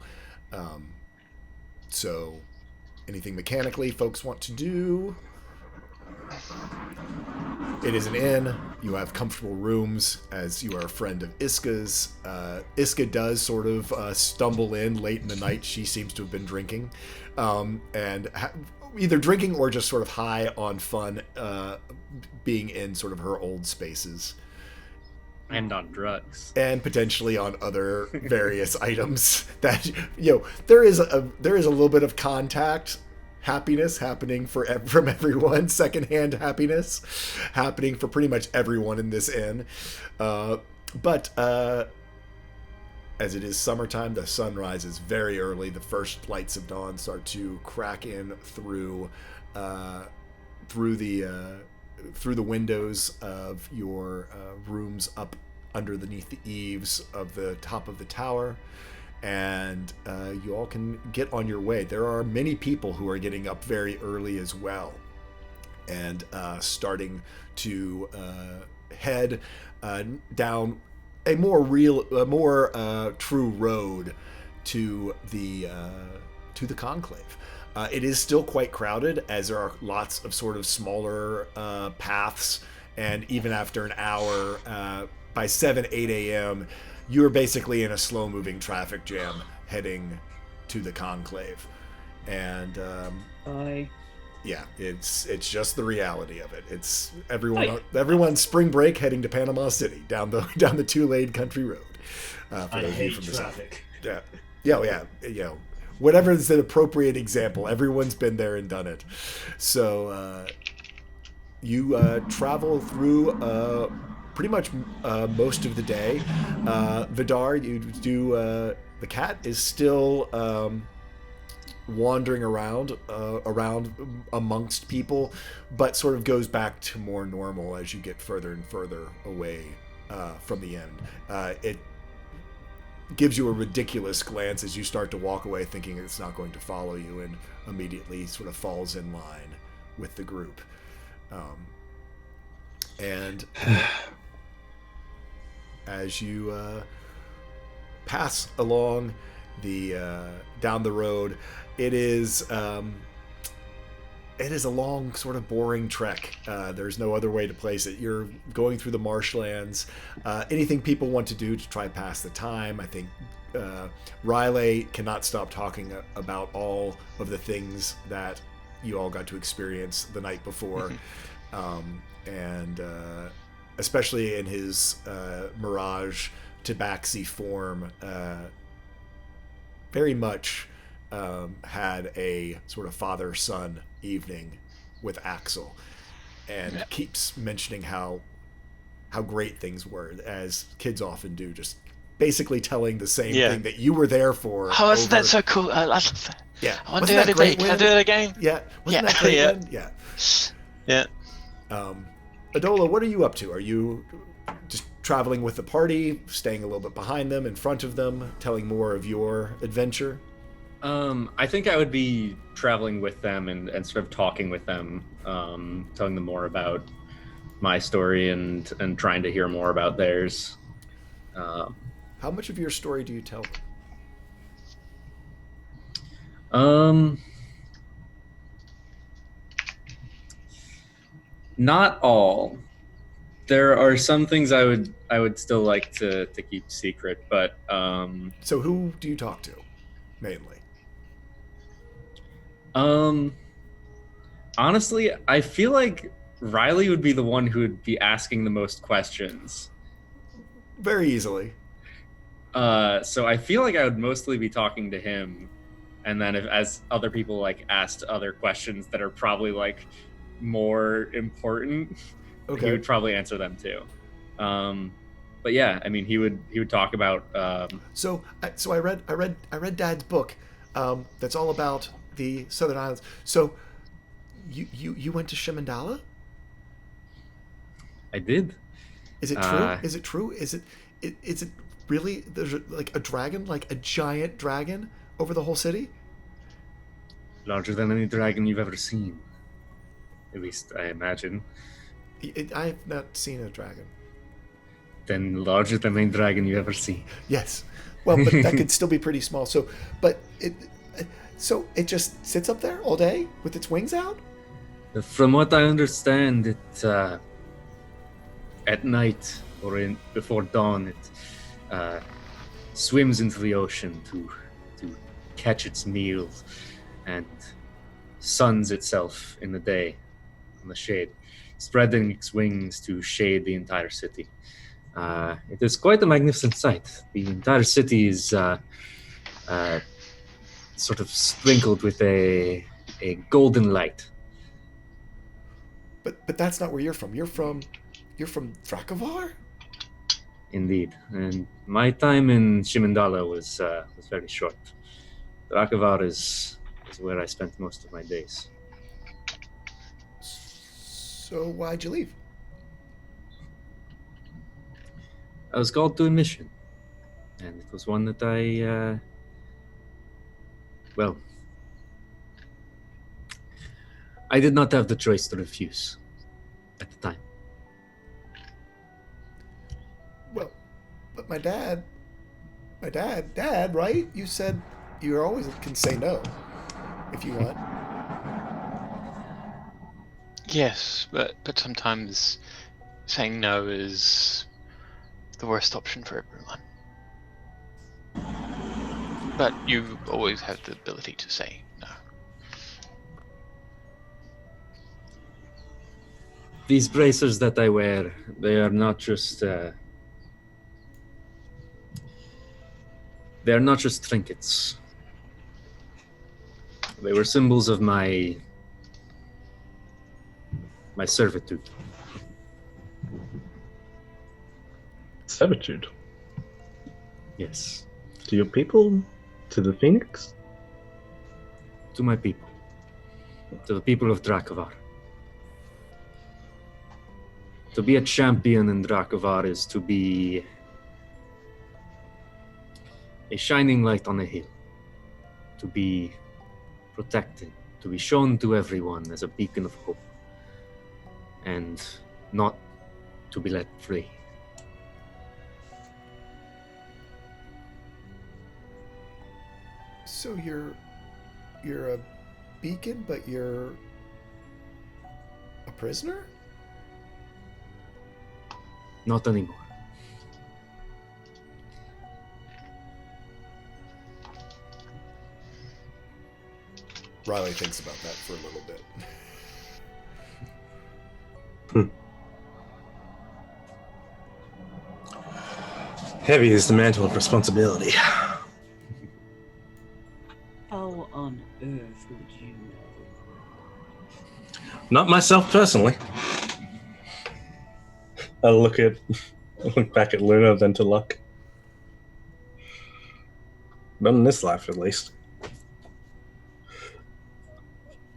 Speaker 1: So anything mechanically folks want to do? It is an inn. You have comfortable rooms, as you are a friend of Iska's. Iska does sort of stumble in late in the night. She seems to have been drinking, and either drinking or just sort of high on fun, being in sort of her old spaces,
Speaker 4: And on drugs.
Speaker 1: and potentially on other various items that there is a little bit of contact happiness happening from everyone, secondhand happiness happening for pretty much everyone in this inn. But as it is summertime, the sun rises very early. The first lights of dawn start to crack in through the windows of your rooms up underneath the eaves of the top of the tower, and you all can get on your way. There are many people who are getting up very early as well, and starting to head down a more true road to the conclave. It is still quite crowded, as there are lots of sort of smaller paths, and even after an hour, by 8 a.m., you're basically in a slow-moving traffic jam heading to the conclave. And yeah, it's just the reality of it. It's everyone's spring break heading to Panama City down the two-lane country road.
Speaker 6: I hate traffic.
Speaker 1: South. Yeah. Whatever is an appropriate example. Everyone's been there and done it. So you travel through pretty much most of the day. Vidar, you do. The cat is still wandering around amongst people, but sort of goes back to more normal as you get further and further away from the end. It gives you a ridiculous glance as you start to walk away, thinking it's not going to follow you, and immediately sort of falls in line with the group. And as you pass along down the road, it is a long, sort of boring trek. There's no other way to place it. You're going through the marshlands. Anything people want to do to try to pass the time. I think Riley cannot stop talking about all of the things that you all got to experience the night before. And especially in his Mirage Tabaxi form, very much had a sort of father-son evening with Axel, and keeps mentioning how great things were, as kids often do, just basically telling the same thing that you were there for.
Speaker 3: Oh, isn't that so cool? I love that.
Speaker 1: Yeah.
Speaker 3: I want to do it again. Can I do it again?
Speaker 1: Yeah. Wasn't that great?
Speaker 3: Yeah.
Speaker 1: Yeah. Adola, what are you up to? Are you just traveling with the party, staying a little bit behind them, in front of them, telling more of your adventure?
Speaker 4: I think I would be traveling with them and sort of talking with them, telling them more about my story and trying to hear more about theirs.
Speaker 1: How much of your story do you tell
Speaker 4: them? Not all. There are some things I would still like to keep secret, but
Speaker 1: So who do you talk to, mainly?
Speaker 4: Honestly, I feel like Riley would be the one who would be asking the most questions.
Speaker 1: Very easily.
Speaker 4: So I feel like I would mostly be talking to him, and then as other people like asked other questions that are probably like more important, he would probably answer them too. But yeah, I mean, he would talk about.
Speaker 1: So I read Dad's book. That's all about the Southern Islands. So you went to Shimandala?
Speaker 4: I did.
Speaker 1: Is it true? Is it true? Is it really? There's like a dragon, like a giant dragon, over the whole city?
Speaker 4: Larger than any dragon you've ever seen. At least I imagine.
Speaker 1: I have not seen a dragon.
Speaker 4: Then larger than any dragon you ever see.
Speaker 1: Yes. Well, but that could still be pretty small. So it just sits up there all day with its wings out?
Speaker 4: From what I understand, it at night or before dawn, it swims into the ocean to catch its meals, and suns itself in the day on the shade, spreading its wings to shade the entire city. It is quite a magnificent sight. The entire city is sort of sprinkled with a a golden light.
Speaker 1: But that's not where you're from. You're from Dracovar?
Speaker 4: Indeed, and my time in Shimandala was very short. Dracovar is where I spent most of my days.
Speaker 1: So why'd you leave?
Speaker 4: I was called to a mission, and it was one that I did not have the choice to refuse at the time.
Speaker 1: Well, but Dad, right? You said you always can say no if you want.
Speaker 3: Yes, but sometimes saying no is the worst option for everyone. But you always have the ability to say no.
Speaker 4: These bracers that I wear, they are not just they are not just trinkets. They were symbols of my servitude.
Speaker 2: Servitude.
Speaker 4: Yes.
Speaker 2: To your people? To the Phoenix?
Speaker 4: To my people. To the people of Dracovar. To be a champion in Dracovar is to be a shining light on a hill. To be protected. To be shown to everyone as a beacon of hope. And not to be let free.
Speaker 1: So you're a beacon, but you're a prisoner?
Speaker 4: Not anymore.
Speaker 1: Riley thinks about that for a little bit.
Speaker 2: Heavy is the mantle of responsibility.
Speaker 5: How on earth would you know?
Speaker 2: Not myself personally. I look back at Luna, then to Luck. Not in this life, at least.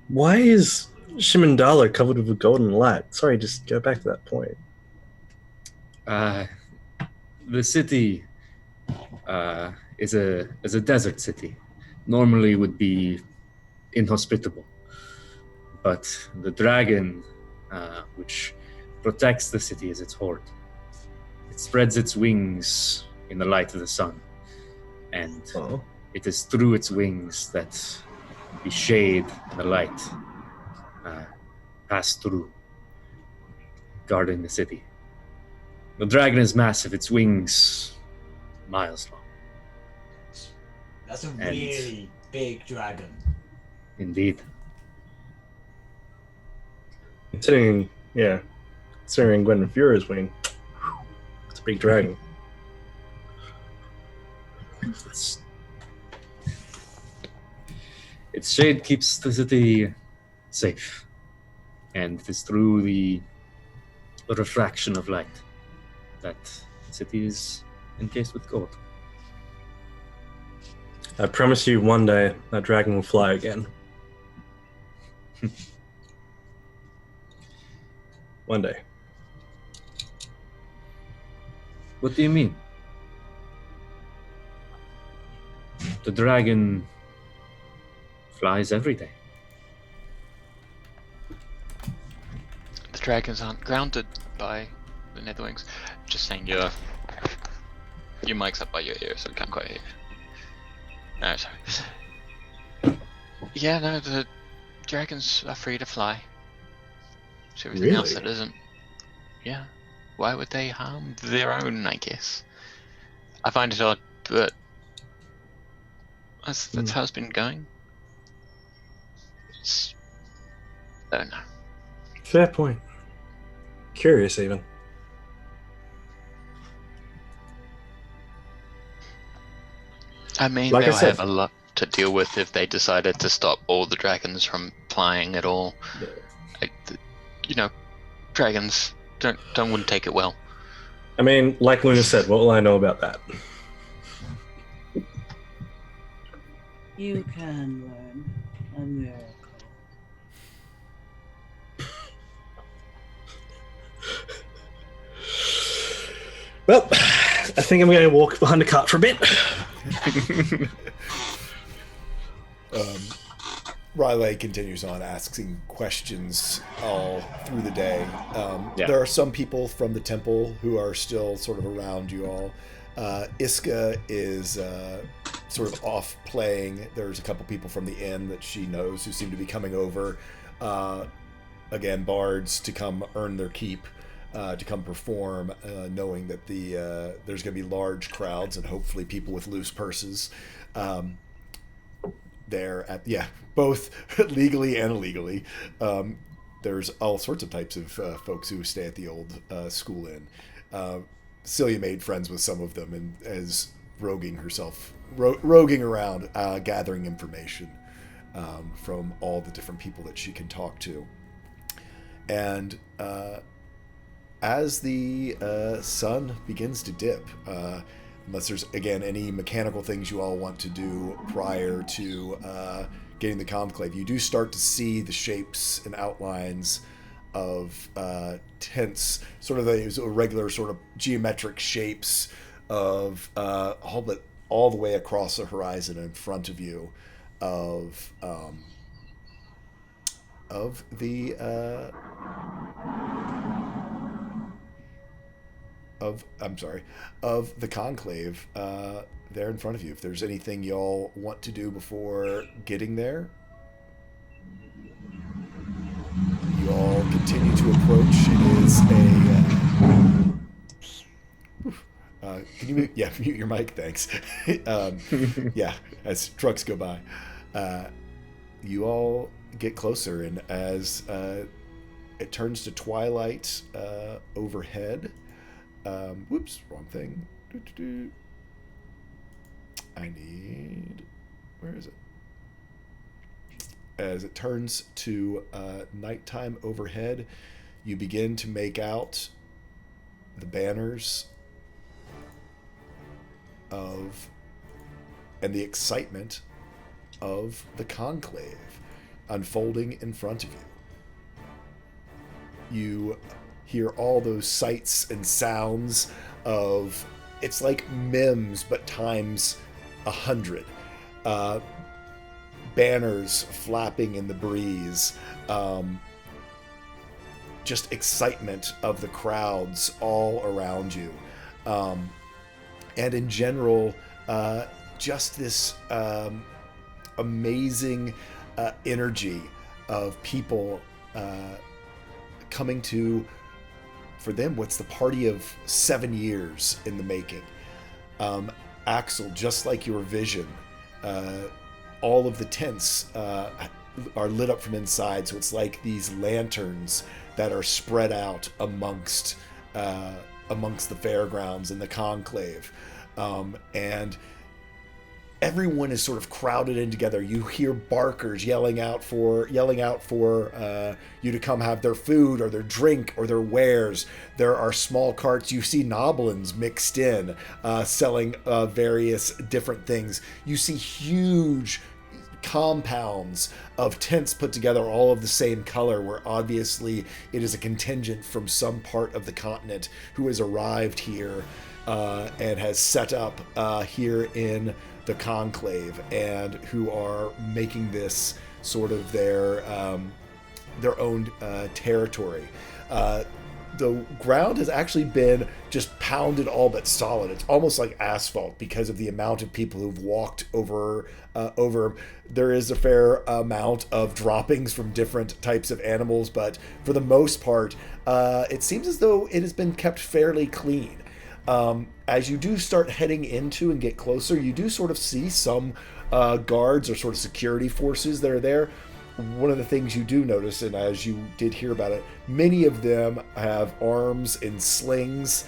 Speaker 2: Why is Shimandala covered with a golden light? Sorry, just go back to that point.
Speaker 4: The city is a desert city. Normally would be inhospitable, but the dragon, which protects the city, is its horde. It spreads its wings in the light of the sun, and it is through its wings that the shade and the light pass through, guarding the city. The dragon is massive, its wings miles long.
Speaker 6: That's a really big dragon.
Speaker 4: Indeed.
Speaker 2: Considering Gwen Fury's wing, it's a big dragon.
Speaker 4: Its shade keeps the city safe, and it is through the refraction of light that the city is encased with gold.
Speaker 2: I promise you one day that dragon will fly again. One day.
Speaker 4: What do you mean? The dragon flies every day.
Speaker 3: The dragons aren't grounded by the Netherwings. Just saying your mic's up by your ear, so we can't quite hear. No, sorry. Yeah, no, the dragons are free to fly. So everything else that isn't. Yeah. Why would they harm their own, I guess? I find it odd, but that's how it's been going. I don't know.
Speaker 2: Fair point. Curious, even.
Speaker 3: I mean,
Speaker 2: Like I
Speaker 3: they'll
Speaker 2: said-
Speaker 3: have a lot. to deal with if they decided to stop all the dragons from flying at all. Dragons wouldn't take it well.
Speaker 2: I mean, like Luna said, what will I know about that?
Speaker 5: You can learn a miracle.
Speaker 2: Well, I think I'm going to walk behind the cart for a bit.
Speaker 1: Riley continues on asking questions all through the day.
Speaker 2: Yeah.
Speaker 1: There are some people from the temple who are still sort of around you all. Iska is sort of off playing. There's a couple people from the inn that she knows who seem to be coming over. Again, bards to come earn their keep, to come perform, knowing that there's going to be large crowds and hopefully people with loose purses. There at both legally and illegally. There's all sorts of types of folks who stay at the old school inn. Celia made friends with some of them and is roguing around, gathering information from all the different people that she can talk to. And as the sun begins to dip, unless there's, again, any mechanical things you all want to do prior to getting the conclave, you do start to see the shapes and outlines of tents, sort of those irregular sort of geometric shapes of all the way across the horizon in front of you of the conclave there in front of you. If there's anything y'all want to do before getting there, you all continue to approach. It is can you mute your mic? Thanks. As trucks go by, you all get closer, and as it turns to twilight overhead. Whoops, wrong thing. Where is it? As it turns to nighttime overhead, you begin to make out the banners and the excitement of the conclave unfolding in front of you. You hear all those sights and sounds of, it's like Mims but times 100. Banners flapping in the breeze, just excitement of the crowds all around you, and in general, just this amazing energy of people coming to, for them, what's the party of 7 years in the making. Axel, just like your vision, all of the tents are lit up from inside, so it's like these lanterns that are spread out amongst the fairgrounds and the conclave, and everyone is sort of crowded in together. You hear barkers yelling out for you to come have their food or their drink or their wares. There are small carts. You see noblins mixed in, selling various different things. You see huge compounds of tents put together, all of the same color, where obviously it is a contingent from some part of the continent who has arrived here and has set up here in the conclave, and who are making this sort of their own territory. The ground has actually been just pounded all but solid. It's almost like asphalt because of the amount of people who've walked over. There is a fair amount of droppings from different types of animals, but for the most part, it seems as though it has been kept fairly clean. As you do start heading into and get closer, you do sort of see some guards or sort of security forces that are there. One of the things you do notice, and as you did hear about it, many of them have arms in slings,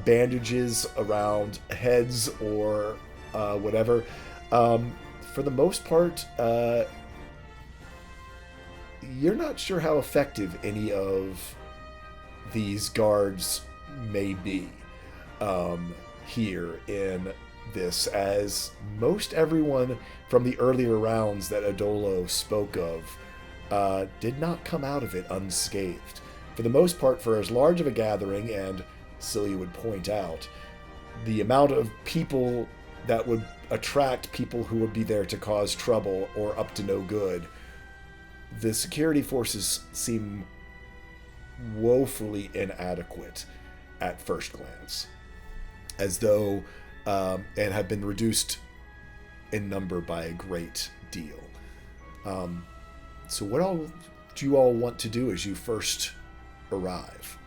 Speaker 1: bandages around heads or whatever. for the most part, you're not sure how effective any of these guards may be here in this, as most everyone from the earlier rounds that Adolo spoke of did not come out of it unscathed. For the most part, for as large of a gathering, and Celia would point out, the amount of people that would attract people who would be there to cause trouble or up to no good, the security forces seem woefully inadequate at first glance, as though and have been reduced in number by a great deal. So what all do you all want to do as you first arrive?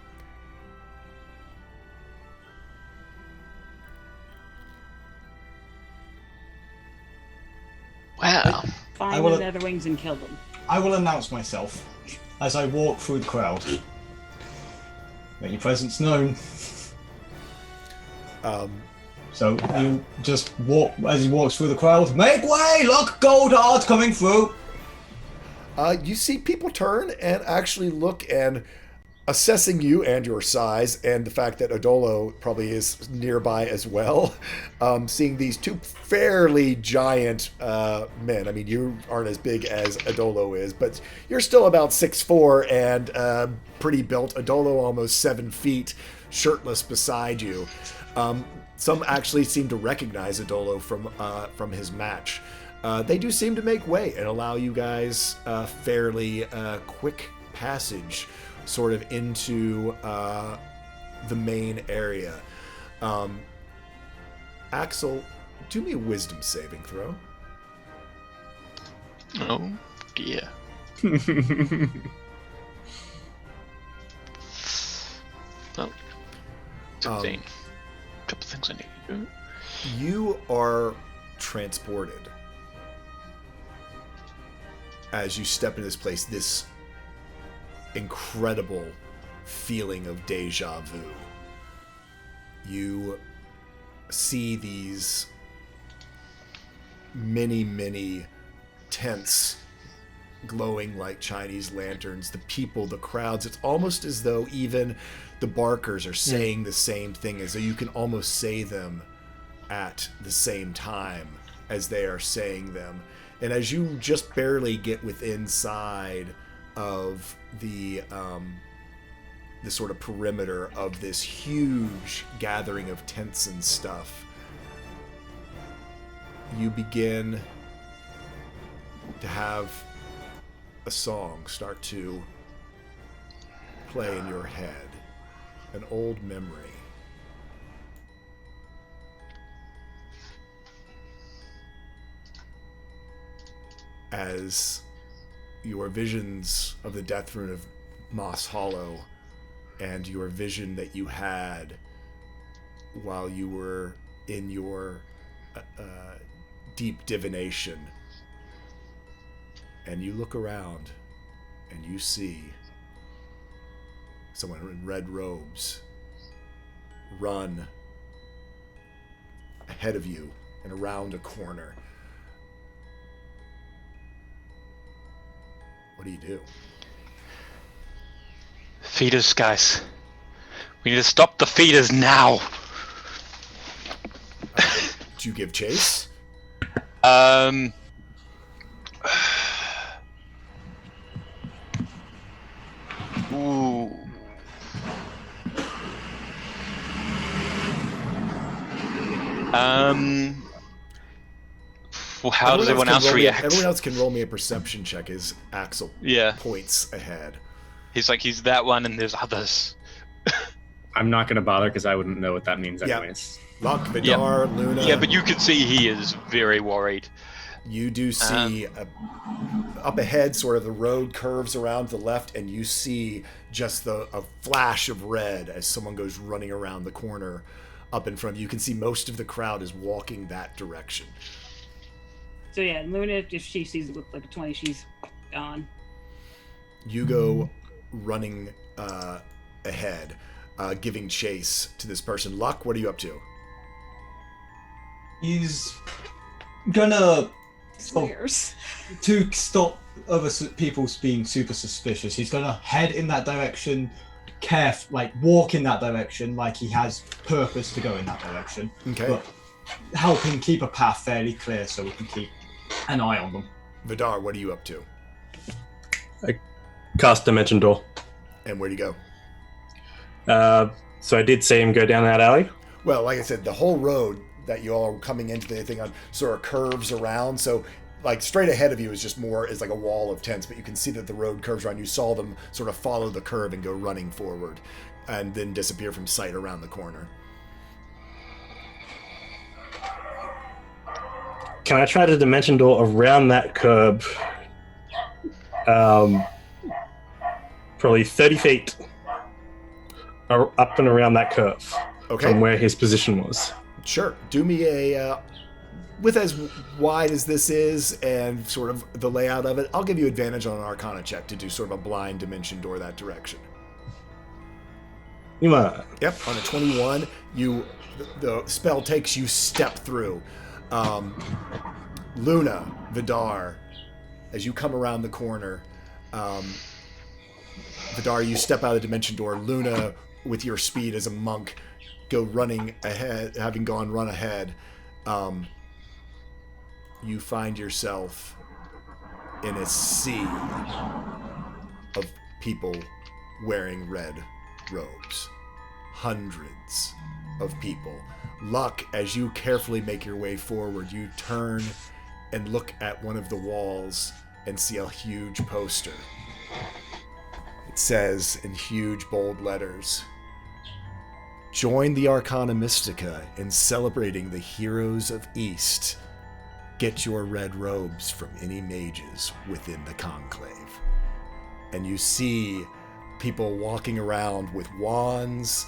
Speaker 3: Wow.
Speaker 5: Find the Netherwings and kill them.
Speaker 6: I will announce myself as I walk through the crowd. Make your presence known. So you just walk as he walks through the crowd. Make way! Look, Goldard coming through.
Speaker 1: You see people turn and actually look, and assessing you and your size and the fact that Adolo probably is nearby as well, seeing these two fairly giant men. I mean, you aren't as big as Adolo is, but you're still about 6'4" and pretty built. Adolo almost 7 feet, shirtless beside you. Some actually seem to recognize Adolo from his match. They do seem to make way and allow you guys fairly quick passage sort of into the main area. Axel, do me a wisdom saving throw.
Speaker 3: Oh dear. Oh, 16. Couple things I need to do.
Speaker 1: You are transported as you step into this place, this incredible feeling of deja vu. You see these many tents glowing like Chinese lanterns, the people, the crowds. It's almost as though even the barkers are saying the same thing, as though you can almost say them at the same time as they are saying them. And as you just barely get within side of the sort of perimeter of this huge gathering of tents and stuff, you begin to have a song start to play in your head, an old memory. As your visions of the Death Rune of Moss Hollow and your vision that you had while you were in your deep divination, and you look around and you see someone in red robes run ahead of you and around a corner. What do you do?
Speaker 3: Feeders, guys. We need to stop the feeders now.
Speaker 1: Do you give chase?
Speaker 3: Ooh. Well, how does everyone else react?
Speaker 1: Everyone else can roll me a perception check as Axel points ahead.
Speaker 3: He's like, he's that one and there's others.
Speaker 4: I'm not going to bother because I wouldn't know what that means anyways.
Speaker 1: Locke, Vidar, Luna.
Speaker 3: Yeah, but you can see he is very worried.
Speaker 1: You do see up ahead, sort of the road curves around to the left, and you see just a flash of red as someone goes running around the corner up in front of you. You can see most of the crowd is walking that direction.
Speaker 5: So yeah, Luna, if she sees it with like a 20, she's gone.
Speaker 1: You go running ahead, giving chase to this person. Luck, what are you up to?
Speaker 6: He's gonna
Speaker 5: Swears.
Speaker 6: To stop other people being super suspicious, he's gonna head in that direction, walk in that direction, like he has purpose to go in that direction.
Speaker 1: Okay.
Speaker 6: But helping keep a path fairly clear so we can keep an eye on them.
Speaker 1: Vidar, what are you up to?
Speaker 2: Cast Dimension Door.
Speaker 1: And where do you go?
Speaker 2: So I did see him go down that alley.
Speaker 1: Well, like I said, the whole road that you all are coming into the thing on sort of curves around. So, like, straight ahead of you is like a wall of tents, but you can see that the road curves around. You saw them sort of follow the curve and go running forward and then disappear from sight around the corner.
Speaker 2: Can I try the Dimension Door around that curb? Probably 30 feet up and around that curve
Speaker 1: Okay.
Speaker 2: from where his position was.
Speaker 1: Sure. Do me a, with as wide as this is and sort of the layout of it, I'll give you advantage on an Arcana check to do sort of a blind dimension door that direction.
Speaker 2: You might.
Speaker 1: Yep. On a 21, the spell takes you step through. Luna, Vidar, as you come around the corner, Vidar, you step out of the dimension door. Luna, with your speed as a monk, go running ahead, having gone run ahead. You find yourself in a sea of people wearing red robes. Hundreds of people. Luck, as you carefully make your way forward, you turn and look at one of the walls and see a huge poster. It says in huge bold letters, "Join the Arcana Mystica in celebrating the heroes of East. Get your red robes from any mages within the conclave." And you see people walking around with wands,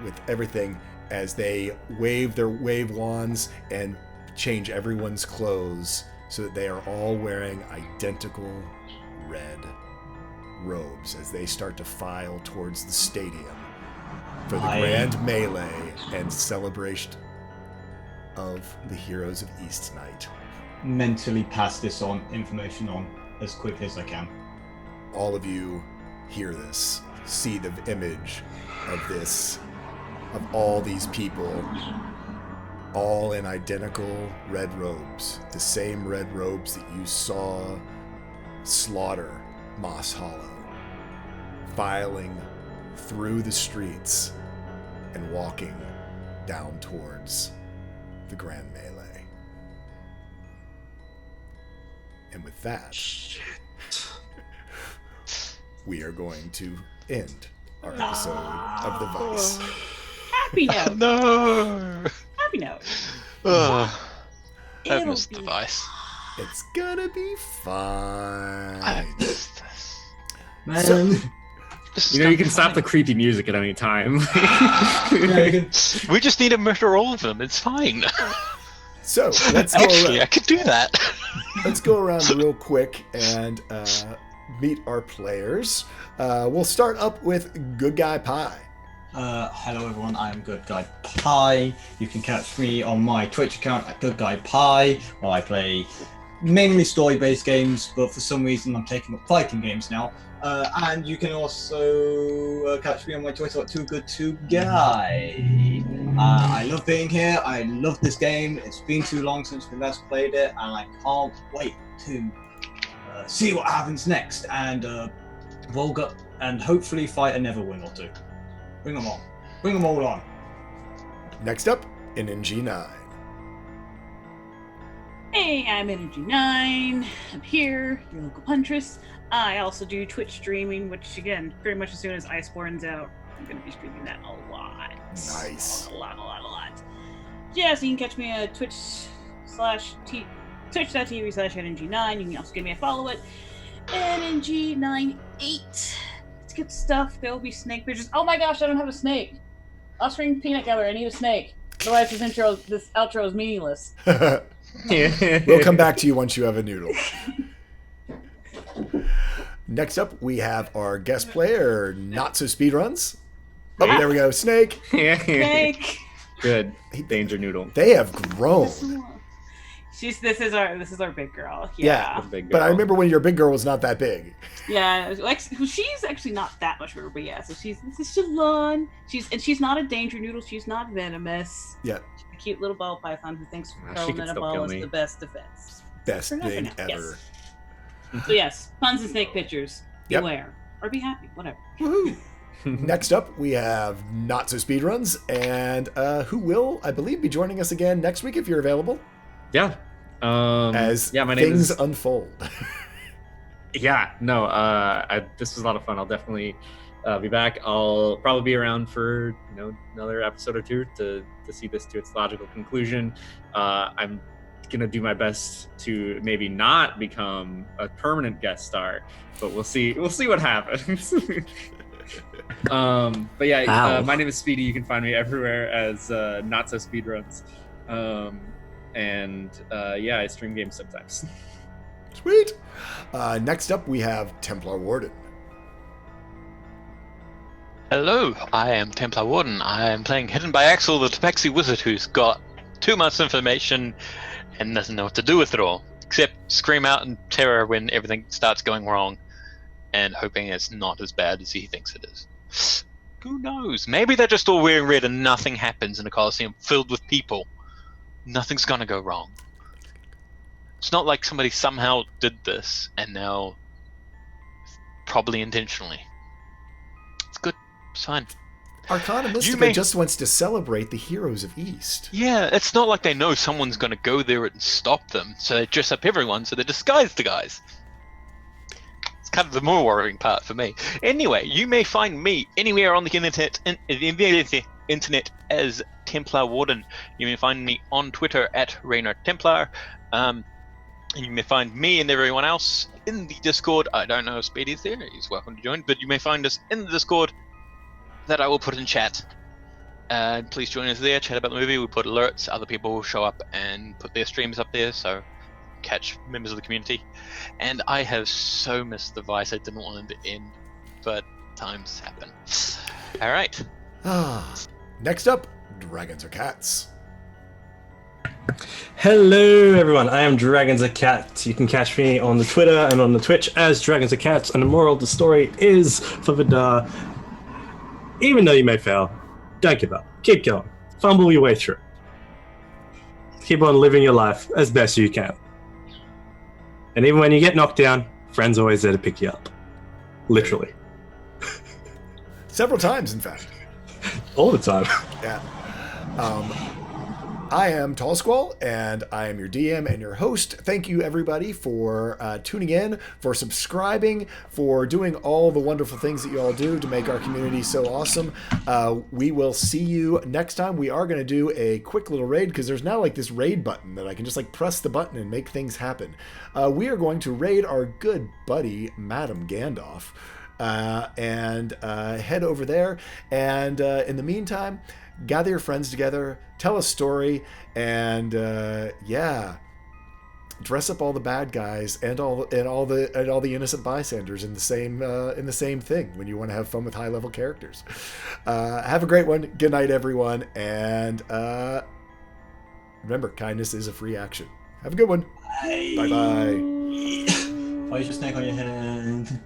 Speaker 1: with everything, as they wave wands and change everyone's clothes so that they are all wearing identical red robes as they start to file towards the stadium for the grand melee and celebration of the Heroes of East night.
Speaker 6: Mentally pass this information on as quickly as I can.
Speaker 1: All of you hear this, see the image of all these people, all in identical red robes, the same red robes that you saw slaughter Moss Hollow, filing through the streets and walking down towards the Grand Melee. And with that, we are going to end our episode of The Vice.
Speaker 5: Happy note.
Speaker 3: No!
Speaker 5: Happy note.
Speaker 3: I've
Speaker 5: It'll
Speaker 3: missed the
Speaker 5: be
Speaker 3: Vice.
Speaker 1: It's gonna be fine.
Speaker 3: I've missed this.
Speaker 6: Man,
Speaker 4: You can stop the creepy music at any time.
Speaker 3: We just need to murder all of them. It's fine.
Speaker 1: So let's go
Speaker 3: Actually, I
Speaker 1: around.
Speaker 3: could do that.
Speaker 1: Let's go around real quick and meet our players. We'll start up with Good Guy Pie.
Speaker 6: hello everyone, I am Good Guy Pie. You can catch me on my Twitch account at Good Guy Pie, where I play mainly story-based games, but for some reason I'm taking up fighting games now. And you can also catch me on my Twitter at Too Good To Guy. I love being here. I love this game. It's been too long since we last played it, and I can't wait to see what happens next. And Volga, and hopefully fight a Neverwin or two. Bring them on. Bring them all on.
Speaker 1: Next up, NNG9.
Speaker 5: Hey, I'm Energy 9. I'm here, your local puntress. I also do Twitch streaming, which again, pretty much as soon as Iceborne's out, I'm going to be streaming that a lot.
Speaker 1: Nice.
Speaker 5: A lot. Yeah, so you can catch me at twitch.tv/NNG9. You can also give me a follow at NNG98. It's good stuff. There will be snake pictures. Oh my gosh, I don't have a snake. Offspring peanut gallery, I need a snake. Otherwise this outro is meaningless.
Speaker 1: We'll come back to you once you have a noodle. Next up, we have our guest player, Not So Speedruns. Oh, there we go, Snake.
Speaker 5: Snake!
Speaker 4: Good. Danger Noodle.
Speaker 1: They have grown.
Speaker 5: This is our big girl.
Speaker 1: Yeah.
Speaker 4: Big
Speaker 1: But I
Speaker 4: girl.
Speaker 1: remember when your big girl was not that big.
Speaker 5: Yeah, like she's actually not that much bigger, but yeah. So this is Shalon. She's not a danger noodle. She's not venomous.
Speaker 1: Yeah.
Speaker 5: She's a cute little ball python who thinks
Speaker 4: She
Speaker 5: curling
Speaker 4: could
Speaker 5: in a
Speaker 4: still
Speaker 5: ball
Speaker 4: kill
Speaker 5: is
Speaker 4: me.
Speaker 5: the best defense.
Speaker 1: Best
Speaker 5: For now,
Speaker 1: thing
Speaker 5: yes.
Speaker 1: ever.
Speaker 5: So yes, puns and snake pictures.
Speaker 1: Yep.
Speaker 5: Beware or be happy, whatever.
Speaker 1: Woohoo! Next up, we have Not So Speedruns, and who will, I believe, be joining us again next week if you're available,
Speaker 4: Yeah.
Speaker 1: as
Speaker 4: yeah, my name
Speaker 1: things
Speaker 4: is.
Speaker 1: unfold.
Speaker 4: Yeah, no, this was a lot of fun. I'll definitely be back. I'll probably be around for another episode or two to see this to its logical conclusion. I'm gonna do my best to maybe not become a permanent guest star, but we'll see. We'll see what happens. But yeah,
Speaker 2: Ow.
Speaker 4: my name is Speedy. You can find me everywhere as Not So Speedruns. And yeah, I stream games sometimes.
Speaker 1: Sweet! Next up, we have Templar Warden.
Speaker 3: Hello, I am Templar Warden. I am playing Hidden by Axel, the Tabaxi wizard who's got too much information and doesn't know what to do with it all, except scream out in terror when everything starts going wrong, and hoping it's not as bad as he thinks it is. Who knows? Maybe they're just all wearing red and nothing happens in a coliseum filled with people. Nothing's gonna go wrong. It's not like somebody somehow did this, and now, probably intentionally. It's good. It's fine.
Speaker 1: Arcana Mystica
Speaker 3: may-
Speaker 1: just wants to celebrate the heroes of East.
Speaker 3: Yeah, it's not like they know someone's going to go there and stop them, so they dress up everyone so they disguise the guys. It's kind of the more worrying part for me. Anyway, you may find me anywhere on the internet as Templar Warden. You may find me on Twitter at Raynor Templar. And you may find me and everyone else in the Discord. I don't know if Speedy's there. He's welcome to join. But you may find us in the Discord that I will put in chat. Please join us there, chat about the movie. We put alerts. Other people will show up and put their streams up there, so catch members of the community. And I have so missed the Vice. I didn't want it to end, but times happen. All right.
Speaker 1: Next up, Dragons or Cats.
Speaker 2: Hello, everyone. I am Dragons Are Cats. You can catch me on the Twitter and on the Twitch as Dragons Are Cats. And the moral of the story is for Vidar, even though you may fail, don't give up. Keep going. Fumble your way through. Keep on living your life as best you can. And even when you get knocked down, friends always there to pick you up. Literally.
Speaker 1: Several times, in fact.
Speaker 2: All the time.
Speaker 1: Yeah. I am Tall Squall, and I am your DM and your host. Thank you, everybody, for tuning in, for subscribing, for doing all the wonderful things that you all do to make our community so awesome. We will see you next time. We are going to do a quick little raid, because there's now like this raid button that I can just like press the button and make things happen. We are going to raid our good buddy, Madam Gandalf, and head over there. And in the meantime, gather your friends together, tell a story, and dress up all the bad guys and all the innocent bystanders in the same thing when you want to have fun with high level characters. Have a great one. Good night, everyone, and remember, kindness is a free action. Have a good one. Bye bye.
Speaker 6: Why is your snake on your head?